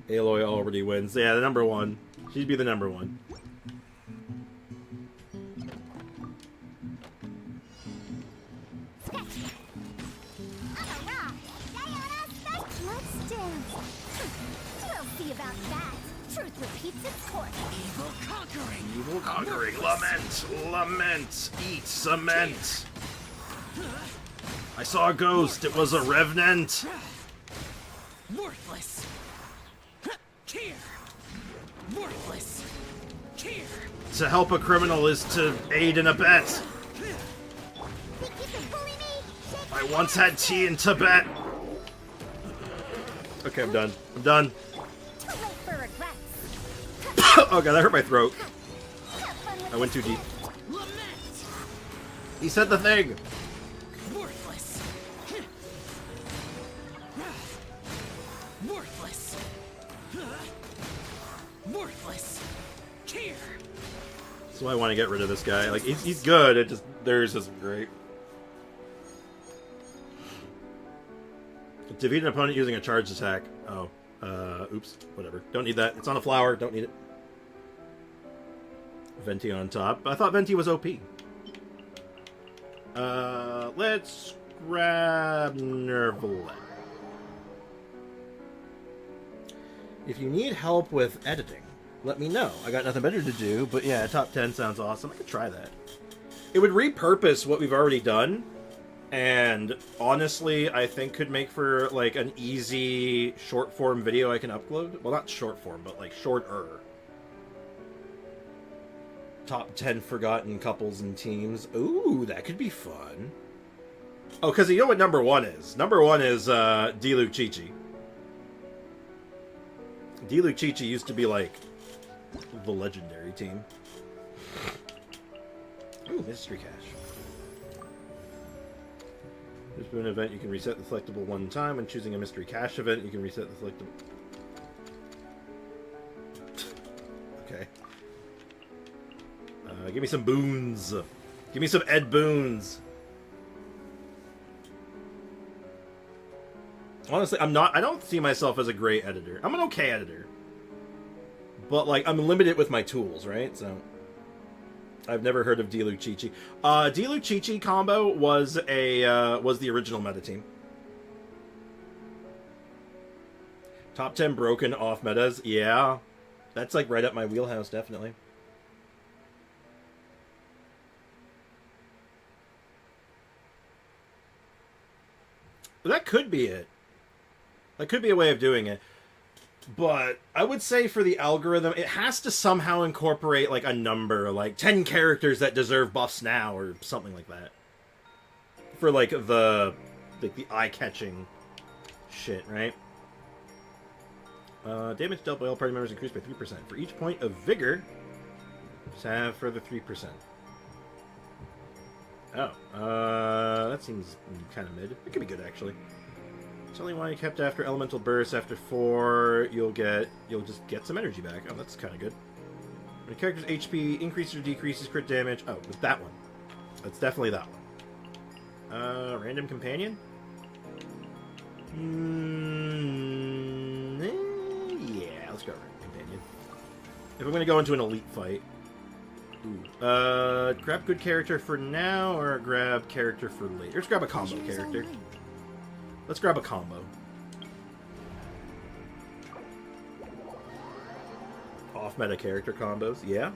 Aloy already wins. Yeah, the number one. She'd be the number one. Let's dance. We'll see about that. Truth repeats its course. Evil conquering. Evil conquering. Lament. Lament. Eat cement. I saw a ghost. It was a revenant. Worthless. Here. Worthless. Here. To help a criminal is to aid and abet. Think you can bully me? Shake I my once hand. had tea in Tibet. Okay, I'm done. I'm done. Too late for regrets. Oh god, that hurt my throat. Have fun with I went too deep. Lament. He said the thing. Worthless. Worthless. Worthless. Here. That's why I want to get rid of this guy. Like, he's good, it just, theirs isn't great. Defeat an opponent using a charged attack. Oh. Oops. Whatever. Don't need that. It's on a flower. Don't need it. Venti on top. I thought Venti was OP. Let's grab Nervalet. If you need help with editing, let me know. I got nothing better to do, but yeah, top 10 sounds awesome. I could try that. It would repurpose what we've already done, and honestly, I think could make for, like, an easy short-form video I can upload. Well, not short-form, but, like, shorter. Top 10 forgotten couples and teams. Ooh, that could be fun. Oh, because you know what number 1 is? Number 1 is, D-Luke Chi-Chi. D-Luke Chi-Chi used to be, like, the legendary team. Ooh, mystery cache. There's been an event you can reset the selectable one time. When choosing a mystery cache event, you can reset the selectable... Okay. Give me some boons. Give me some Ed boons. Honestly, I don't see myself as a great editor. I'm an okay editor. But, like, I'm limited with my tools, right? So, I've never heard of D-Luke Chi-Chi. D-Luke Chi-Chi combo was the original meta team. Top 10 broken off metas. Yeah. That's, like, right up my wheelhouse, definitely. That could be it. That could be a way of doing it. But I would say for the algorithm, it has to somehow incorporate, like, a number, like 10 characters that deserve buffs now, or something like that. For, like, the eye-catching shit, right? Damage dealt by all party members increased by 3%. For each point of vigor, just have further 3%. Oh, that seems kind of mid. It could be good, actually. It's only one you kept after elemental burst. After 4, you'll just get some energy back. Oh, that's kind of good. When a character's HP increases or decreases crit damage. Oh, with that one. That's definitely that one. Random companion? Yeah, let's go random companion. If I'm going to go into an elite fight. Ooh. Grab good character for now, or grab character for later? Let's grab a combo character. Let's grab a combo. Off-meta character combos, yeah.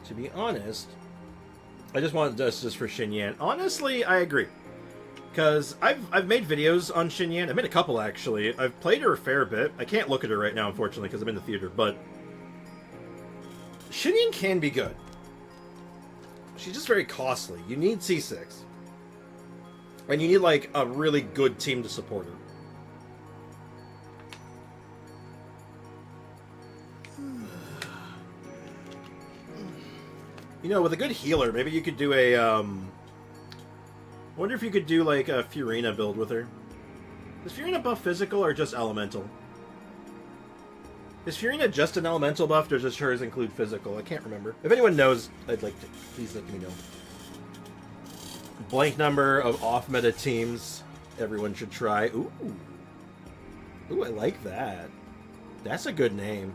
To be honest, I just wanted this just for Xinyan. Honestly, I agree. Because I've made videos on Xinyan. I've made a couple, actually. I've played her a fair bit. I can't look at her right now, unfortunately, because I'm in the theater, but Xinyan can be good. She's just very costly. You need C6. And you need, like, a really good team to support her. You know, with a good healer, maybe you could do a, I wonder if you could do, like, a Furina build with her. Is Furina buff physical or just elemental? Is Furina just an elemental buff, or does hers include physical? I can't remember. If anyone knows, I'd like to, please let me know. Blank number of off-meta teams everyone should try. Ooh. Ooh, I like that. That's a good name.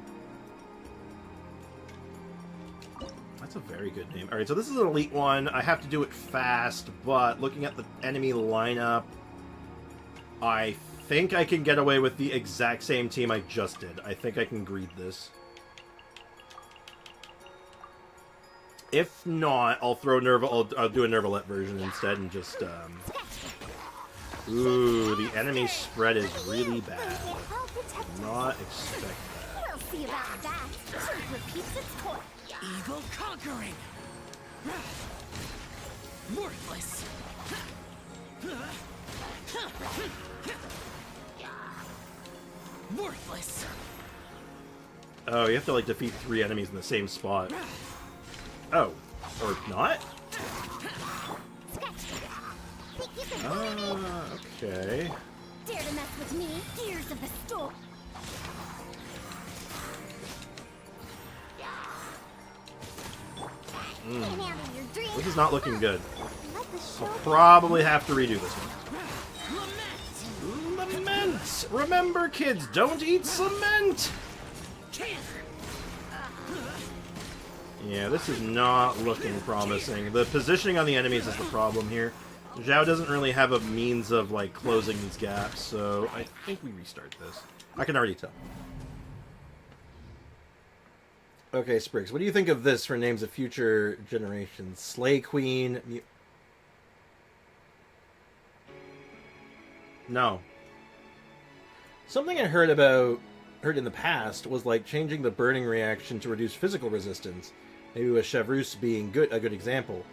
That's a very good name. Alright, so this is an elite one. I have to do it fast, but looking at the enemy lineup, I think I can get away with the exact same team I just did. I think I can greed this. If not, I'll throw I'll do a Nervalette version instead and just Ooh, the enemy spread is really bad. Did not expect that. We'll see about that. Truth repeats its course. Evil conquering. Worthless. Worthless. Oh, you have to like defeat 3 enemies in the same spot. Oh, or not? Okay. Dare to mess with me, gears of the storm. This is not looking good. I'll probably have to redo this one. Lament! Remember, kids, don't eat cement! Yeah, this is not looking promising. The positioning on the enemies is the problem here. Zhao doesn't really have a means of, like, closing these gaps, so I think we restart this. I can already tell. Okay, Spriggs, what do you think of this for names of future generations? Slay Queen... No. Something I heard in the past was, like, changing the burning reaction to reduce physical resistance. Maybe with Chevreuse being a good example.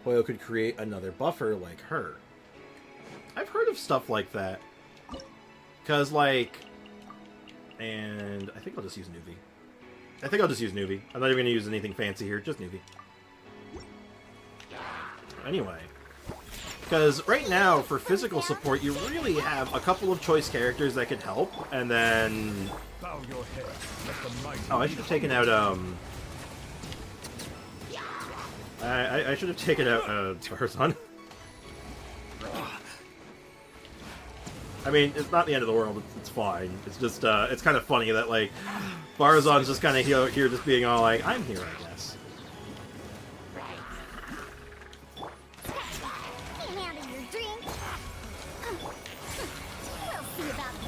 Hoyo could create another buffer like her. I've heard of stuff like that. Because, like... And I think I'll just use Nuvi. I'm not even going to use anything fancy here, just Nuvi. Anyway. Because right now, for physical support, you really have a couple of choice characters that could help, and then... Oh, I should have taken out, I should have taken out, Tarzan. I mean, it's not the end of the world, it's fine. It's just, it's kind of funny that, like, Barzan's just kind of here just being all like, I'm here, I guess.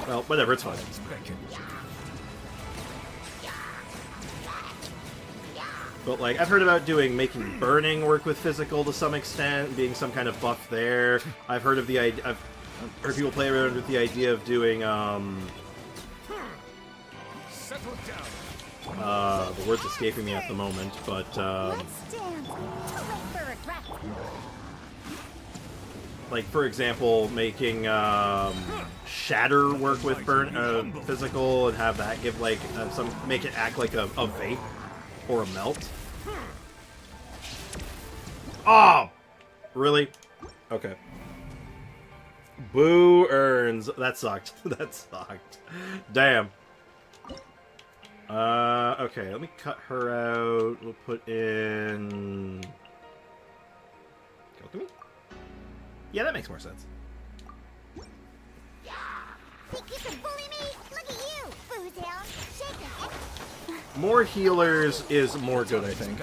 Well, whatever, it's fine. But, like, I've heard about making burning work with physical to some extent, being some kind of buff there. I've heard of the idea, I've heard people play around with the idea of doing, the word's escaping me at the moment, but, like, for example, making, shatter work with physical and have that give, like, make it act like a vape or a melt. Oh! Really? Okay. Boo earns. That sucked. That sucked. Damn. Okay, let me cut her out. We'll put in... Alchemy? Yeah, that makes more sense. Think you can bully me? Look at you, Boozehound. Shake it. More healers is more good, I think.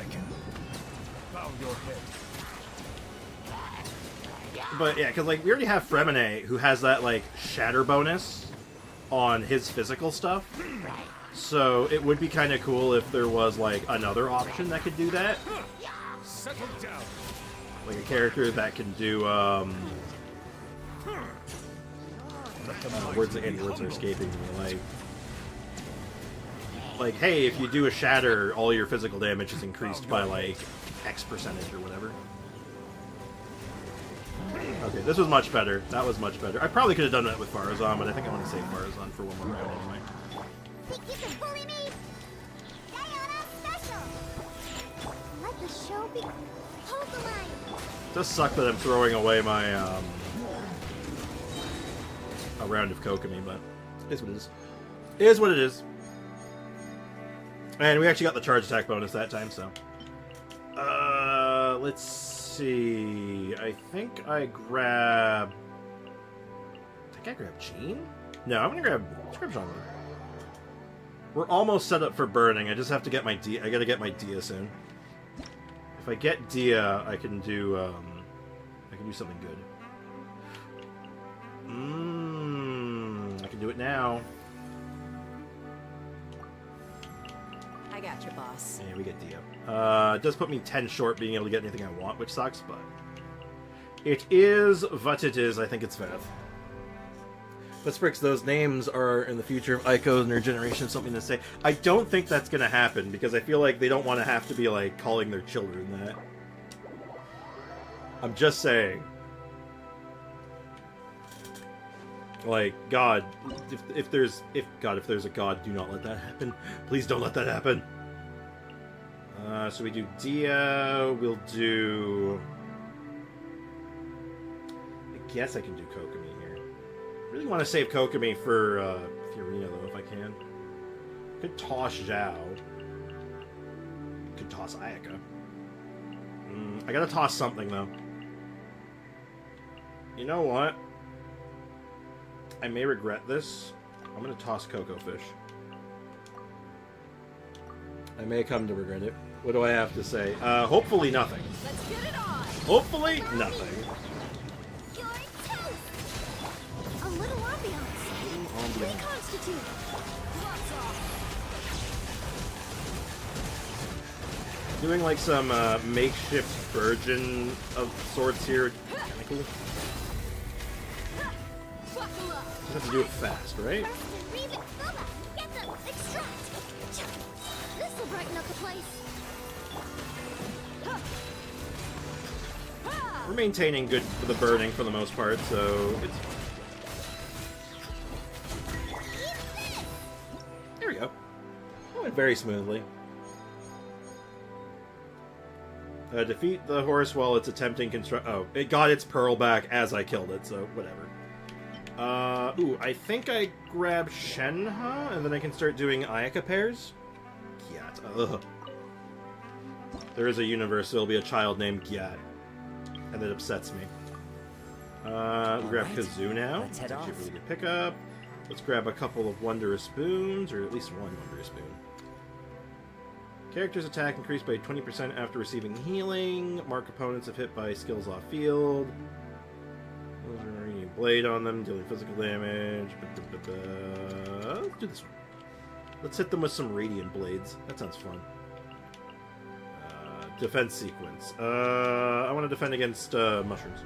But yeah, because like we already have Fremine, who has that like shatter bonus on his physical stuff. So it would be kind of cool if there was like another option that could do that. Like a character that can do words are escaping me. Like, hey, if you do a shatter, all your physical damage is increased by like X percentage or whatever. Okay, this was much better. That was much better. I probably could have done that with Farazan, but I think I want to save Farazan for one more round anyway. Think you can bully me? Diana special. Let the show be. Hold the line. It does suck that I'm throwing away my a round of Kokomi, but it is what it is. It is what it is. And we actually got the charge attack bonus that time, so. Let's see. I think I grab... Did I grab Jean? No, I'm gonna grab Jean. We're almost set up for burning. I just have to get my Dia. I gotta get my Dia soon. If I get Dia, I can do something good. I can do it now. I got you, boss. And we get Dio. It does put me 10 short being able to get anything I want, which sucks, but it is what it is. I think it's fair. But Sprix, those names are in the future of Ico and their generation something to say. I don't think that's going to happen because I feel like they don't want to have to be like calling their children that. I'm just saying. Like, God, if there's a God, do not let that happen. Please don't let that happen. So we do Dia. We'll do. I guess I can do Kokomi here. I really want to save Kokomi for Fiorina though, if I can. Could toss Zhao. Could toss Ayaka. I gotta toss something though. You know what? I may regret this. I'm gonna toss Coco Fish. I may come to regret it. What do I have to say? Hopefully nothing. Let's get it on! Hopefully nothing. You're toast. A little ambiance. Reconstitute. Gloves off! Doing like some makeshift virgin of sorts here. Kinda cool. Buckle up! Just have to do it fast, right? First and read it. Boba, get them. Extract. This will brighten up the place. We're maintaining good for the burning for the most part, so it's... There we go. That went very smoothly. Defeat the horse while it's attempting construct... Oh, it got its pearl back as I killed it, so whatever. Ooh, I think I grab Shenhe, and then I can start doing Ayaka pairs? Gyat. Ugh. There is a universe, there'll be a child named Gyat. And it upsets me. We grab Kazoo now. Let's head That's actually a off. really good pickup. Let's grab a couple of Wondrous Boons, or at least one Wondrous Boon. Character's attack increased by 20% after receiving healing. Mark opponents if hit by skills off field. Blade on them, dealing physical damage. Let's do this one. Let's hit them with some Radiant Blades. That sounds fun. Defense sequence. I want to defend against mushrooms.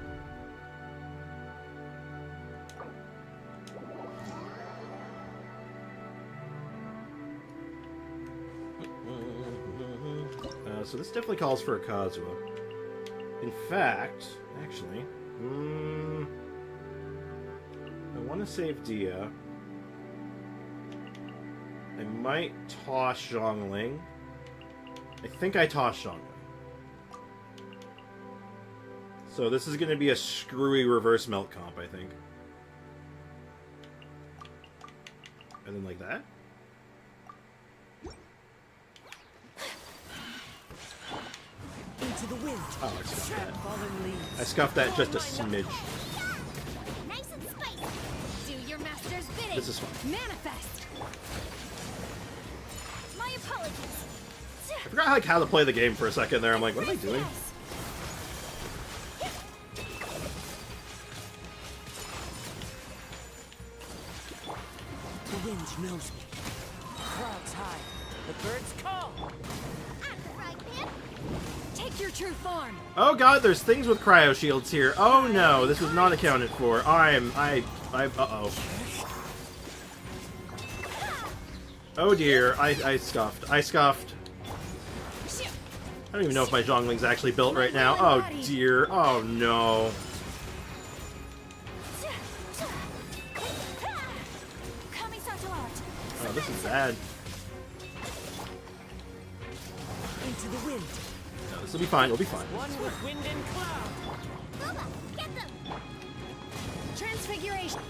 So this definitely calls for a Kazuha. In fact, actually, I want to save Dia. I might toss Zhongling. I think I toss Zhongling. So this is going to be a screwy reverse melt comp, I think. And then like that. Into the wind. Oh, I scuffed that. Fallen leaves. I scuffed that just a smidge. Nice and spicy. Do your master's bidding! This is fine. Manifest! My apologies. I forgot like how to play the game for a second there. I'm like, what am I doing? The wind knows me. Clouds high. The birds call. At the right pan. Take your true form! Oh god, there's things with cryo shields here. Oh no, this was not accounted for. Uh-oh. Oh dear, I scuffed. I scuffed. I don't even know if my Zhongling's actually built right now. Oh dear. Oh no. Oh, this is bad. Into the wind. No, this will be fine. We'll be fine. One with wind and cloud. Boba, get them. Transfiguration!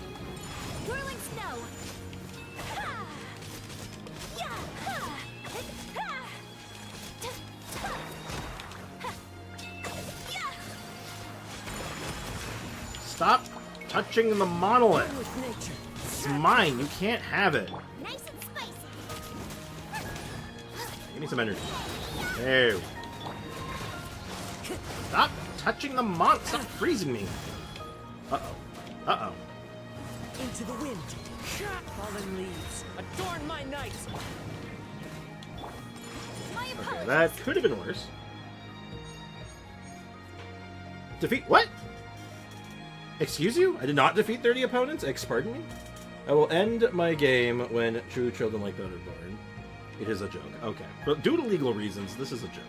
Whirling snow. Ha! Yeah! Ha! Ha! Yeah! Stop touching the monolith. One with nature. It's mine. You can't have it. Nice and spicy. Give me some energy. There we go. Stop touching the mon. Stop freezing me. Uh-oh. Uh-oh. Into the wind. Fallen leaves. Adorn my night. Okay, that could have been worse. Defeat what? Excuse you? I did not defeat 30 opponents? Pardon me? I will end my game when true children like that are born. It is a joke. Okay. But due to legal reasons, this is a joke.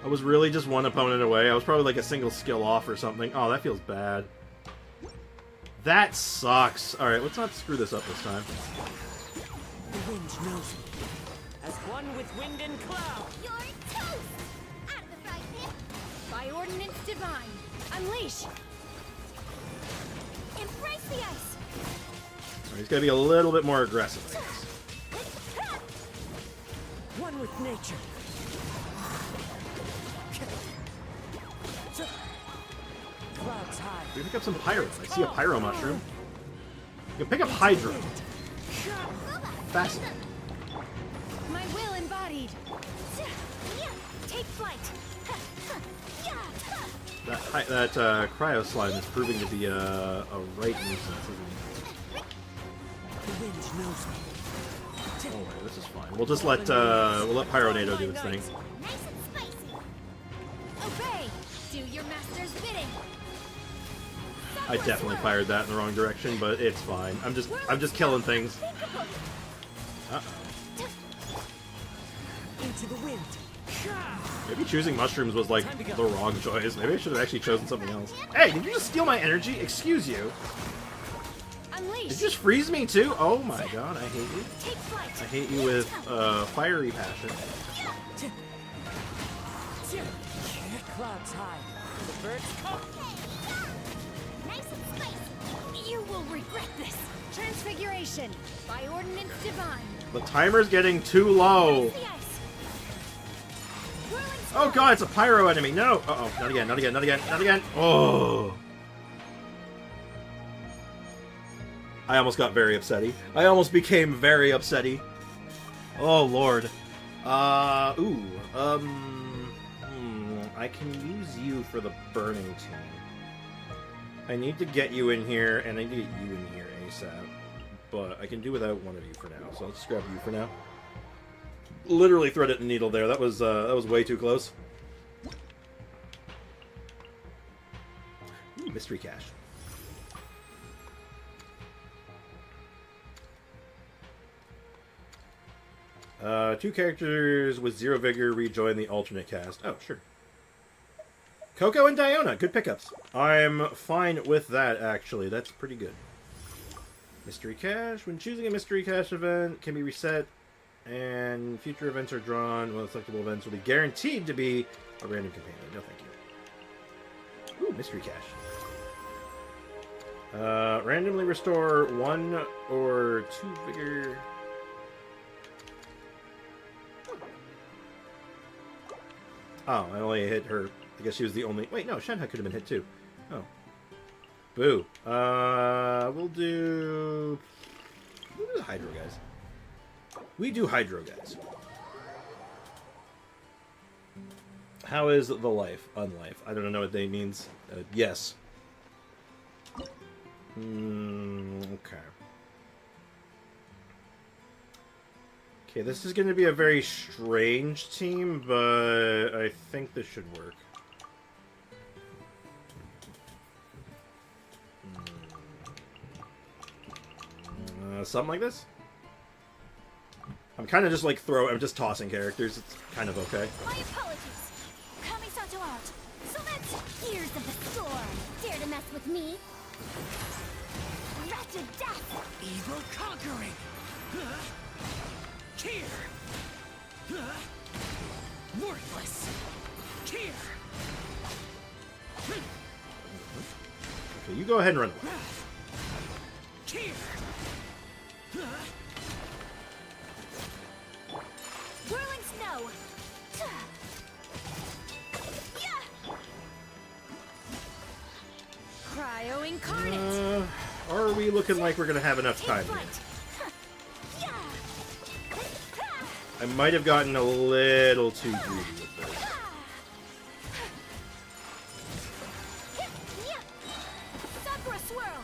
I was really just one opponent away. I was probably like a single skill off or something. Oh, that feels bad. That sucks. Alright, let's not screw this up this time. The wind knows me. As one with wind and cloud. You're toast! Out of the frying pan! By ordinance divine, unleash! Embrace the ice! Alright, he's gotta be a little bit more aggressive, I guess. One with nature. Clouds high. We pick up some pyro. I see a pyro mushroom. You can pick up hydro. Fascinating. My will embodied. Take flight! That cryo slime is proving to be a right nuisance, isn't it? The wind knows me. Oh wait, this is fine. We'll just let Pyronado do its thing. Nice and spicy! Obey! Do your master's bidding! I definitely fired that in the wrong direction, but it's fine. I'm just killing things. Into the wind. Maybe choosing mushrooms was like the wrong choice. Maybe I should have actually chosen something else. Hey, did you just steal my energy? Excuse you. Unleash! Did you just freeze me too? Oh my god, I hate you. Take flight! I hate you with fiery passion. Clouds high. The birds come. Nice and spicy! You will regret this! Transfiguration! By ordinance divine! The timer's getting too low. The ice! Whirling Oh god, it's a pyro enemy. No. Uh oh, not again, not again, not again, not again. Oh. I almost got very upsetty. I almost became very upsetty. Oh lord. I can use you for the burning team. I need to get you in here, and I need to get you in here ASAP. But I can do without one of you for now, so let's just grab you for now. Literally threaded the needle there. That was way too close. Ooh, mystery cache. Two characters with 0 vigor rejoin the alternate cast. Oh, sure. Coco and Diona, good pickups. I'm fine with that, actually. That's pretty good. Mystery cache. When choosing a mystery cache event, can be reset, and future events are drawn. Well, selectable events will be guaranteed to be a random companion. No, thank you. Ooh, mystery cache. Randomly restore 1 or 2 vigor. Oh, I only hit her. I guess she was the only... Wait, no, Shenhe could have been hit too. Oh. Boo. We'll do the Hydro guys. We do Hydro guys. How is the life? Unlife. I don't know what that means. Yes. Okay. Okay, this is going to be a very strange team, but I think this should work. Something like this? I'm kind of just like I'm just tossing characters. It's kind of okay. My apologies! Kamisato out! So that's ears of the storm! Dare to mess with me? Wretched death! Evil conquering. Here. Worthless. Here. Okay, you go ahead and run away. Here. Whirling snow! Cryo incarnate! Are we looking like we're going to have enough time here? I might have gotten a little too greedy with this. Sakura swirl!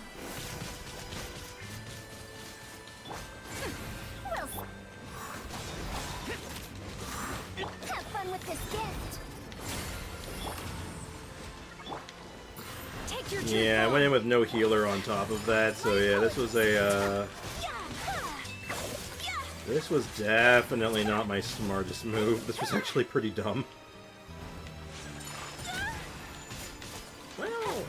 true Yeah, I form. went in with no healer on top of that, so yeah, this was a, this was definitely not my smartest move. This was actually pretty dumb. Well,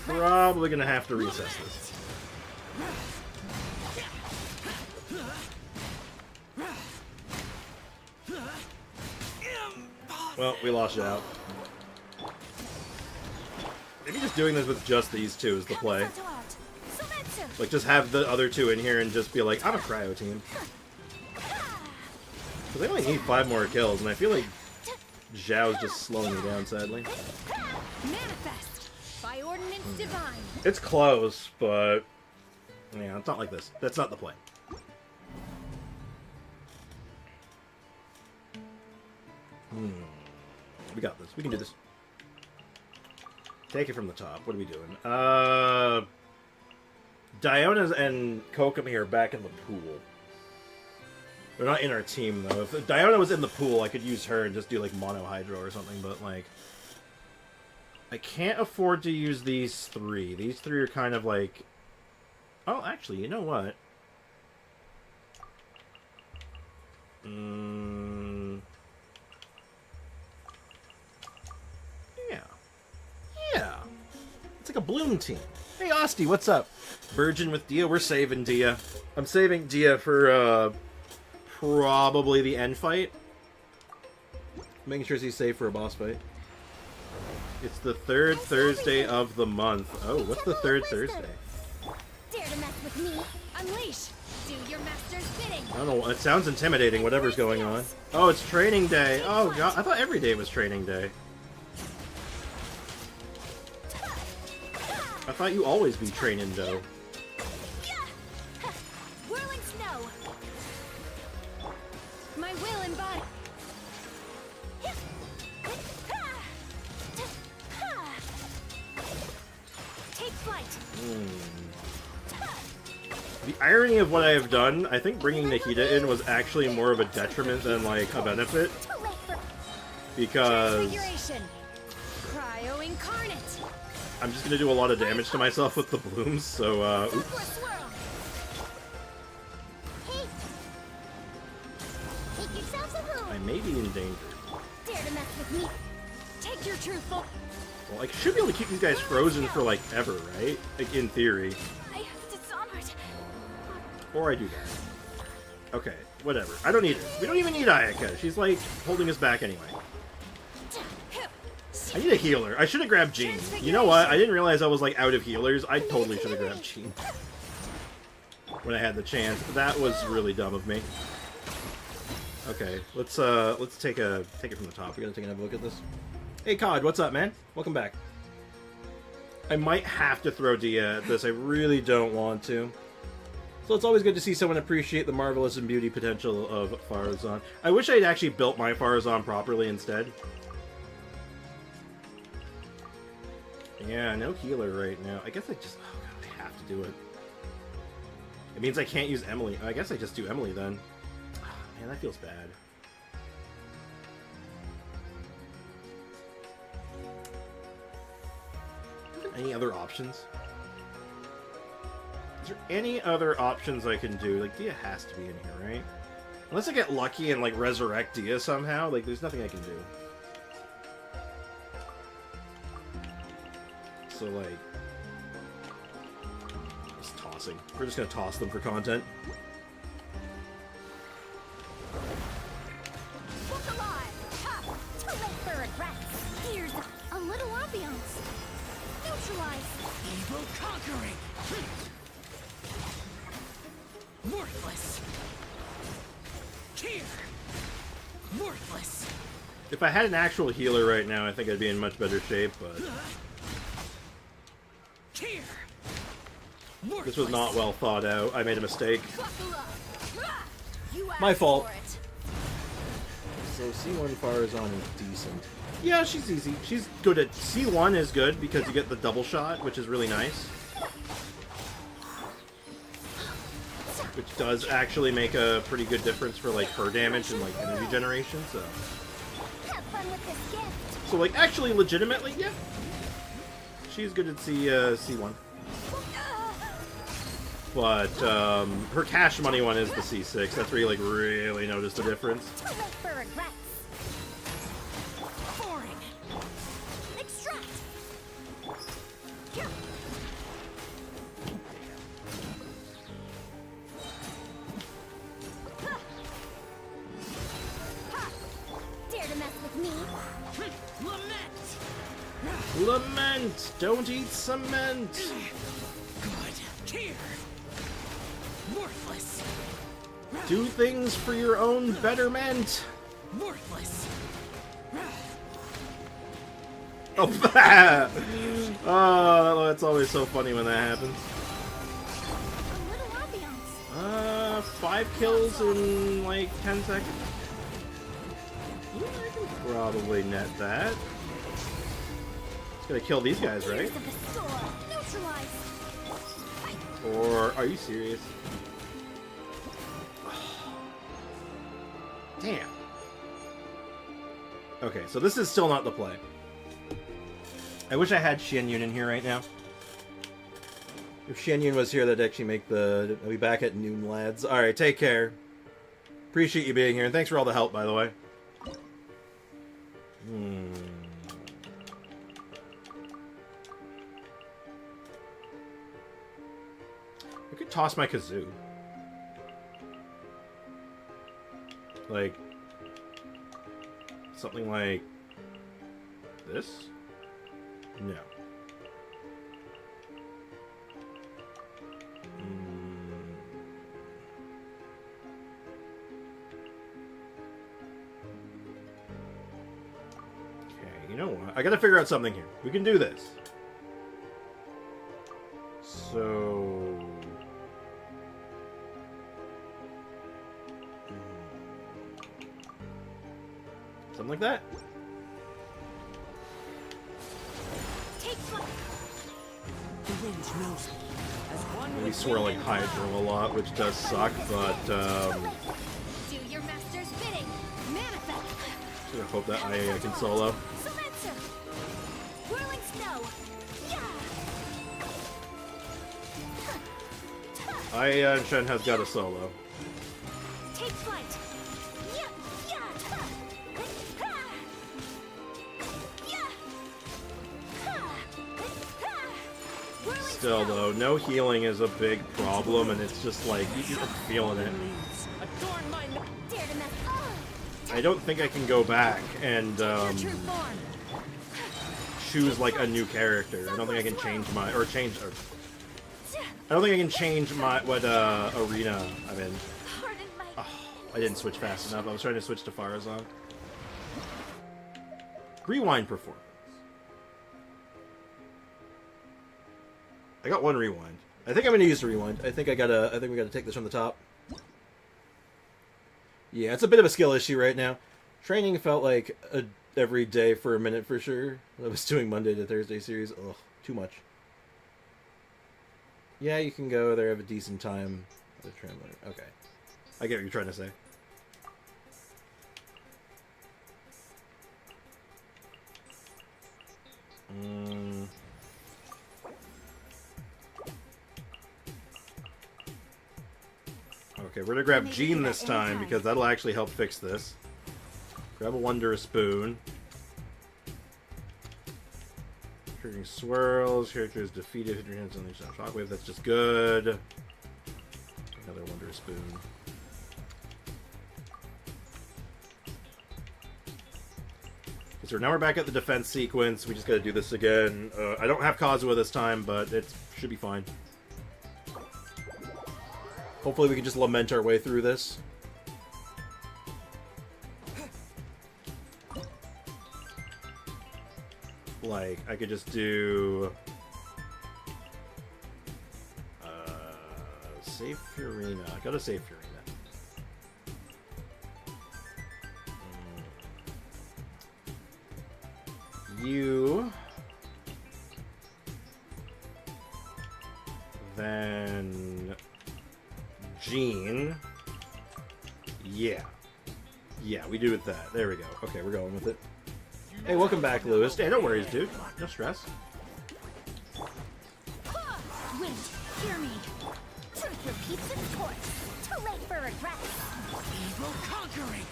probably gonna have to recess this. Well, we lost out. Maybe just doing this with just these two is the play. Like, just have the other two in here and just be like, I'm a cryo team. Because I only need 5 more kills, and I feel like Zhao's just slowing me down, sadly. Manifest by ordinance divine. It's close, but... yeah, it's not like this. That's not the play. We got this. We can do this. Take it from the top. What are we doing? Diona and Kokum here are back in the pool. They're not in our team, though. If Diona was in the pool, I could use her and just do, like, Mono Hydro or something, but, like... I can't afford to use these 3. These 3 are kind of, like... oh, actually, you know what? Yeah. It's like a Bloom team. Hey, Osti, what's up? Virgin with Dia. We're saving Dia. I'm saving Dia for, probably the end fight. Making sure she's safe for a boss fight. It's the 3rd Thursday of the month. Oh, what's the 3rd Thursday? Dare to mess with me? Unleash. Do your master's bidding. I don't know. It sounds intimidating, whatever's going on. Oh, it's training day. Oh, God. I thought every day was training day. I thought you always be training, though. Whirling snow. My will embody. Take flight. The irony of what I have done, I think bringing Nahida in was actually more of a detriment than, like, a benefit. Because Transfiguration. Cryo incarnate. I'm just going to do a lot of damage to myself with the blooms, so, oops. Hey. Take yourselves a I home. may be in danger. Dare to mess with me? Take your truthful. Well, I should be able to keep these guys frozen for, like, ever, right? Like, in theory. I have dishonored. Or I do that. Okay, whatever. I don't need her. We don't even need Ayaka. She's, like, holding us back anyway. I need a healer. I should have grabbed Jean. You know what? I didn't realize I was, like, out of healers. I totally should have grabbed Jean. When I had the chance. That was really dumb of me. Okay, let's take it from the top. We're gonna take another look at this. Hey, Cod, what's up, man? Welcome back. I might have to throw Dia at this. I really don't want to. So it's always good to see someone appreciate the marvelous and beauty potential of Farazan. I wish I'd actually built my Farazan properly instead. Yeah, no healer right now. I guess I just... oh, God, I have to do it. It means I can't use Emily. I guess I just do Emily then. Oh, man, that feels bad. Any other options? Is there any other options I can do? Like, Dia has to be in here, right? Unless I get lucky and, like, resurrect Dia somehow. Like, there's nothing I can do. So, like... just tossing. We're just gonna toss them for content. Look alive. Ha. Too late for regrets. Here's a little ambiance. Neutralize. Evil conquering. Worthless. Here. Worthless. If I had an actual healer right now, I think I'd be in much better shape, but... Here. this was not well thought out. I made a mistake. Buckle up. You My asked fault. for it. So C1 Farazan is decent. Yeah, she's easy. She's good at... C1 is good because you get the double shot, which is really nice. Which does actually make a pretty good difference for, like, her damage and, like, energy generation, so... Have fun with this gift. So, like, actually, legitimately, yeah. She's good at C1. But, her cash money one is the C6. That's where you, like, really notice the difference. Too late for regrets. Boring. Extract. Dare to mess with me? Lament! Lament! Don't eat cement! Good. Here! Worthless! Do things for your own betterment! Worthless! Oh, oh, that's always so funny when that happens. A little ambiance. 5 kills in, like, 10 seconds? Yeah, I can probably net that. It's gonna kill these guys, right? Ears of the storm. Neutralize. Or, are you serious? Damn. Okay, so this is still not the play. I wish I had Xianyun in here right now. If Xianyun was here, that'd actually make the... I'll be back at noon, lads. Alright, take care. Appreciate you being here, and thanks for all the help, by the way. I could toss my kazoo. Like... something like... this? No. Okay, you know what? I gotta figure out something here. We can do this. So... something like that. Take flight. The wind knows me. As one We with swirling wind Hydro a lot, which does suck, but Do your master's bidding. Manifest. I hope that Ayaya can solo. Silencer. Whirling snow. Yeah. Ayaya and Shen has got a solo. Take flight. Still, though, no healing is a big problem, and it's just like, you're feeling it. adorn my Dare to mess. I don't think I can go back and Your true form. choose, like, a new character. I don't think I can change my... or change... Or, I don't think I can change my... what, arena I'm in. Pardon my... Oh, I didn't switch fast enough. I was trying to switch to Farazan. Rewind performance. I got one rewind. I think I'm gonna use the rewind. I think we gotta take this from the top. Yeah, it's a bit of a skill issue right now. Training felt like every day for a minute for sure. I was doing Monday to Thursday series. Ugh, too much. Yeah, you can go there, have a decent time. Okay. I get what you're trying to say. Okay, we're gonna grab Jean this time because that'll actually help fix this. Grab a Wondrous Spoon. Triggering swirls. Character is defeated. Hit your hands on the shockwave. That's just good. Another Wondrous Spoon. So now we're back at the defense sequence. We just gotta do this again. I don't have Kazuha this time, but it should be fine. Hopefully we can just lament our way through this. Like, I could just do... save Furina. I gotta save Furina. You... Then... Jean. Yeah. Yeah, we do with that. There we go. Okay, we're going with it. You Hey, welcome back, Lewis. Hey, no worries, dude. No stress. Wind, hear me. Truth repeats its course. Too late for regrets. Evil conquering.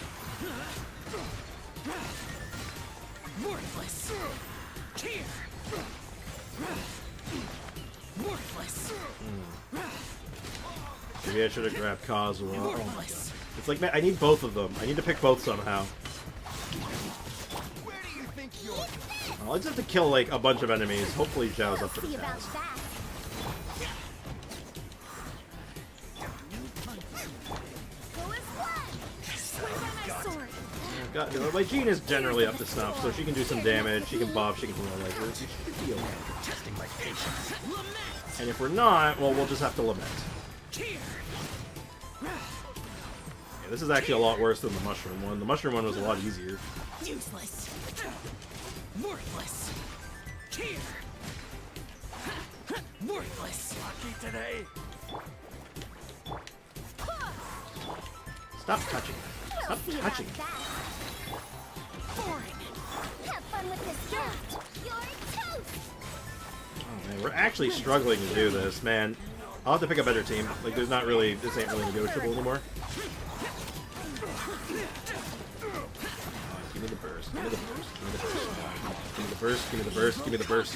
Worthless. Here. Worthless. Maybe I should have grabbed Kazuha. Oh my god. Worthless. It's like, man, I need both of them. I need to pick both somehow. Where do you think you're I'll just have to kill, like, a bunch of enemies. Hopefully Zhao's up for the See about task. that. Go as one. Swing by my sword. God, my Jean is generally up to snuff, so she can do some damage, she can buff, she can do all that. She should be okay. testing my patience? And if we're not, well, we'll just have to lament. Yeah, this is actually a lot worse than the mushroom one. The mushroom one was a lot easier. Useless. Worthless. Here. Worthless. Lucky today? Stop touching. Stop See touching. about that. Boring. Have fun with this draft. You're toast. Oh man, we're actually struggling to do this, man. I'll have to pick a better team. Like, there's not really, this ain't really negotiable anymore. Give me the burst. Give me the burst. Give me the burst. Give me the burst. Give me the burst. Give me the burst.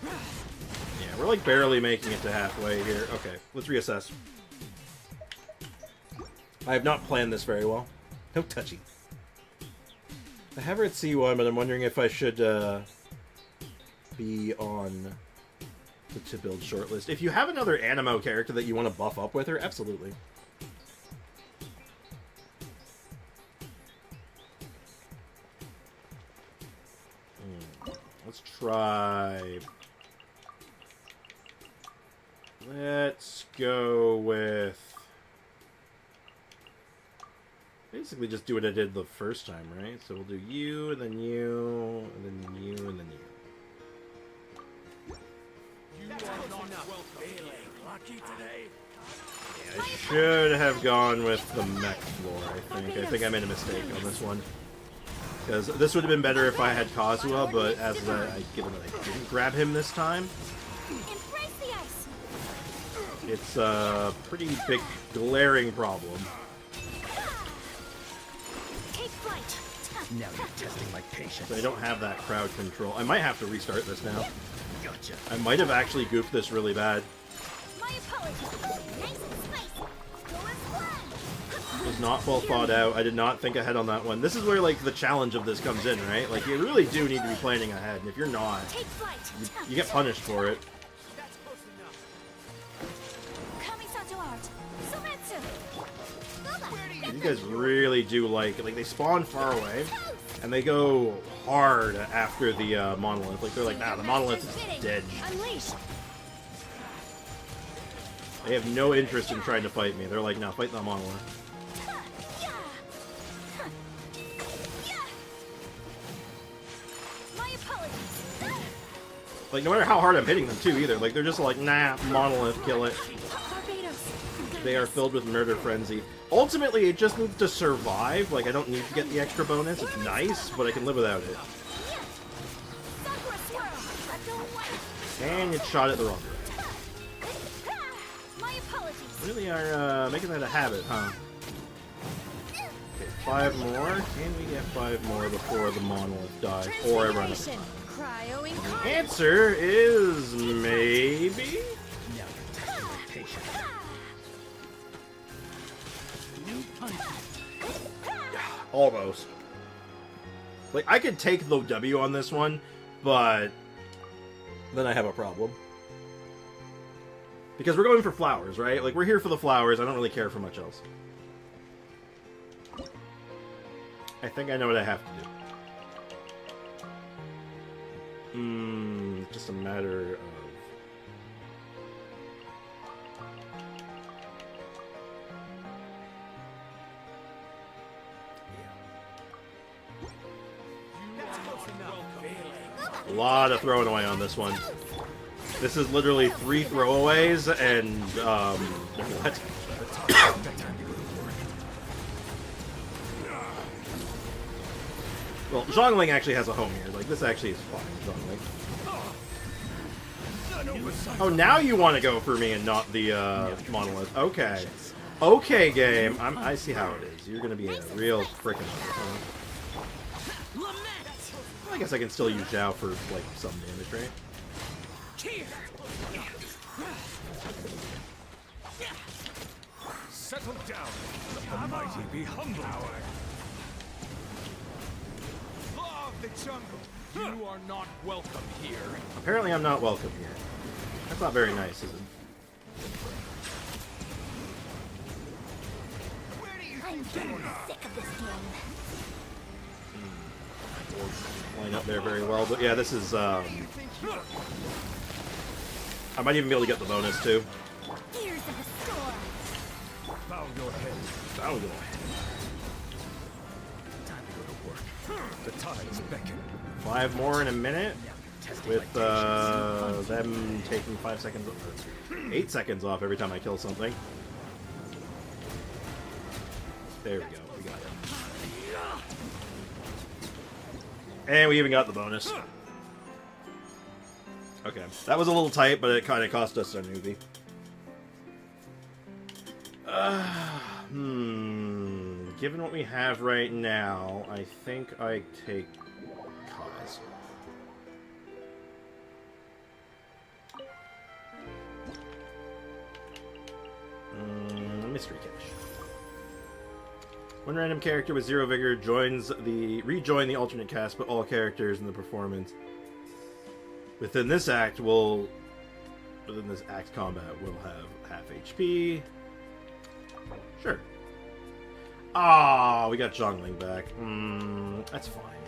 Yeah, we're like barely making it to halfway here. Okay, let's reassess. I have not planned this very well. No touchy. I have her at C1, but I'm wondering if I should be on the to build shortlist. If you have another Animo character that you want to buff up with her, absolutely. Let's try... Let's go with... Basically just do what I did the first time, right? So we'll do you, and then you, and then you, and then you. You are not welcome. Feeling lucky today? I should have gone with the mech floor, I think. I think I made a mistake on this one. Because this would have been better if I had Kazuha, but as given that I didn't grab him this time, Embrace the ice. it's a pretty big, glaring problem. Take flight. Now you're testing my patience. So I don't have that crowd control. I might have to restart this now. Gotcha. I might have actually goofed this really bad. My apologies. Nice and spicy. Go as one. It was not well thought out. I did not think ahead on that one. This is where, like, the challenge of this comes in, right? Like, you really do need to be planning ahead, and if you're not, Take flight. you get punished for it. That's close enough. Kamisato art. Sumetsu. You guys really do like they spawn far away, and they go hard after the monolith. Like, they're like, nah, the monolith is dead. Unleash. They have no interest in trying to fight me. They're like, no, fight the monolith. My apologies. Like, no matter how hard I'm hitting them, too, either. Like, they're just like, nah, monolith, kill it. Barbados. They are filled with murder frenzy. Ultimately, it just needs to survive. Like, I don't need to get the extra bonus. It's nice, but I can live without it. Sakura swirl. I don't like. And you shot it the wrong way. My apologies. Really are making that a habit, huh? Okay, 5 more. Can we get 5 more before the monolith dies? Or I run out? Cryo The incarnate. answer is maybe? Now you're testing my patience. New punishment. Almost. Like, I could take the W on this one, but then I have a problem. Because we're going for flowers, right? Like, we're here for the flowers. I don't really care for much else. I think I know what I have to do. Just a matter of... That's close enough. Feeling. A lot of throwing away on this one. This is literally 3 throwaways and, what? Well, Zhongling actually has a home here. Like, this actually is fine, Zhongling. Oh, now you want to go for me and not the monolith. Okay. Okay, game. I see how it is. You're going to be a real frickin' well, I guess I can still use Zhao for, like, some damage, right? Settle down. Let the mighty be humble. Law of the jungle. You are not welcome here. Apparently I'm not welcome here. That's not very nice, is it? I'm getting sick of this game. Line up there very well, but yeah, this is, I might even be able to get the bonus, too. Gears of the storm. Bow your head. Bow your head. Time to go to work. The tides beckon. 5 more in a minute, with them taking 5 seconds, or 8 seconds off every time I kill something. There we go, we got it. And we even got the bonus. Okay, that was a little tight, but it kind of cost us a newbie. Given what we have right now, I think I take Kaz. Mystery Cache. One random character with 0 vigor rejoin the alternate cast, but all characters in the performance within this act combat will have half HP. Sure. Ah, we got Zhongling back. That's fine.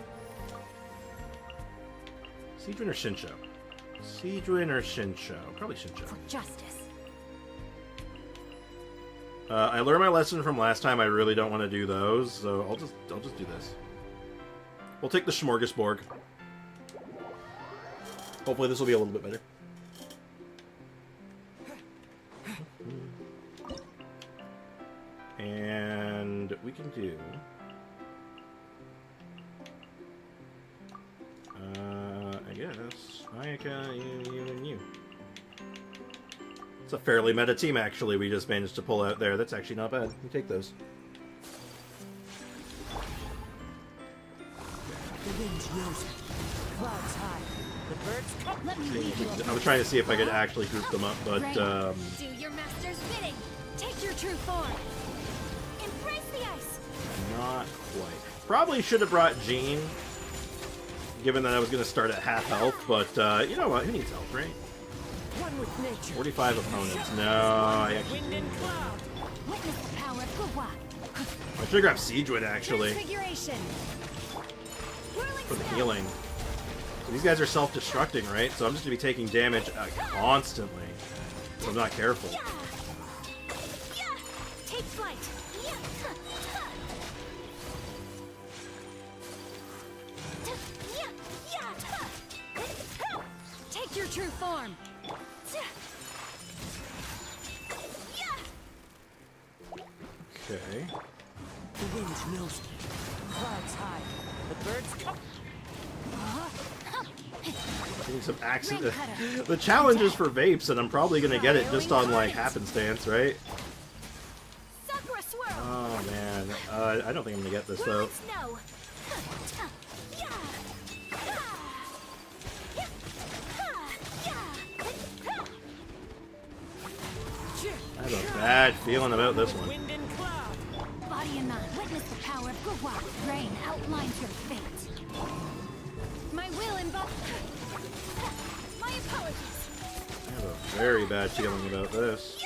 Seedrin or Shinsho? Seedrin or Shinsho? Probably Shinsho. For justice. I learned my lesson from last time. I really don't want to do those, so I'll just do this. We'll take the smorgasbord. Hopefully this will be a little bit better. And we can do... I guess Ayaka, you, and you. It's a fairly meta team, actually, we just managed to pull out there. That's actually not bad. You take those. The wind knows it. Clouds high. The birds come. Let me lead you. I was trying to see if I could actually group them up, but, Do your master's bidding. Take your true form. Embrace the ice. not quite. Probably should have brought Jean, given that I was going to start at half health, but, you know what? Who needs health, right? One with nature. 45 opponents. No, I actually... Wind and cloud. Witness the power of Gua. I should have grabbed Siegewin, actually, Transfiguration. Whirling for the spell. healing. So these guys are self-destructing, right? So I'm just going to be taking damage constantly, if I'm not careful. Yeah. Take flight. Take your true form. Okay. The wind knows it. Clouds high. The birds come. Getting some accident. The challenge is for vapes, and I'm probably going to get it just on, like, happenstance, right? Sakura swirl. Oh, man. I don't think I'm going to get this, though. Whirling snow. I have a bad feeling about this one. Wind and cloud. Body and mind, witness the power of Gua. Rain outlines your fate. My will involve. My apologies. I have a very bad feeling about this.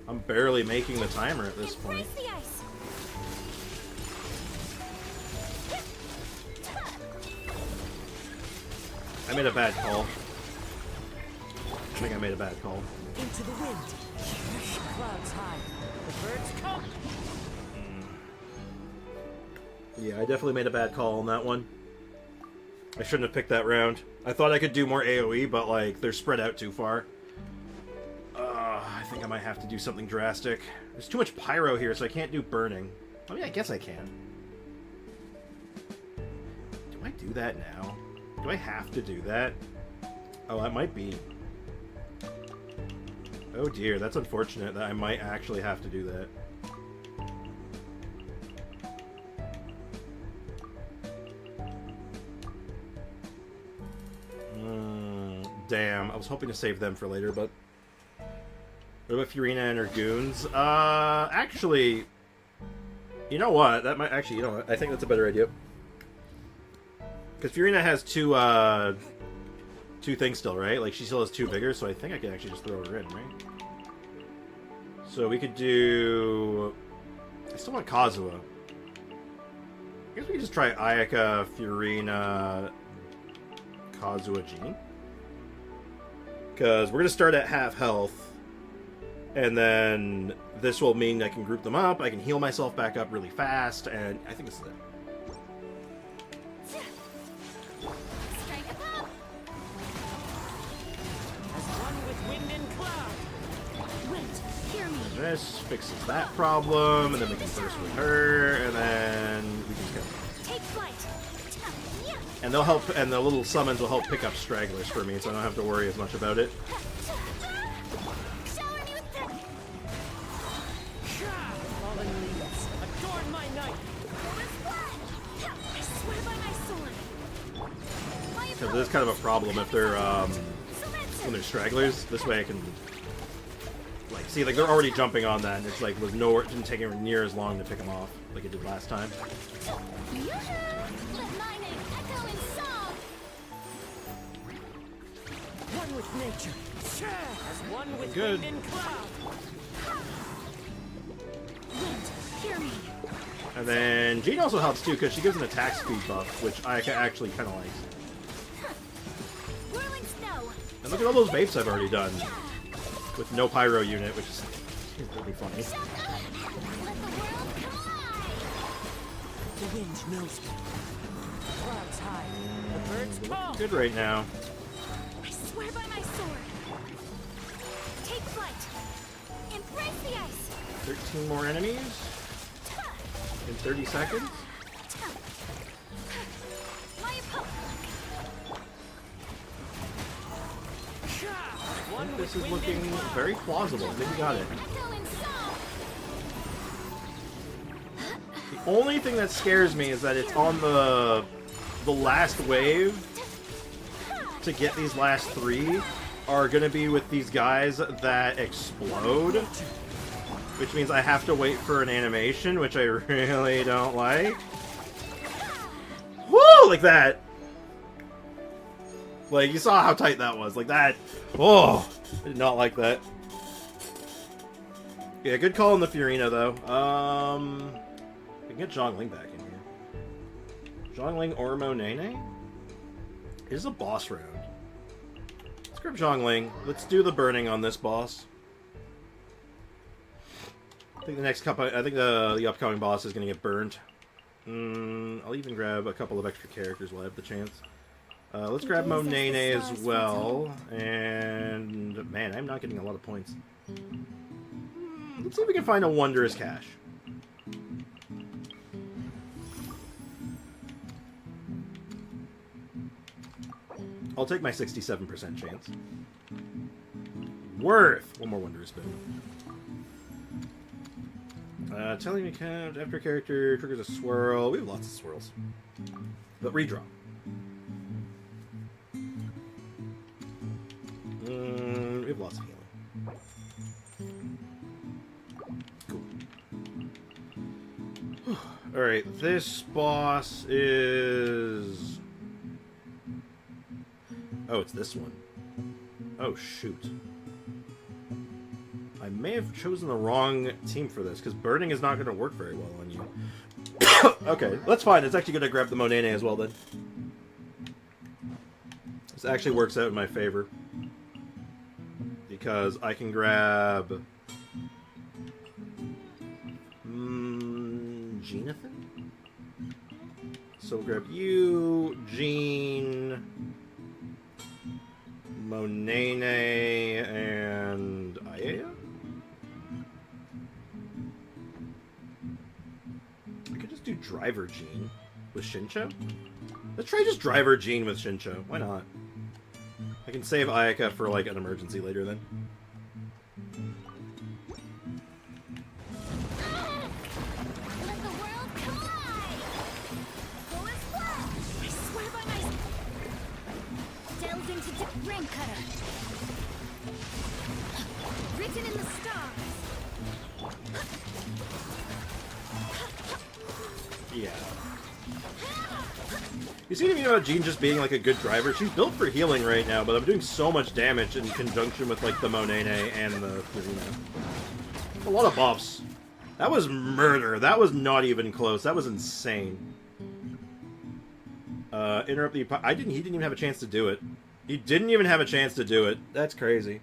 I'm barely making the timer at this point. Embrace the ice. I made a bad call. I think I made a bad call. Into the wind. Clouds high. The birds come. Yeah, I definitely made a bad call on that one. I shouldn't have picked that round. I thought I could do more AoE, but, like, they're spread out too far. I think I might have to do something drastic. There's too much pyro here, so I can't do burning. I mean, I guess I can. do that now? Do I have to do that? Oh, that might be. Oh dear, that's unfortunate that I might actually have to do that. Damn, I was hoping to save them for later, but... What about Furina and her goons? Actually... You know what? That might... Actually, you know what? I think that's a better idea. Because Furina has two things still, right? Like, she still has 2 vigor, so I think I can actually just throw her in, right? So we could do... I still want Kazuha. I guess we could just try Ayaka, Furina, Kazuha, Jean. Because we're going to start at half health, and then this will mean I can group them up, I can heal myself back up really fast, and I think this is it. Strike a pop! As one with wind and cloud. Wait, hear me. This fixes that problem, and then we can burst with her, and then we can go. Take flight. And they'll help, and the little summons will help pick up stragglers for me, so I don't have to worry as much about it. Shower me with the... Fallen leaves, adorn my night. I swear by my sword. My Because this is kind of a problem if they're, when they're stragglers. This way I can, like, see, like, they're already jumping on that, and it's like, it didn't take it near as long to pick them off, like it did last time. Let my name echo in song. One with nature. As one with Good. wind and cloud. Wind, hear me. And then Jean also helps too, because she gives an attack speed buff, which Ayaka actually kind of likes. Whirling snow. And look at all those vapes I've already done with no pyro unit, which is really funny. Let the world collide. The wind knows me. Clouds high. The birds call. Good right now. I swear by my sword. Take flight. Embrace the ice. 13 more enemies in 30 seconds. My opponent. One This with is wind looking and cloud. very plausible. I think we got it. Echo in song. The only thing that scares me is that it's on the last wave to get these last 3 are going to be with these guys that explode, which means I have to wait for an animation, which I really don't like. Woo! Like that. Like, you saw how tight that was. Like that. Oh! I did not like that. Yeah, good call on the Furina, though. We can get Zhongling back in here. Zhongling or Monene? It is a boss round. Let's grab Zhongling. Let's do the burning on this boss. I think the next couple. I think the upcoming boss is going to get burned. I'll even grab a couple of extra characters while I have the chance. Let's grab Monene as well. And man, I'm not getting a lot of points. Let's see if we can find a wondrous cache. I'll take my 67% chance. Worth! One more wondrous spin. Telling me count after character triggers a swirl. We have lots of swirls. But redraw. We have lots of healing. Cool. Alright, this boss is... Oh, it's this one. Oh, shoot. I may have chosen the wrong team for this, because burning is not going to work very well on you. Okay, that's fine. It's actually going to grab the Monene as well, then. This actually works out in my favor. Because I can grab... Jeanathan? So we'll grab you, Jean... Monene, and Ayaya? I could just do Driver Jean with Shincho. Let's try just driver Jean with Shincho. Why not? I can save Ayaka for like an emergency later then. Let the world collide! Full and splash! I swear by my... Delve into rain cutter. Written in the stars. Yeah. You see what I mean about Jean just being like a good driver? She's built for healing right now, but I'm doing so much damage in conjunction with like the Monene and the Furina. A lot of buffs. That was murder. That was not even close. That was insane. Interrupt the... he didn't even have a chance to do it. He didn't even have a chance to do it. That's crazy.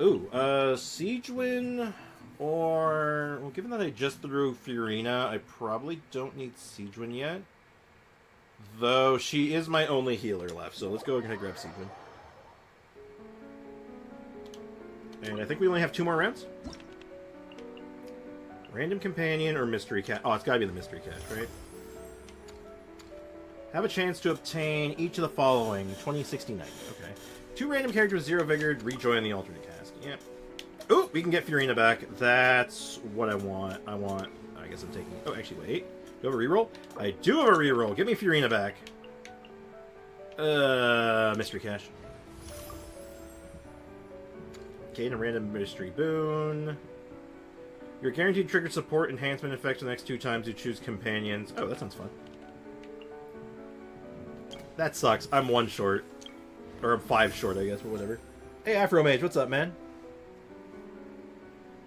Ooh, Siegewin... Or, well, given that I just threw Furina, I probably don't need Siegewin yet. Though, she is my only healer left, so let's go ahead and grab Siegewin. And I think we only have 2 more rounds. Random Companion or Mystery Cat. Oh, it's gotta be the Mystery Cat, right? Have a chance to obtain each of the following. 2069. Okay. 2 random characters with 0 vigor rejoin the alternate cast. Yep. Ooh, we can get Furina back. That's what I want. I guess I'm taking... Oh, actually, wait. Do I have a reroll? I do have a reroll. Give me Furina back. Mystery Cache. Okay, and a random mystery boon. You're guaranteed to trigger support enhancement effect the next 2 times you choose companions. Oh, that sounds fun. That sucks. I'm 1 short. Or I'm 5 short, I guess, but whatever. Hey, Afro Mage, what's up, man?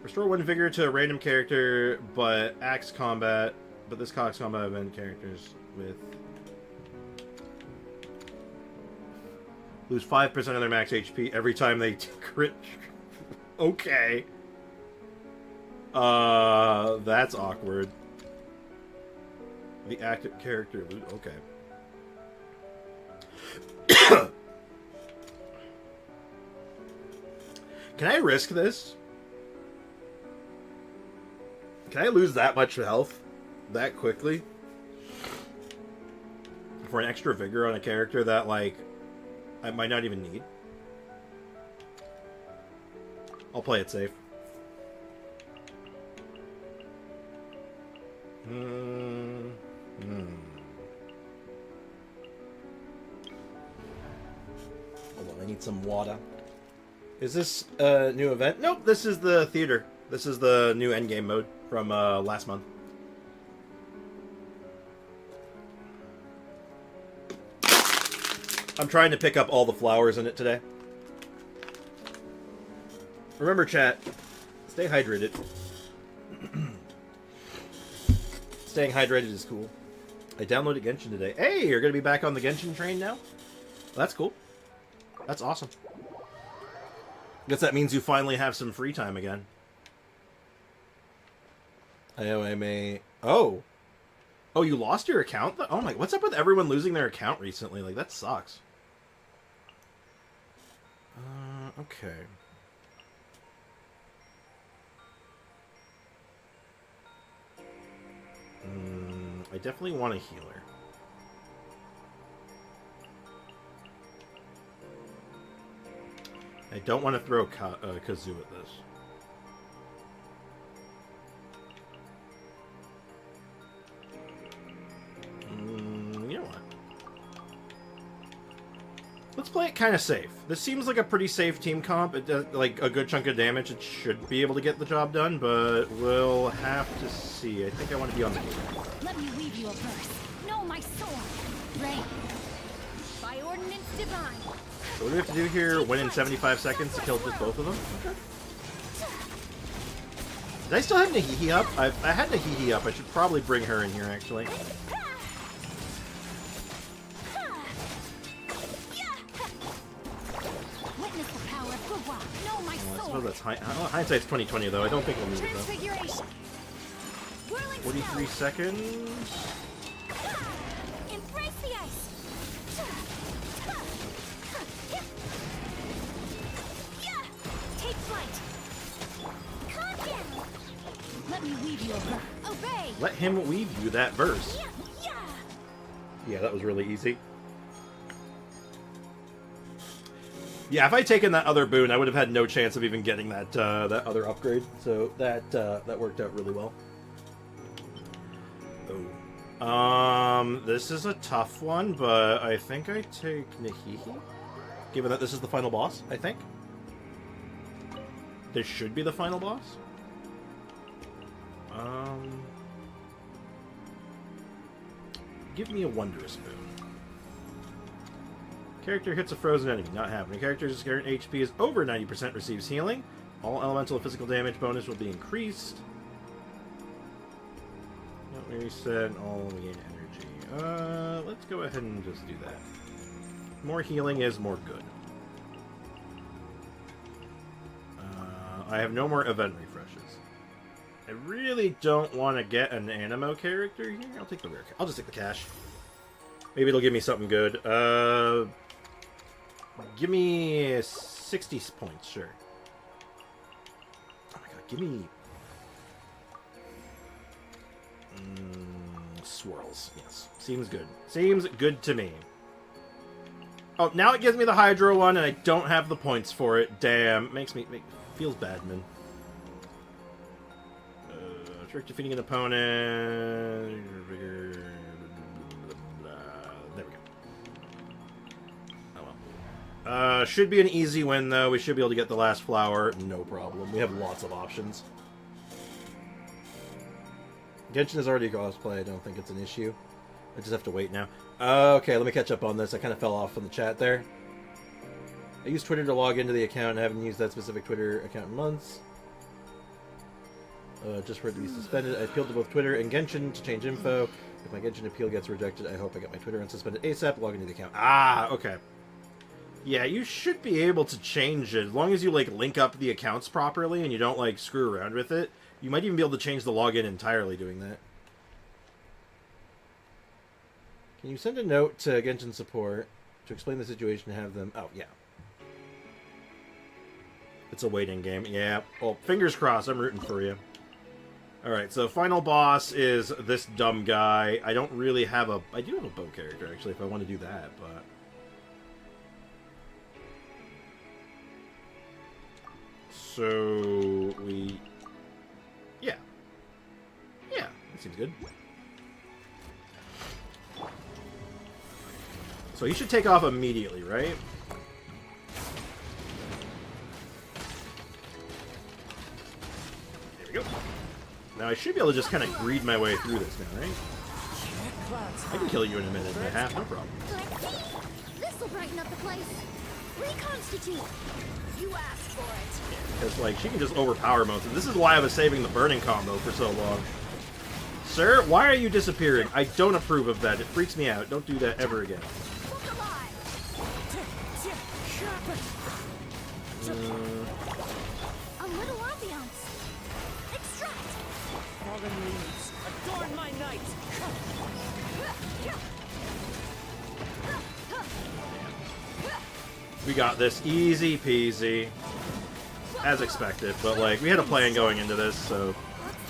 Restore 1 vigor to a random character, but axe combat. But this axe combat event characters with... lose 5% of their max HP every time they crit. Okay. That's awkward. The active character... Okay. Can I risk this? Can I lose that much health that quickly? For an extra vigor on a character that, like, I might not even need? I'll play it safe. Hold on, I need some water. Is this a new event? Nope, this is the theater. This is the new endgame mode from last month. I'm trying to pick up all the flowers in it today. Remember, chat, stay hydrated. Staying hydrated is cool. I downloaded Genshin today. Hey, you're going to be back on the Genshin train now? That's cool. That's awesome. Guess that means you finally have some free time again. IOMA. Oh, you lost your account? Oh my, what's up with everyone losing their account recently? Like, that sucks. Okay. I definitely want a healer. I don't want to throw Kazoo at this. You know what? Let's play it kind of safe. This seems like a pretty safe team comp. It does, like, a good chunk of damage. It should be able to get the job done, but we'll have to see. I think I want to be on the game. Let me weave you a verse. Know my sword. Rain. By ordinance divine. So what do we have to do here? Win in 75 seconds to kill just both of them? Okay. Did I still have Nahihi up? I had Nahihi up. I should probably bring her in here, actually. Witness the power of Gurwa. Know my I sword. suppose that's hindsight's 2020, though. I don't think we'll need it, though. Transfiguration. Whirling 43 spell. seconds. Embrace the ice. Take flight. Calm down. Let me weave you a verse. Obey. Let him weave you that verse. Yeah. Yeah, that was really easy. Yeah, if I'd taken that other boon, I would have had no chance of even getting that that other upgrade. So that that worked out really well. Oh. This is a tough one, but I think I take Nahihi. Given that this is the final boss, I think. This should be the final boss. Give me a wondrous boon. Character hits a frozen enemy. Not happening. Character's current HP is over 90% receives healing. All elemental and physical damage bonus will be increased. Don't reset. All gain energy. Let's go ahead and just do that. More healing is more good. I have no more event refreshes. I really don't want to get an animo character here. I'll take the rare. I'll just take the cash. Maybe it'll give me something good. Give me 60 points, sure. Oh my god, give me... swirls, yes. Seems good. Seems good to me. Oh, now it gives me the Hydro one, and I don't have the points for it. Damn. Feels bad, man. Trick defeating an opponent. There we go. Oh well. Should be an easy win, though. We should be able to get the last flower. No problem. We have lots of options. Genshin is already crossplay. I don't think it's an issue. I just have to wait now. Okay, let me catch up on this. I kind of fell off from the chat there. I used Twitter to log into the account and haven't used that specific Twitter account in months. Just for it to be suspended. I appealed to both Twitter and Genshin to change info. If my Genshin appeal gets rejected, I hope I get my Twitter unsuspended ASAP. Log into the account. Ah, okay. Yeah, you should be able to change it. As long as you, like, link up the accounts properly and you don't, like, screw around with it. You might even be able to change the login entirely doing that. Can you send a note to Genshin support to explain the situation and have them... Oh, yeah. It's a waiting game. Yeah. Well, fingers crossed. I'm rooting for you. Alright, so final boss is this dumb guy. I don't really have a... I do have a bow character, actually, if I want to do that, but... So... we... Yeah. Yeah, that seems good. So he should take off immediately, right? There we go. Now I should be able to just kind of greed my way through this now, right? I can kill you in a minute and a half, no problem. Let's see. This'll brighten up the place. Reconstitute. You asked for it. Because, like, she can just overpower most of it. This is why I was saving the burning combo for so long. Sir, why are you disappearing? I don't approve of that. It freaks me out. Don't do that ever again. Look alive. A little ambiance. Extract. Fallen leaves, adorn my night. We got this easy peasy. As expected, but, like, we had a plan going into this, so...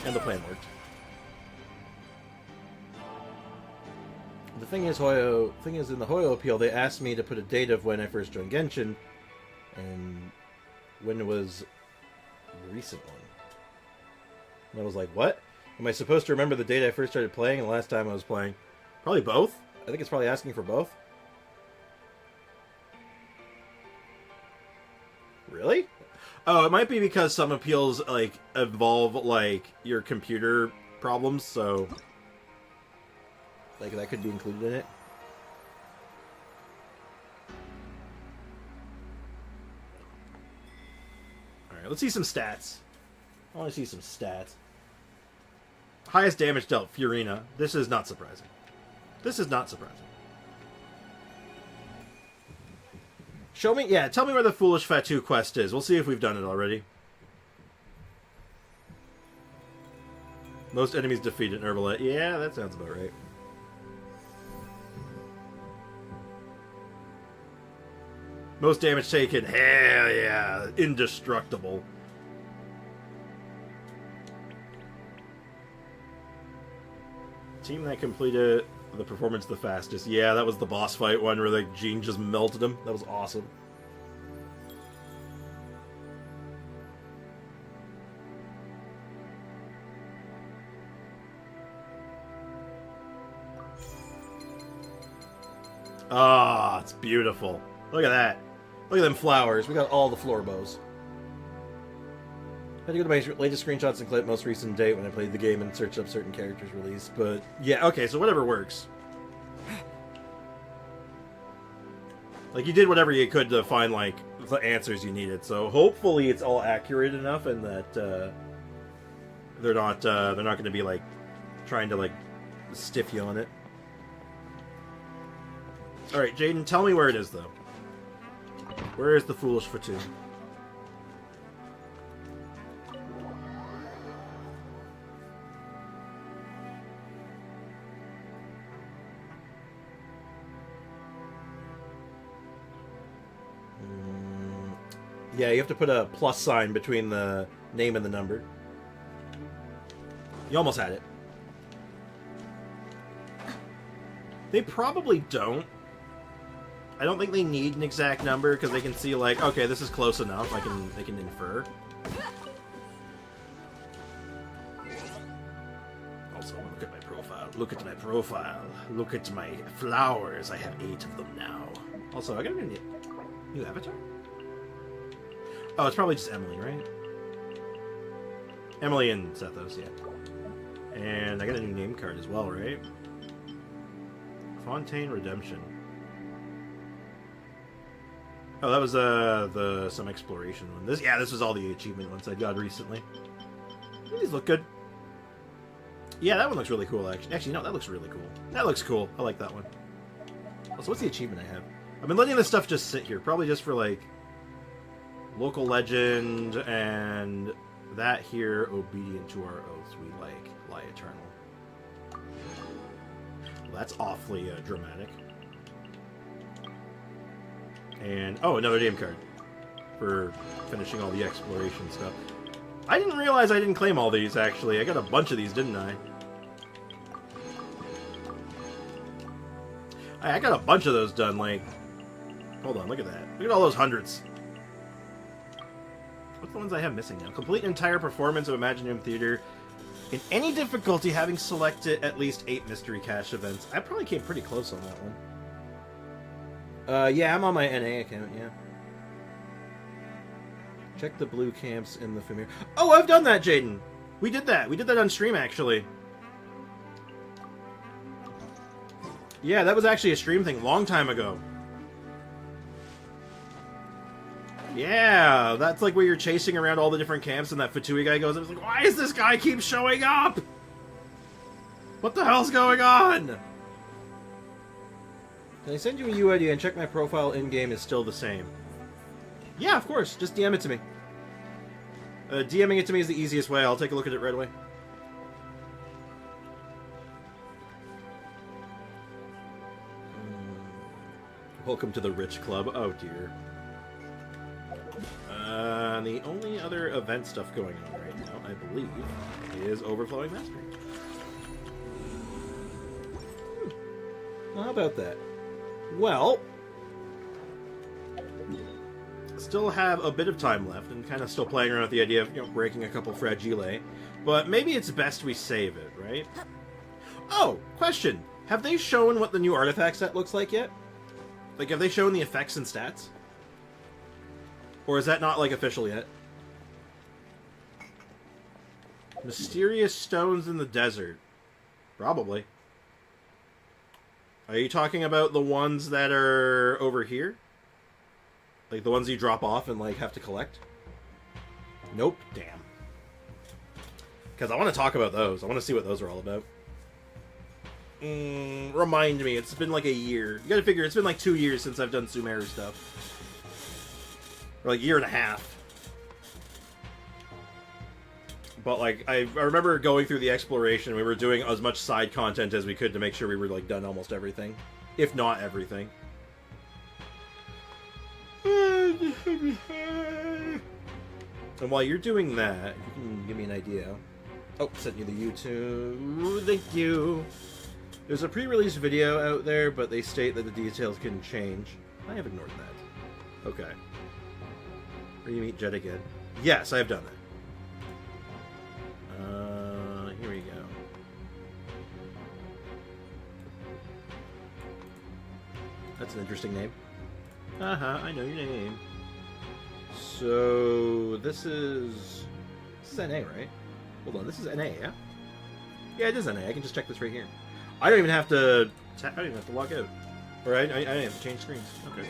And the plan worked. The thing is, in the Hoyo appeal, they asked me to put a date of when I first joined Genshin, and when it was the recent one. And I was like, what? Am I supposed to remember the date I first started playing and the last time I was playing? Probably both. I think it's probably asking for both. Really? Oh, it might be because some appeals, like, involve, like, your computer problems, so... Like, that could be included in it. Alright, let's see some stats. I want to see some stats. Highest damage dealt, Furina. This is not surprising. This is not surprising. Show me, yeah, tell me where the Foolish Fatu quest is. We'll see if we've done it already. Most enemies defeated in Herbalette. Yeah, that sounds about right. Most damage taken. Hell yeah. Indestructible. Team that completed The performance the fastest. Yeah, that was the boss fight one where like Jean just melted him. That was awesome. Ah, it's beautiful. Look at that. Look at them flowers. We got all the floor bows. I had to go to my latest screenshots and clip most recent date when I played the game and searched up certain characters released. But yeah, okay, so whatever works. Like, you did whatever you could to find, like, the answers you needed. So hopefully it's all accurate enough and that they're not going to be, like, trying to, like, stiff you on it. Alright, Jaden, tell me where it is, though. Where is the foolish Fatu? Yeah, you have to put a plus sign between the name and the number. You almost had it. They probably don't. I don't think they need an exact number because they can see like, okay, this is close enough. They can infer. Also, look at my profile. Look at my profile. Look at my flowers. I have 8 of them now. Also, I got a new avatar. Oh, it's probably just Emily, right? Emily and Sethos, yeah. And I got a new name card as well, right? Fontaine Redemption. Oh, that was some exploration one. This was all the achievement ones I got recently. These look good. Yeah, that one looks really cool, actually. Actually, no, that looks really cool. That looks cool. I like that one. Also, what's the achievement I have? I've been letting this stuff just sit here, probably just for, like, local legend, and that here, obedient to our oaths, we like, lie eternal. Well, that's awfully dramatic. And, oh, another name card for finishing all the exploration stuff. I didn't realize I didn't claim all these, actually. I got a bunch of these, didn't I? I got a bunch of those done, like... Hold on, look at that. Look at all those hundreds. What's the ones I have missing now? Complete an entire performance of Imaginarium Theater in any difficulty, having selected at least 8 mystery cache events. I probably came pretty close on that one. Yeah, I'm on my NA account, yeah. Check the blue camps in the familiar. Oh, I've done that, Jaden! We did that. We did that on stream, actually. Yeah, that was actually a stream thing long time ago. Yeah, that's like where you're chasing around all the different camps and that Fatui guy goes, I was like, why is this guy keep showing up? What the hell's going on? Can I send you a UID and check my profile in-game is still the same? Yeah, of course. Just DM it to me. DMing it to me is the easiest way. I'll take a look at it right away. Welcome to the Rich Club. Oh, dear. The only other event stuff going on right now, I believe, is Overflowing Mastery. How about that? Well, still have a bit of time left and kind of still playing around with the idea of, you know, breaking a couple Fragile, but maybe it's best we save it, right? Oh, question. Have they shown what the new artifact set looks like yet? Like, have they shown the effects and stats? Or is that not, like, official yet? Mysterious stones in the desert. Probably. Are you talking about the ones that are over here? Like, the ones you drop off and, like, have to collect? Nope. Damn. Because I want to talk about those. I want to see what those are all about. Remind me. It's been, like, a year. You gotta figure, it's been, like, 2 years since I've done Sumeru stuff. Or like a year and a half. But like, I remember going through the exploration, we were doing as much side content as we could to make sure we were like done almost everything. If not everything. And while you're doing that, you can give me an idea. Oh, sent you the YouTube. Thank you. There's a pre-release video out there, but they state that the details can change. I have ignored that. Okay. Where you meet Jet again. Yes, I have done that. Here we go. That's an interesting name. I know your name. So, this is NA, right? Hold on, this is NA, yeah? Yeah, it is NA. I can just check this right here. I don't even have to... I don't even have to log out. Or I don't have to change screens. Okay.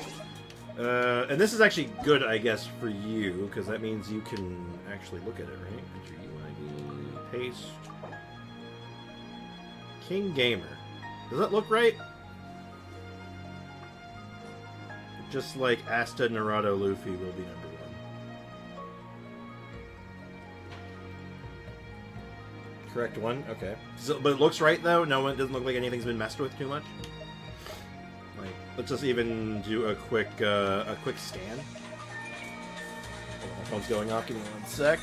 And this is actually good, I guess, for you, because that means you can actually look at it, right? Enter UID, paste. King Gamer. Does that look right? Just like Asta, Naruto, Luffy will be number 1. Correct one? Okay. So, but it looks right, though? No, it doesn't look like anything's been messed with too much? Like, let's just even do a quick scan. Hold on, my phone's going off. Give me 1 sec.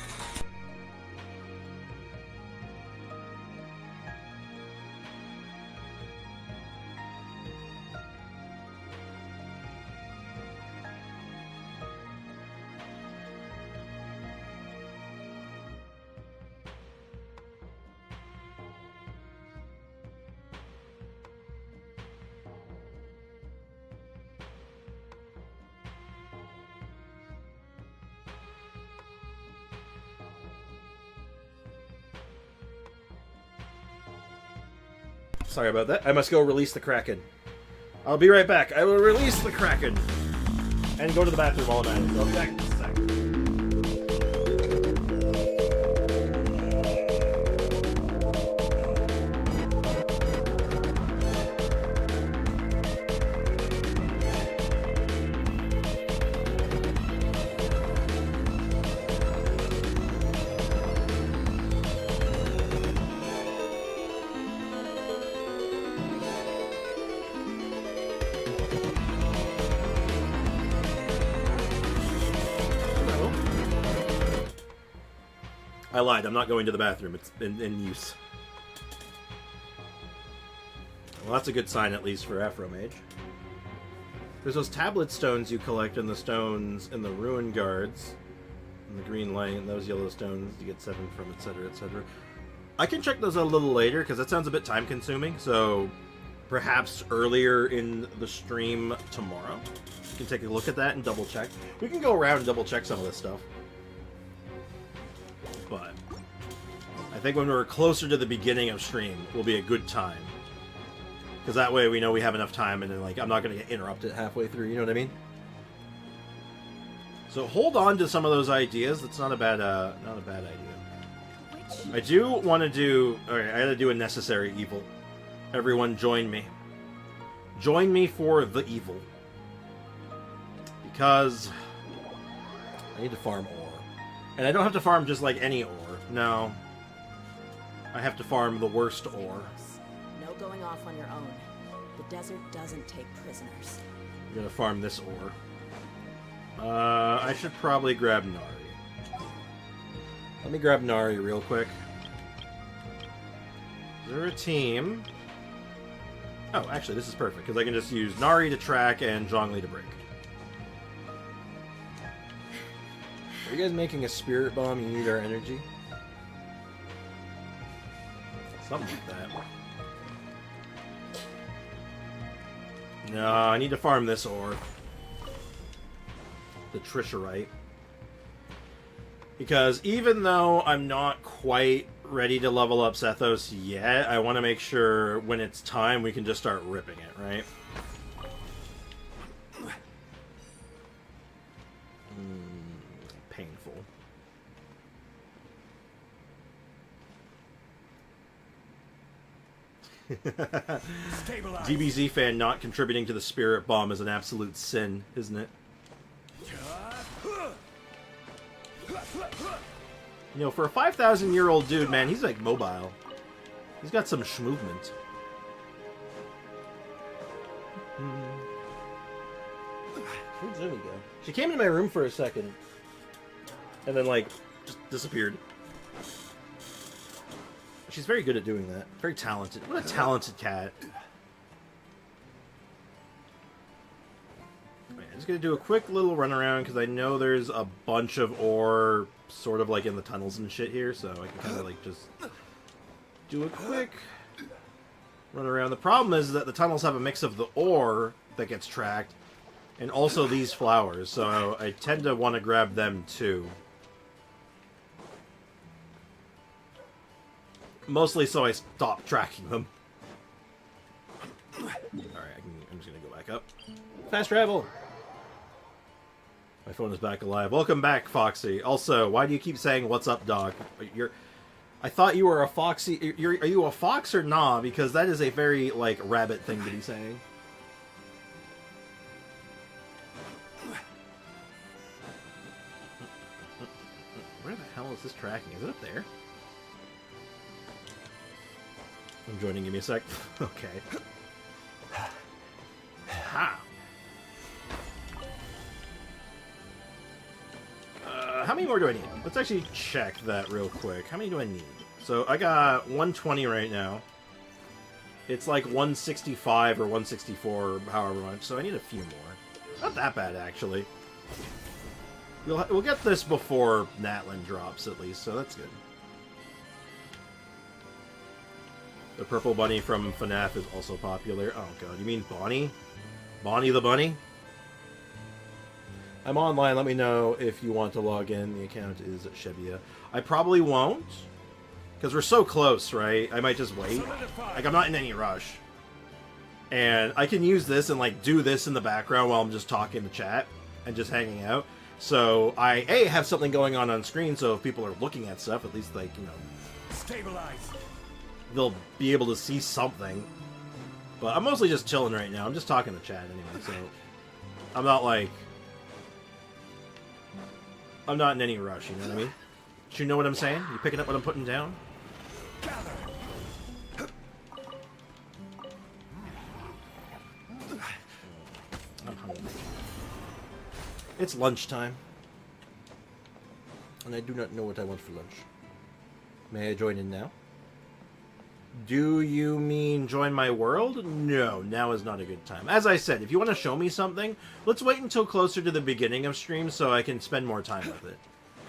Sorry about that. I must go release the Kraken. I'll be right back. I will release the Kraken. And go to the bathroom while I'm at it. I'll be back in a sec. I lied. I'm not going to the bathroom. It's in use. Well, that's a good sign, at least, for Afro Mage. There's those tablet stones you collect in the stones in the Ruin Guards. And the green light, and those yellow stones you get 7 from, etc., etc. I can check those out a little later, because that sounds a bit time-consuming, so perhaps earlier in the stream tomorrow. You can take a look at that and double-check. We can go around and double-check some of this stuff. But I think when we're closer to the beginning of stream will be a good time. Because that way we know we have enough time and then, like, I'm not going to get interrupted halfway through, you know what I mean? So hold on to some of those ideas. That's not a bad idea. I do want to do... Alright, I gotta do a necessary evil. Everyone join me. Join me for the evil. Because I need to farm ore. And I don't have to farm just like any ore. No. I have to farm the worst ore. No going off on your own. The desert doesn't take prisoners. I'm gonna farm this ore. I should probably grab Nari. Let me grab Nari real quick. Is there a team? Oh, actually, this is perfect, because I can just use Nari to track and Zhongli to break. Are you guys making a spirit bomb? You need our energy? Something like that. No, I need to farm this ore. The Trisherite. Because even though I'm not quite ready to level up Sethos yet, I want to make sure when it's time we can just start ripping it, right? Painful. DBZ fan not contributing to the spirit bomb is an absolute sin, isn't it? You know, for a 5,000-year-old dude, man, he's like mobile. He's got some schmovement. Where'd Zumi go? She came into my room for a second. And then, like, just disappeared. She's very good at doing that. Very talented. What a talented cat. I'm just gonna do a quick little run around because I know there's a bunch of ore sort of like in the tunnels and shit here, so I can kind of like just do a quick run around. The problem is that the tunnels have a mix of the ore that gets tracked and also these flowers, so I tend to want to grab them too. Mostly so I stop tracking them. Alright, I'm just gonna go back up. Fast travel! My phone is back alive. Welcome back, Foxy. Also, why do you keep saying, "What's up, dog"? I thought you were a Foxy... Are you a fox or nah? Because that is a very, like, rabbit thing to be saying. Where the hell is this tracking? Is it up there? I'm joining. Give me a sec. Okay. Ha! How many more do I need? Let's actually check that real quick. How many do I need? So I got 120 right now. It's like 165 or 164 or however much, so I need a few more. Not that bad, actually. We'll get this before Natlin drops, at least, so that's good. The purple bunny from FNAF is also popular. Oh god, you mean Bonnie? Bonnie the bunny? I'm online, let me know if you want to log in. The account is Shebia. I probably won't, because we're so close, right? I might just wait. Like, I'm not in any rush. And I can use this and, like, do this in the background while I'm just talking to chat and just hanging out. So I, A, have something going on screen, so if people are looking at stuff, at least, like, you know... Stabilize. They'll be able to see something. But I'm mostly just chilling right now. I'm just talking to chat anyway, so... I'm not, like... I'm not in any rush, you know what I mean? Do you know what I'm saying? You picking up what I'm putting down? I'm hungry. It's lunchtime. And I do not know what I want for lunch. May I join in now? Do you mean join my world? No, now is not a good time. As I said, if you want to show me something, let's wait until closer to the beginning of stream so I can spend more time with it.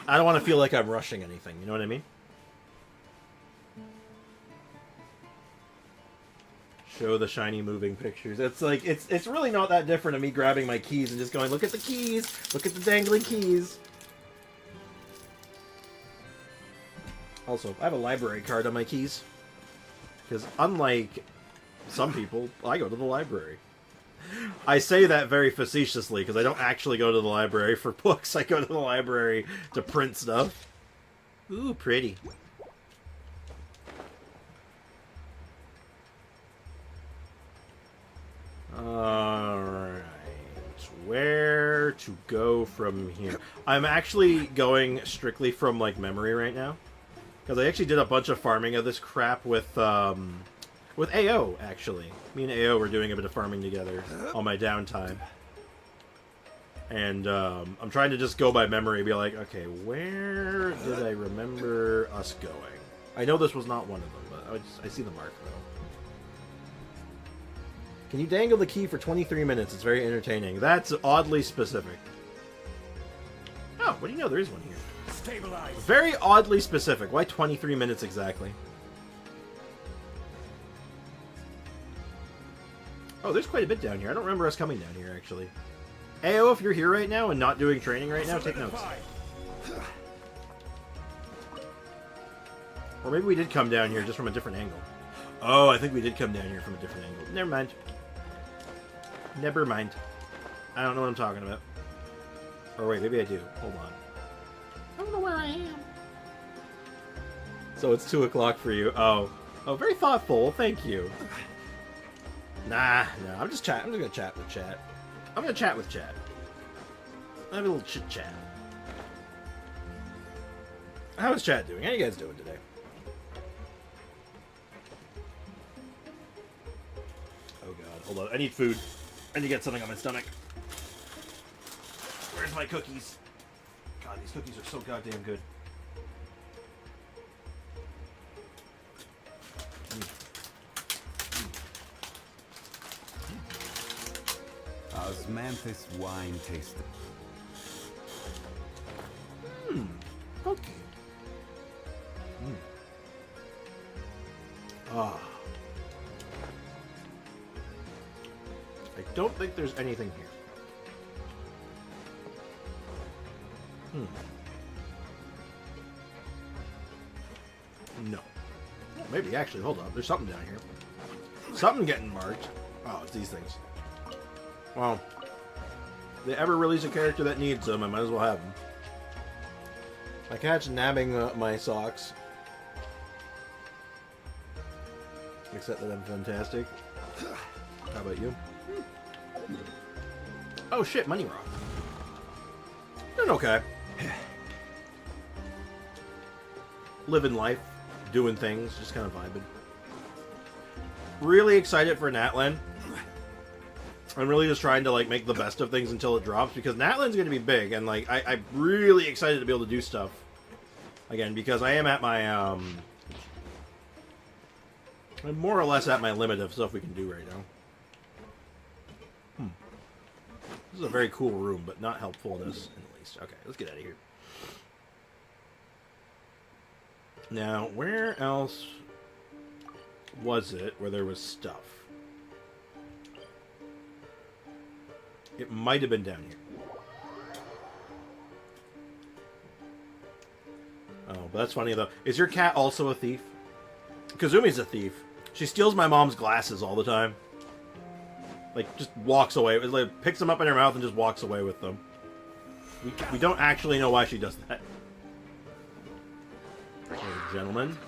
I don't want to feel like I'm rushing anything, you know what I mean? Show the shiny moving pictures. It's like, it's really not that different of me grabbing my keys and just going, look at the keys! Look at the dangling keys! Also, I have a library card on my keys. Because unlike some people, I go to the library. I say that very facetiously because I don't actually go to the library for books. I go to the library to print stuff. Ooh, pretty. Alright. Where to go from here? I'm actually going strictly from, like, memory right now. Because I actually did a bunch of farming of this crap with AO, actually. Me and AO were doing a bit of farming together on my downtime. And I'm trying to just go by memory, be like, okay, where did I remember us going? I know this was not one of them, but I see the mark, though. Can you dangle the key for 23 minutes? It's very entertaining. That's oddly specific. Oh, what do you know? There is one here. Stabilize. Very oddly specific. Why 23 minutes exactly? Oh, there's quite a bit down here. I don't remember us coming down here, actually. AO, if you're here right now and not doing training right now, take notes. Or maybe we did come down here just from a different angle. Oh, I think we did come down here from a different angle. Never mind. Never mind. I don't know what I'm talking about. Or wait, maybe I do. Hold on. I don't know where I am. So it's 2 o'clock for you. Oh. Oh, very thoughtful. Thank you. Nah, no. I'm just gonna chat with chat. I'm gonna chat with chat. Have a little chit chat. How is chat doing? How you guys doing today? Oh god, hold on. I need food. I need to get something on my stomach. Where's my cookies? God, these cookies are so goddamn good. Osmanthus wine tasted. Okay. Ah. I don't think there's anything here. No. Maybe, actually, hold up. There's something down here. Something getting marked. Oh, it's these things. Well, if they ever release a character that needs them, I might as well have them. My cat's nabbing my socks. Except that I'm fantastic. How about you? Oh shit, money rock. Doing okay. Living life, doing things, just kind of vibing. Really excited for Natlan. I'm really just trying to like make the best of things until it drops, because Natlan's going to be big, and like I'm really excited to be able to do stuff again, because I am at my I'm more or less at my limit of stuff we can do right now. This is a very cool room, but not helpful in this, at least. Okay, let's get out of here. Now, where else was it where there was stuff? It might have been down here. Oh, but that's funny, though. Is your cat also a thief? Kazumi's a thief. She steals my mom's glasses all the time. Like, just walks away. Like, picks them up in her mouth and just walks away with them. We don't actually know why she does that. There's a gentleman.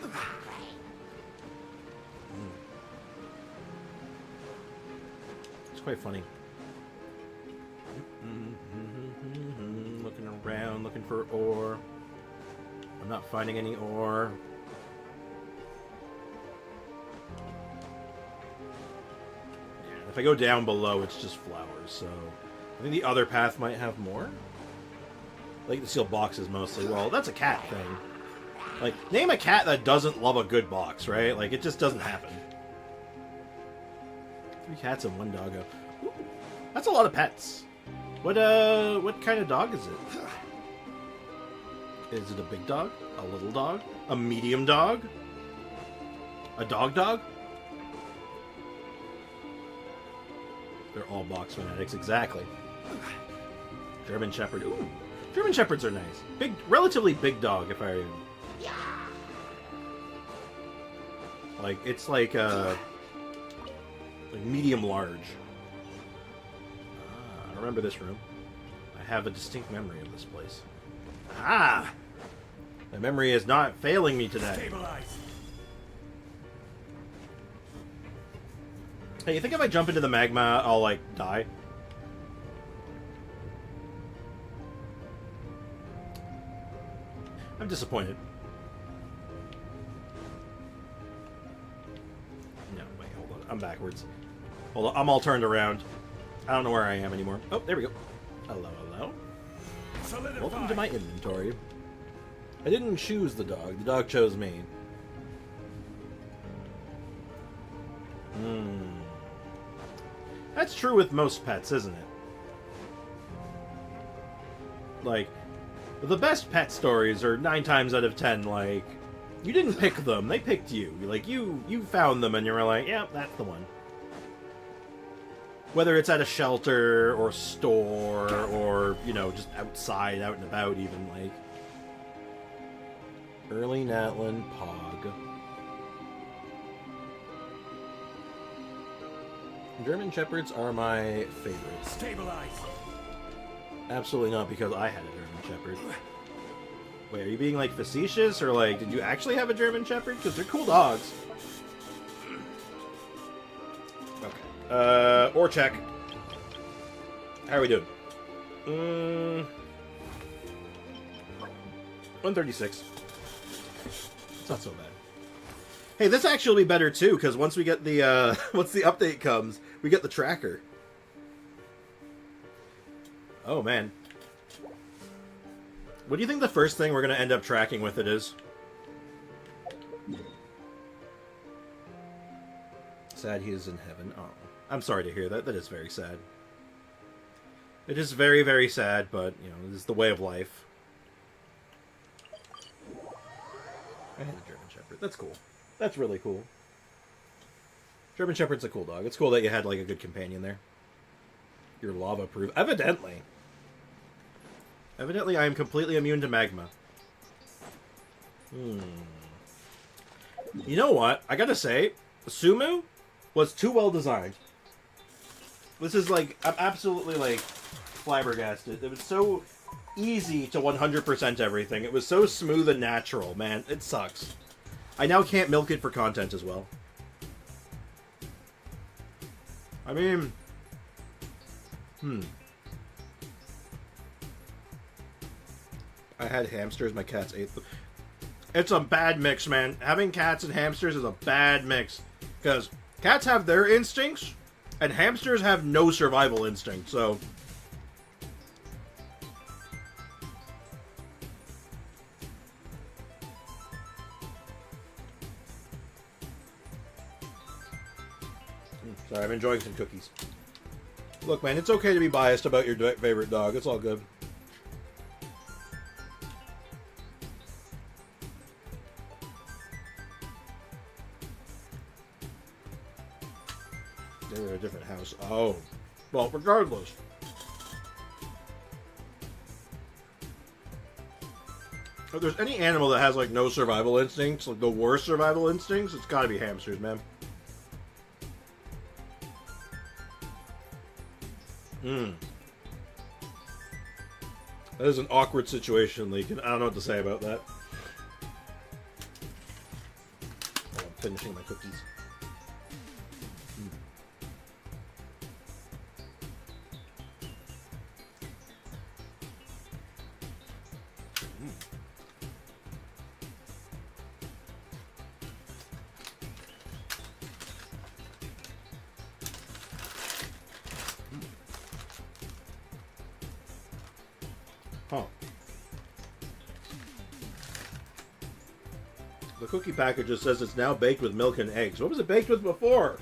It's quite funny. Looking around, looking for ore. I'm not finding any ore. If I go down below, it's just flowers, so I think the other path might have more. I like to steal boxes mostly. Well, that's a cat thing. Like, name a cat that doesn't love a good box, right? Like, it just doesn't happen. 3 cats and 1 doggo. Ooh, that's a lot of pets. What kind of dog is it? Is it a big dog? A little dog? A medium dog? A dog? They're all box fanatics, exactly. German Shepherd. Ooh, German Shepherds are nice. Big, relatively big dog, if I... Like, it's like medium large. I remember this room. I have a distinct memory of this place. Ah! My memory is not failing me today. Stabilize. Hey, you think if I jump into the magma, I'll, like, die? I'm disappointed. No, wait, hold on. I'm backwards. Hold on, I'm all turned around. I don't know where I am anymore. Oh, there we go. Hello, hello. Solidify. Welcome to my inventory. I didn't choose the dog. The dog chose me. That's true with most pets, isn't it? Like, the best pet stories are 9 times out of 10, like, you didn't pick them, they picked you. Like, you found them and you were like, yeah, that's the one. Whether it's at a shelter, or store, or, you know, just outside, out and about even, like. Early Natlan Pog. German Shepherds are my favorite. Stabilize. Absolutely not because I had a German Shepherd. Wait, are you being, like, facetious? Or, like, did you actually have a German Shepherd? Because they're cool dogs. Okay. Ore check. How are we doing? 136. It's not so bad. Hey, this actually will be better, too, because once we get the, once the update comes, we get the tracker. Oh, man. What do you think the first thing we're going to end up tracking with it is? Sad he is in heaven. Oh, I'm sorry to hear that. That is very sad. It is very, very sad, but, you know, it is the way of life. I had a German Shepherd. That's cool. That's really cool. German Shepherd's a cool dog. It's cool that you had, like, a good companion there. You're lava-proof. Evidently. Evidently, I am completely immune to magma. You know what? I gotta say, Sumu was too well designed. This is, like, I'm absolutely, like, flabbergasted. It was so easy to 100% everything. It was so smooth and natural, man. It sucks. I now can't milk it for content as well. I mean... I had hamsters, my cats ate them. It's a bad mix, man. Having cats and hamsters is a bad mix. Because cats have their instincts, and hamsters have no survival instinct, so... Sorry, I'm enjoying some cookies. Look, man, it's okay to be biased about your favorite dog. It's all good. They're in a different house. Oh. Well, regardless. If there's any animal that has, like, no survival instincts, like the worst survival instincts, it's gotta be hamsters, man. That is an awkward situation, Leakin. I don't know what to say about that. Oh, I'm finishing my cookies. Huh. The cookie package just says it's now baked with milk and eggs. What was it baked with before?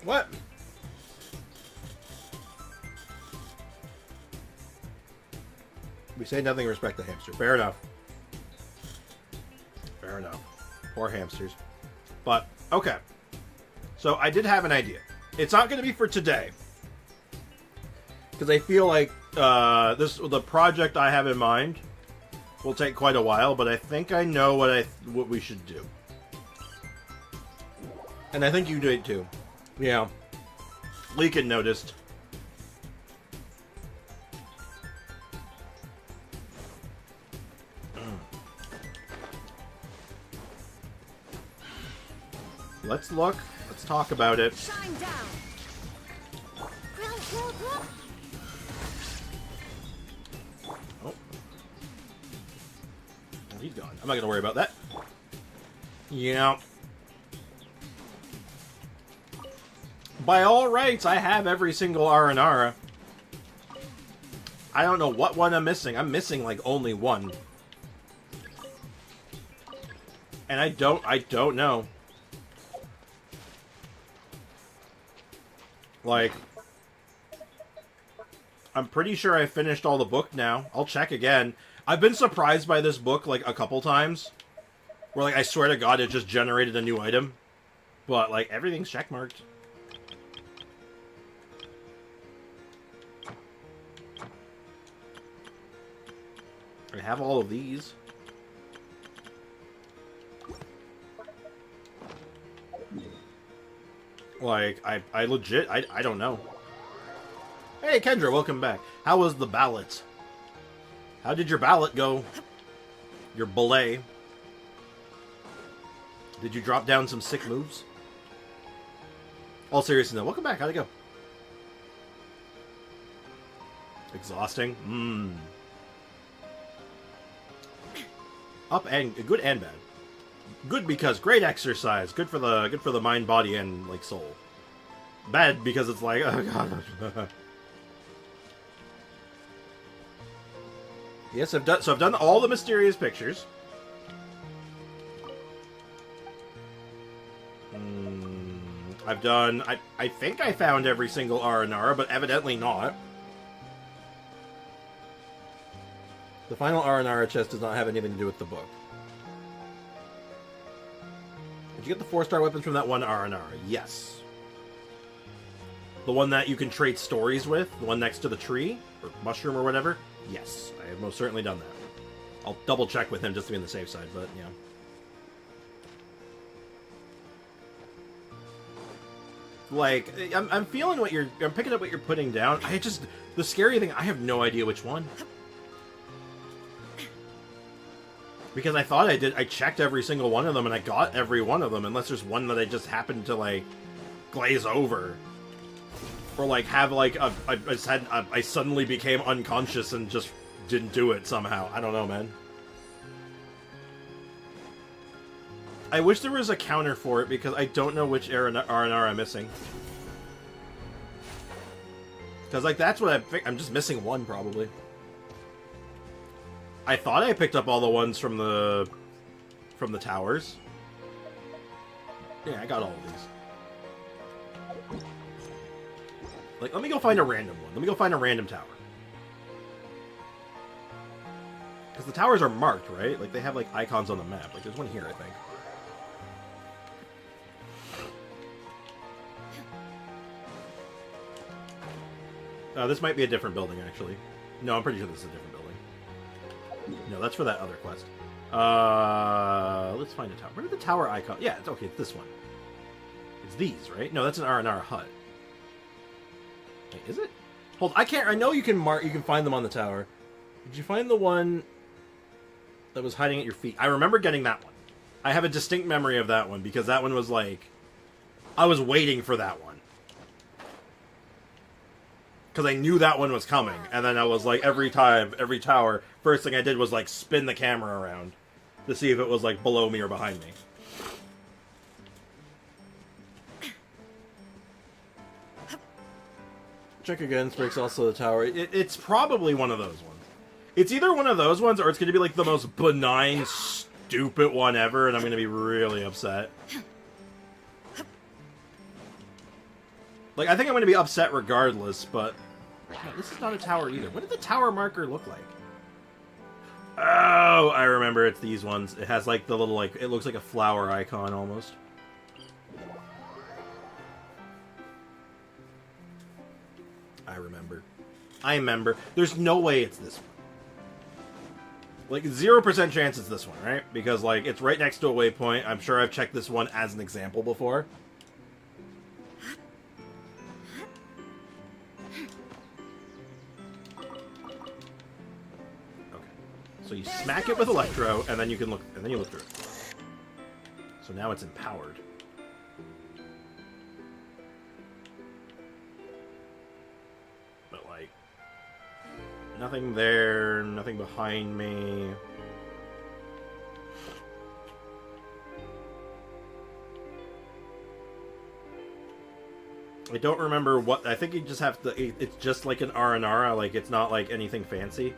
What? We say nothing, respect the hamster. Fair enough. Fair enough. Poor hamsters. But, okay. So, I did have an idea. It's not going to be for today. Because I feel like the project I have in mind will take quite a while, but I think I know what we should do. And I think you do it too. Yeah. Leakin noticed. Let's look. Let's talk about it. Shine down. Oh. He's gone. I'm not going to worry about that. Yeah. By all rights, I have every single Aranara. I don't know what one I'm missing. I'm missing, like, only one. And I don't know. Like, I'm pretty sure I finished all the book now. I'll check again. I've been surprised by this book, like, a couple times. Where, like, I swear to God, it just generated a new item. But, like, everything's checkmarked. I have all of these. Like, I legit, I don't know. Hey, Kendra, welcome back. How was the ballot? How did your ballot go? Your belay? Did you drop down some sick moves? All seriousness though, welcome back. How'd it go? Exhausting? Up and good and bad. Good because great exercise. Good for the mind, body, and like soul. Bad because it's like, oh god. Yes, I've done all the mysterious pictures. I've done... I think I found every single R&R, but evidently not. The final R&R chest does not have anything to do with the book. Did you get the 4-star weapons from that one R&R? Yes. The one that you can trade stories with? The one next to the tree? Or mushroom or whatever? Yes, I have most certainly done that. I'll double check with him just to be on the safe side, but yeah. Like, I'm feeling what you're... I'm picking up what you're putting down. The scary thing, I have no idea which one. Because I thought I did... I checked every single one of them, and I got every one of them, unless there's one that I just happened to, like, glaze over. Or, like, have, like, I suddenly became unconscious and just didn't do it somehow. I don't know, man. I wish there was a counter for it, because I don't know which R&R I'm missing. Because, like, that's what I'm just missing one, probably. I thought I picked up all the ones from the towers. Yeah, I got all of these. Like, let me go find a random one. Let me go find a random tower. Because the towers are marked, right? Like, they have, like, icons on the map. Like, there's one here, I think. This might be a different building, actually. No, I'm pretty sure this is a different building. No, that's for that other quest. Let's find a tower. Where did the tower icon... Yeah, it's okay, it's this one. It's these, right? No, that's an R&R hut. Wait, is it? Hold, I know you can find them on the tower. Did you find the one that was hiding at your feet? I remember getting that one. I have a distinct memory of that one, because that one was like... I was waiting for that one. Because I knew that one was coming, and then I was like, every tower, first thing I did was like spin the camera around to see if it was like below me or behind me. Check again, Sprig's also the tower. It's probably one of those ones. It's either one of those ones, or it's going to be like the most benign, stupid one ever, and I'm going to be really upset. Like, I think I'm going to be upset regardless, but... No, this is not a tower either. What did the tower marker look like? Oh, I remember. It's these ones. It has, like, the little, like... It looks like a flower icon, almost. I remember. There's no way it's this one. Like, 0% chance it's this one, right? Because, like, it's right next to a waypoint. I'm sure I've checked this one as an example before. So you smack it with Electro, and then you can look, and then you look through it. So now it's empowered. But like, nothing there, nothing behind me. I don't remember what. I think you just have to. It's just like an R&R. Like it's not like anything fancy.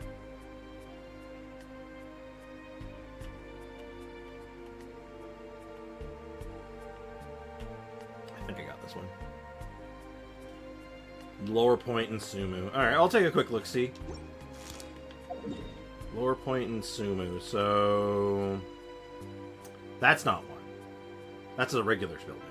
Lower point and Sumu. Alright, I'll take a quick look-see. Lower point and Sumu. So... That's not one. That's a regular building.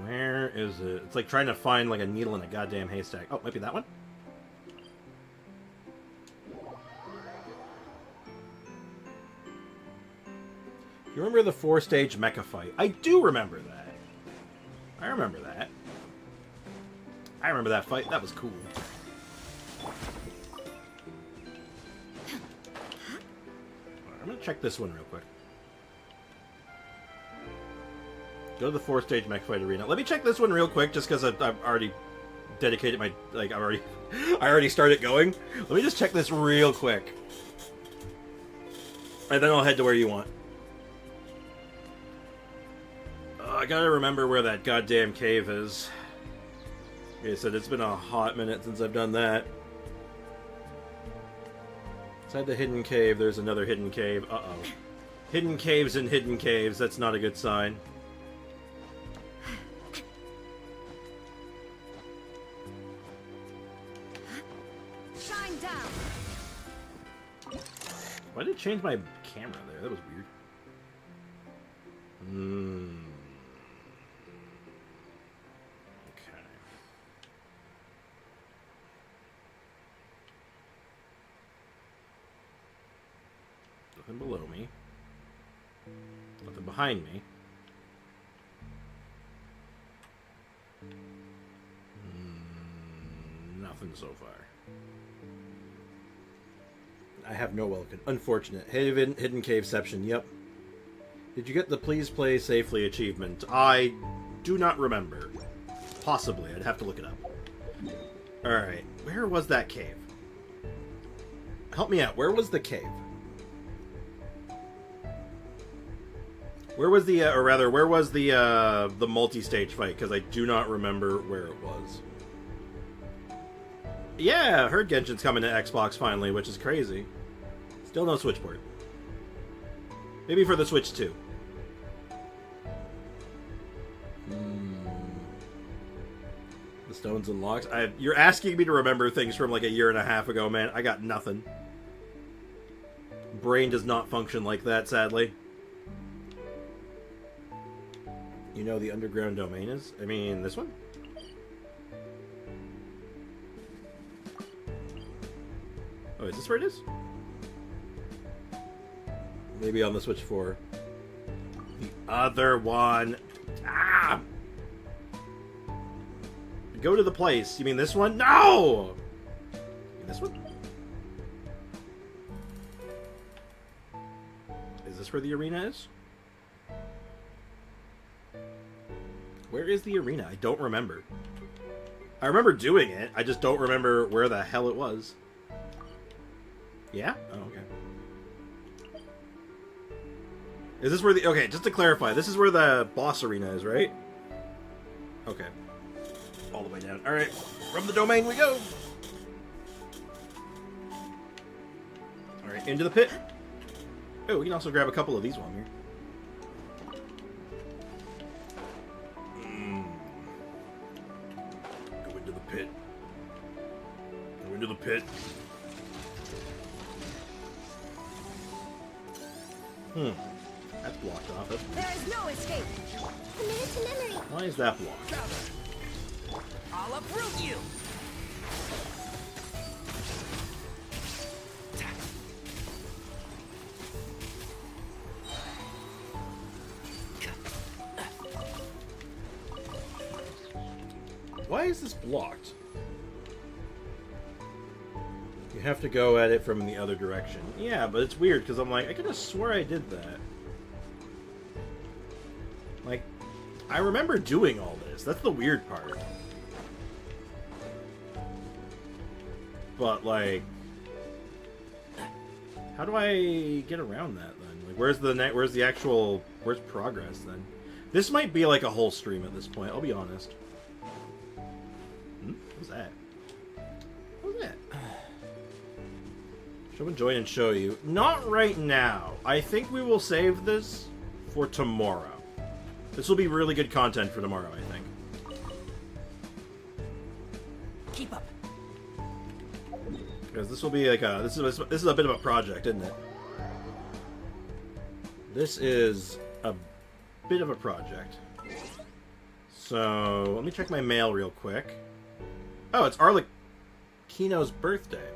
Where is it? It's like trying to find like a needle in a goddamn haystack. Oh, might be that one? You remember the 4-stage mecha fight? I do remember that. I remember that. I remember that fight. That was cool. Right, I'm gonna check this one real quick. Go to the 4-stage mecha fight arena. Let me check this one real quick, just because I've already dedicated my... Like, I already started going. Let me just check this real quick. And then I'll head to where you want. I gotta remember where that goddamn cave is. Like I said, it's been a hot minute since I've done that. Inside the hidden cave, there's another hidden cave. Uh-oh. Hidden caves and hidden caves. That's not a good sign. Shine down. Why did it change my camera there? That was weird. Okay. Nothing below me. Nothing behind me. Nothing so far. I have no welcome. Unfortunate. Hidden caveception. Yep. Did you get the Please Play Safely achievement? I do not remember. Possibly. I'd have to look it up. Alright. Where was that cave? Help me out. Where was the cave? Where was the, or rather, where was the multi-stage fight? Because I do not remember where it was. Yeah, I heard Genshin's coming to Xbox finally, which is crazy. Still no Switch port. Maybe for the Switch 2. The stones and logs. You're asking me to remember things from like a year and a half ago, man. I got nothing. Brain does not function like that, sadly. You know the underground domain is? I mean, this one? Oh, is this where it is? Maybe on the Switch 4. The other one. Ah! Go to the place. You mean this one? No! This one? Is this where the arena is? Where is the arena? I don't remember. I remember doing it. I just don't remember where the hell it was. Yeah? Oh, okay. Is this where the... Okay, just to clarify, this is where the boss arena is, right? Okay. All the way down. Alright, from the domain we go! Alright, into the pit. Oh, we can also grab a couple of these while I'm here. Go into the pit. Go into the pit. That's blocked off. There is no escape. Committed to memory. Why is that blocked? I'll uproot you. Why is this blocked? You have to go at it from the other direction. Yeah, but it's weird because I'm like, I could have swore I did that. Like, I remember doing all this. That's the weird part. But, like, how do I get around that then? Like, where's the actual, where's progress then? This might be like a whole stream at this point, I'll be honest. What was that? What was that? Someone join and show you. Not right now. I think we will save this for tomorrow. This will be really good content for tomorrow, I think. Keep up. Because this will be like a... This is a bit of a project, isn't it? This is a bit of a project. So, let me check my mail real quick. Oh, it's Arlecchino's birthday.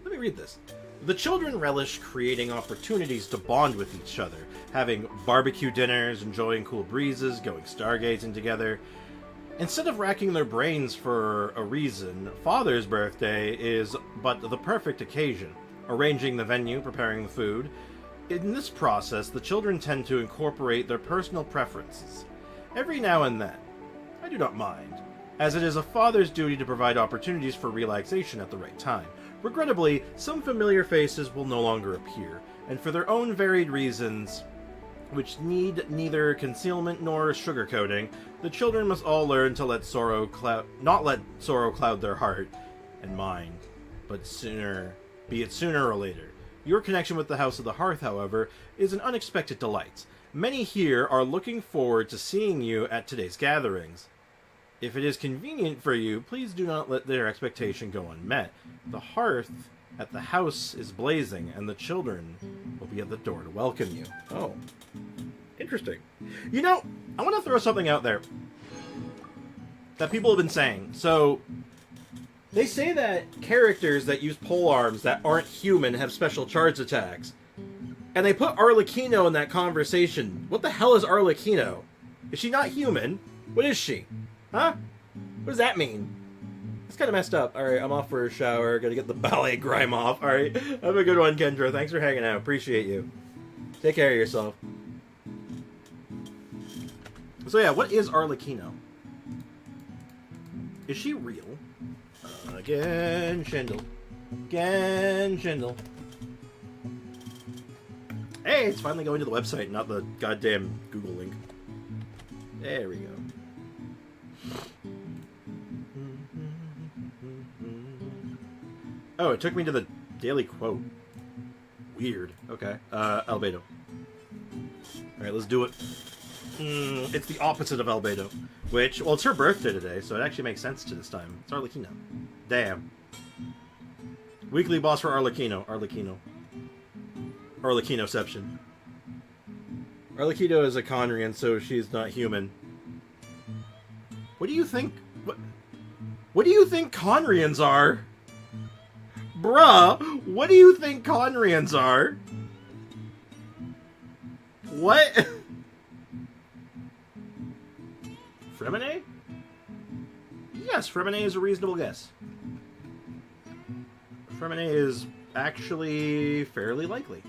Let me read this. The children relish creating opportunities to bond with each other, having barbecue dinners, enjoying cool breezes, going stargazing together. Instead of racking their brains for a reason, Father's birthday is but the perfect occasion, arranging the venue, preparing the food. In this process, the children tend to incorporate their personal preferences. Every now and then, I do not mind, as it is a father's duty to provide opportunities for relaxation at the right time. Regrettably, some familiar faces will no longer appear, and for their own varied reasons, which need neither concealment nor sugarcoating. The children must all learn to let not let sorrow cloud their heart and mind, but be it sooner or later. Your connection with the House of the Hearth, however, is an unexpected delight. Many here are looking forward to seeing you at today's gatherings. If it is convenient for you, please do not let their expectation go unmet. The hearth at the house is blazing, and the children will be at the door to welcome you. Oh. Interesting. You know, I want to throw something out there that people have been saying. So, they say that characters that use polearms that aren't human have special charge attacks. And they put Arlecchino in that conversation. What the hell is Arlecchino? Is she not human? What is she? Huh? What does that mean? It's kind of messed up. Alright, I'm off for a shower. Gotta get the ballet grime off. Alright, have a good one, Kendra. Thanks for hanging out. Appreciate you. Take care of yourself. So yeah, what is Arlecchino? Is she real? Genshin. Genshin. Hey, it's finally going to the website, not the goddamn Google link. There we go. Oh, it took me to the daily quote. Weird. Okay. Albedo. Alright, let's do it. It's the opposite of Albedo. Which, well, it's her birthday today, so it actually makes sense to this time. It's Arlecchino. Damn. Weekly boss for Arlecchino. Arlecchino. Arlecchinoception. Arlecchino is a Conrian, so she's not human. What do you think? What do you think Conrians are? Bruh, what do you think Conrians are? What? Fremine? Yes, Fremine is a reasonable guess. Fremine is actually fairly likely.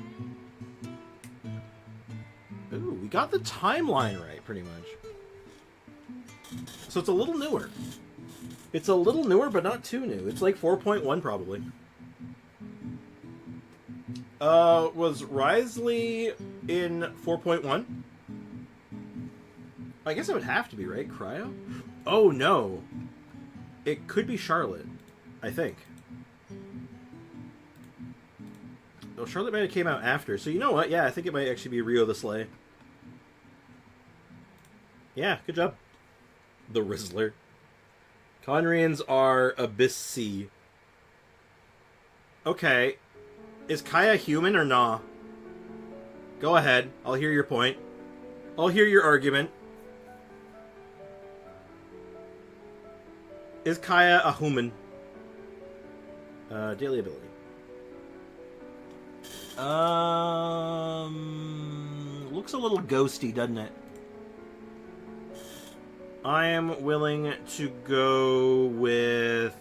Ooh, we got the timeline right, pretty much. So it's a little newer. It's a little newer, but not too new. It's like 4.1 probably. Was Risley in 4.1? I guess it would have to be, right? Cryo? Oh, no. It could be Charlotte, I think. Oh, Charlotte might have came out after. So you know what? Yeah, I think it might actually be Rio the Slay. Yeah, good job. The Rizzler. Conrians are Abyssi. Okay. Is Kaya human or nah? Go ahead. I'll hear your point. I'll hear your argument. Is Kaya a human? Daily ability. Looks a little ghosty, doesn't it? I am willing to go with...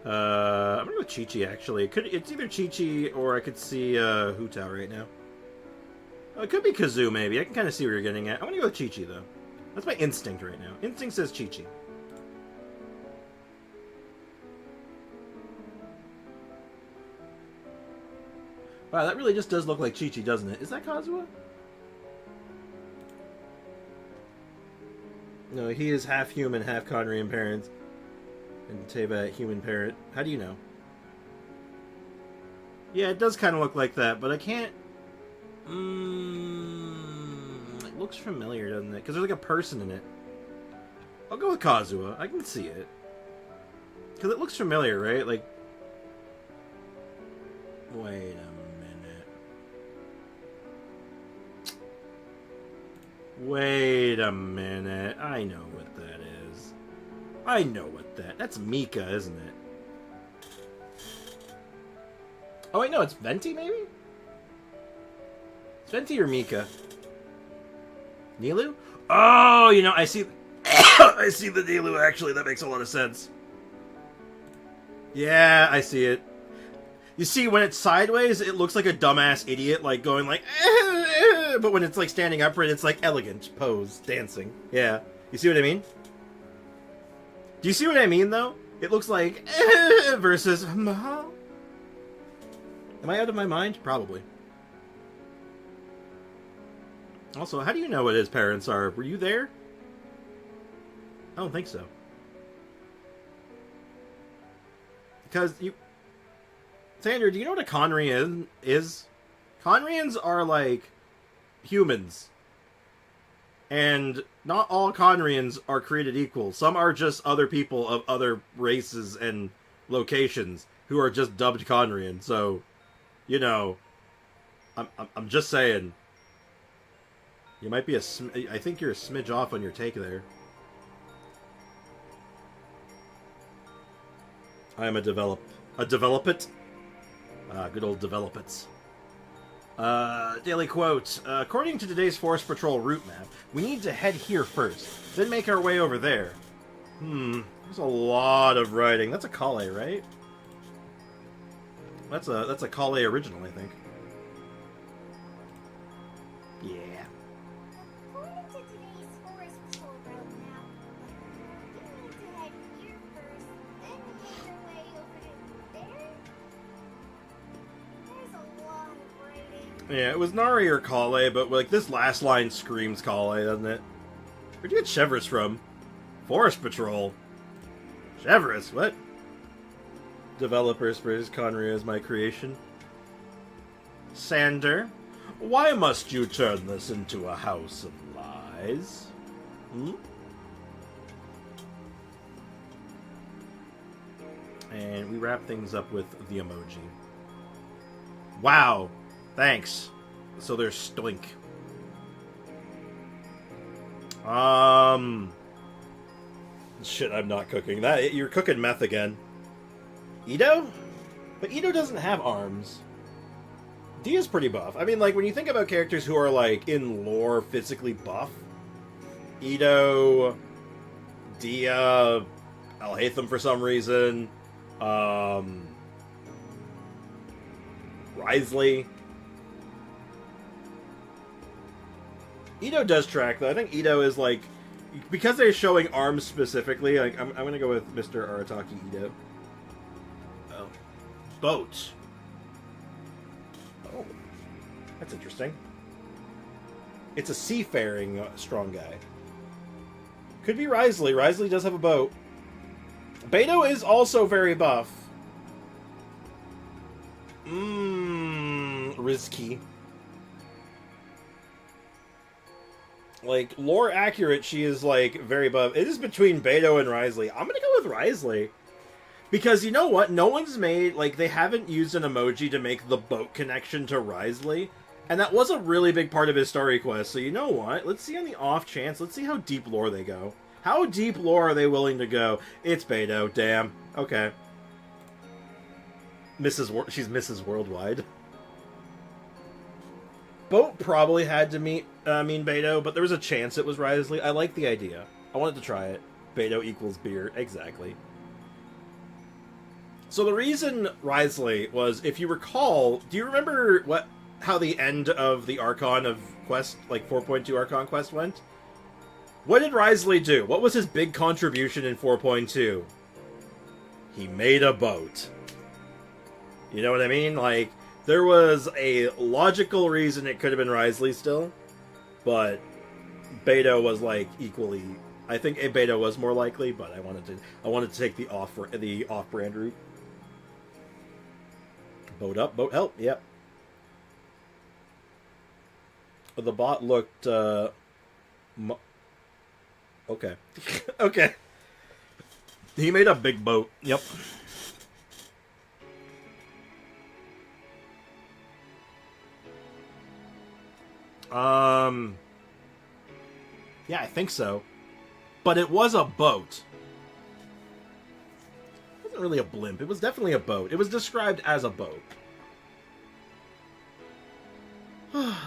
I'm gonna go with Chi-Chi, actually. It's either Chi-Chi or I could see Hu Tao right now. Oh, it could be Kazoo, maybe. I can kind of see where you're getting at. I'm gonna go with Chi-Chi, though. That's my instinct right now. Instinct says Chi-Chi. Wow, that really just does look like Chi-Chi, doesn't it? Is that Kazuha? No, he is half human, half Conrian parents. And Teba, human parent. How do you know? Yeah, it does kind of look like that, but I can't... It looks familiar, doesn't it? Because there's like a person in it. I'll go with Kazuha. I can see it. Because it looks familiar, right? Like... Wait a minute. Wait a minute. I know what that is. I know what that... That's Mika, isn't it? Oh, wait, no, it's Venti, maybe? It's Venti or Mika? Nilu? Oh, you know, I see... I see the Nilu, actually. That makes a lot of sense. Yeah, I see it. You see, when it's sideways, it looks like a dumbass idiot, like, going like... But when it's, like, standing upright, it's, like, elegant pose, dancing. Yeah. You see what I mean? Do you see what I mean, though? It looks like... versus... Am I out of my mind? Probably. Also, how do you know what his parents are? Were you there? I don't think so. Because you... Sandra, do you know what a Conrian is? Conrians are like humans. And not all Conrians are created equal. Some are just other people of other races and locations who are just dubbed Conrian. So, you know, I'm just saying. You might be I think you're a smidge off on your take there. I am a developit. Good old developits. Daily quote. According to today's Forest Patrol route map, we need to head here first, then make our way over there. There's a lot of writing. That's a Kale, right? That's a Kale original, I think. Yeah. According to today's Forest Patrol route map, you need to head here first, then make your way over to there. There's a lot of writing. Yeah, it was Nari or Kale, but like this last line screams Kale, doesn't it? Where'd you get Chevres from? Forest Patrol. Chevres, what? Developers for his Conria is my creation. Sander, why must you turn this into a house of lies? And we wrap things up with the emoji. Wow, thanks. So there's Stoink. Shit, I'm not cooking. You're cooking meth again. Ito? But Ito doesn't have arms. Dia's pretty buff. I mean, like, when you think about characters who are, like, in lore physically buff, Ito, Dia, Alhaitham for some reason, Wriothesley. Ito does track, though. I think Ito is, like, because they're showing arms specifically, like, I'm gonna go with Mr. Arataki Ito. Oh. Boat. Oh. That's interesting. It's a seafaring strong guy. Could be Wriothesley. Wriothesley does have a boat. Beto is also very buff. Risky. Like, lore accurate, she is, like, very buff. It is between Beto and Wriothesley. I'm gonna go with Wriothesley. Because, you know what? No one's made, like, they haven't used an emoji to make the boat connection to Wriothesley. And that was a really big part of his story quest. So, you know what? Let's see on the off chance. Let's see how deep lore they go. How deep lore are they willing to go? It's Beto. Damn. Okay. She's Mrs. Worldwide. Boat probably had to mean Beto, but there was a chance it was Wriothesley. I like the idea. I wanted to try it. Beto equals beer. Exactly. So the reason Wriothesley was, if you recall, do you remember how the end of the Archon of Quest, like 4.2 Archon Quest went? What did Wriothesley do? What was his big contribution in 4.2? He made a boat. You know what I mean? Like, there was a logical reason it could have been Wriothesley still, but Beto was, like, equally... I think Beto was more likely, but I wanted to take the off-brand route. Boat up, boat help, yep. The bot looked, okay. Okay. He made a big boat, yep. Yeah, I think so. But it was a boat. It wasn't really a blimp. It was definitely a boat. It was described as a boat.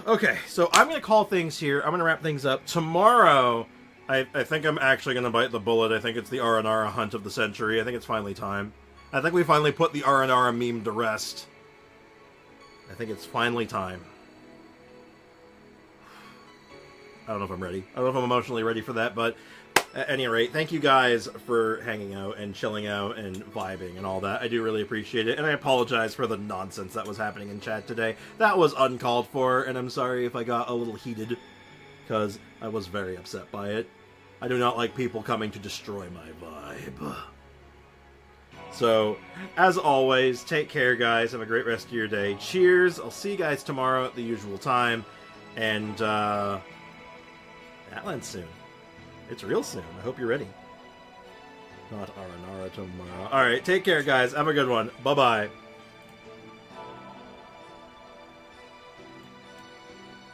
Okay, so I'm going to call things here. I'm going to wrap things up. Tomorrow, I think I'm actually going to bite the bullet. I think it's the Aranara hunt of the century. I think it's finally time. I think we finally put the Aranara meme to rest. I think it's finally time. I don't know if I'm ready. I don't know if I'm emotionally ready for that, but at any rate, thank you guys for hanging out and chilling out and vibing and all that. I do really appreciate it, and I apologize for the nonsense that was happening in chat today. That was uncalled for, and I'm sorry if I got a little heated. because I was very upset by it. I do not like people coming to destroy my vibe. So, as always, take care, guys. Have a great rest of your day. Cheers. I'll see you guys tomorrow at the usual time. And, Atlan's soon. It's real soon. I hope you're ready. Not Aranara tomorrow. Alright, take care, guys. Have a good one. Bye-bye.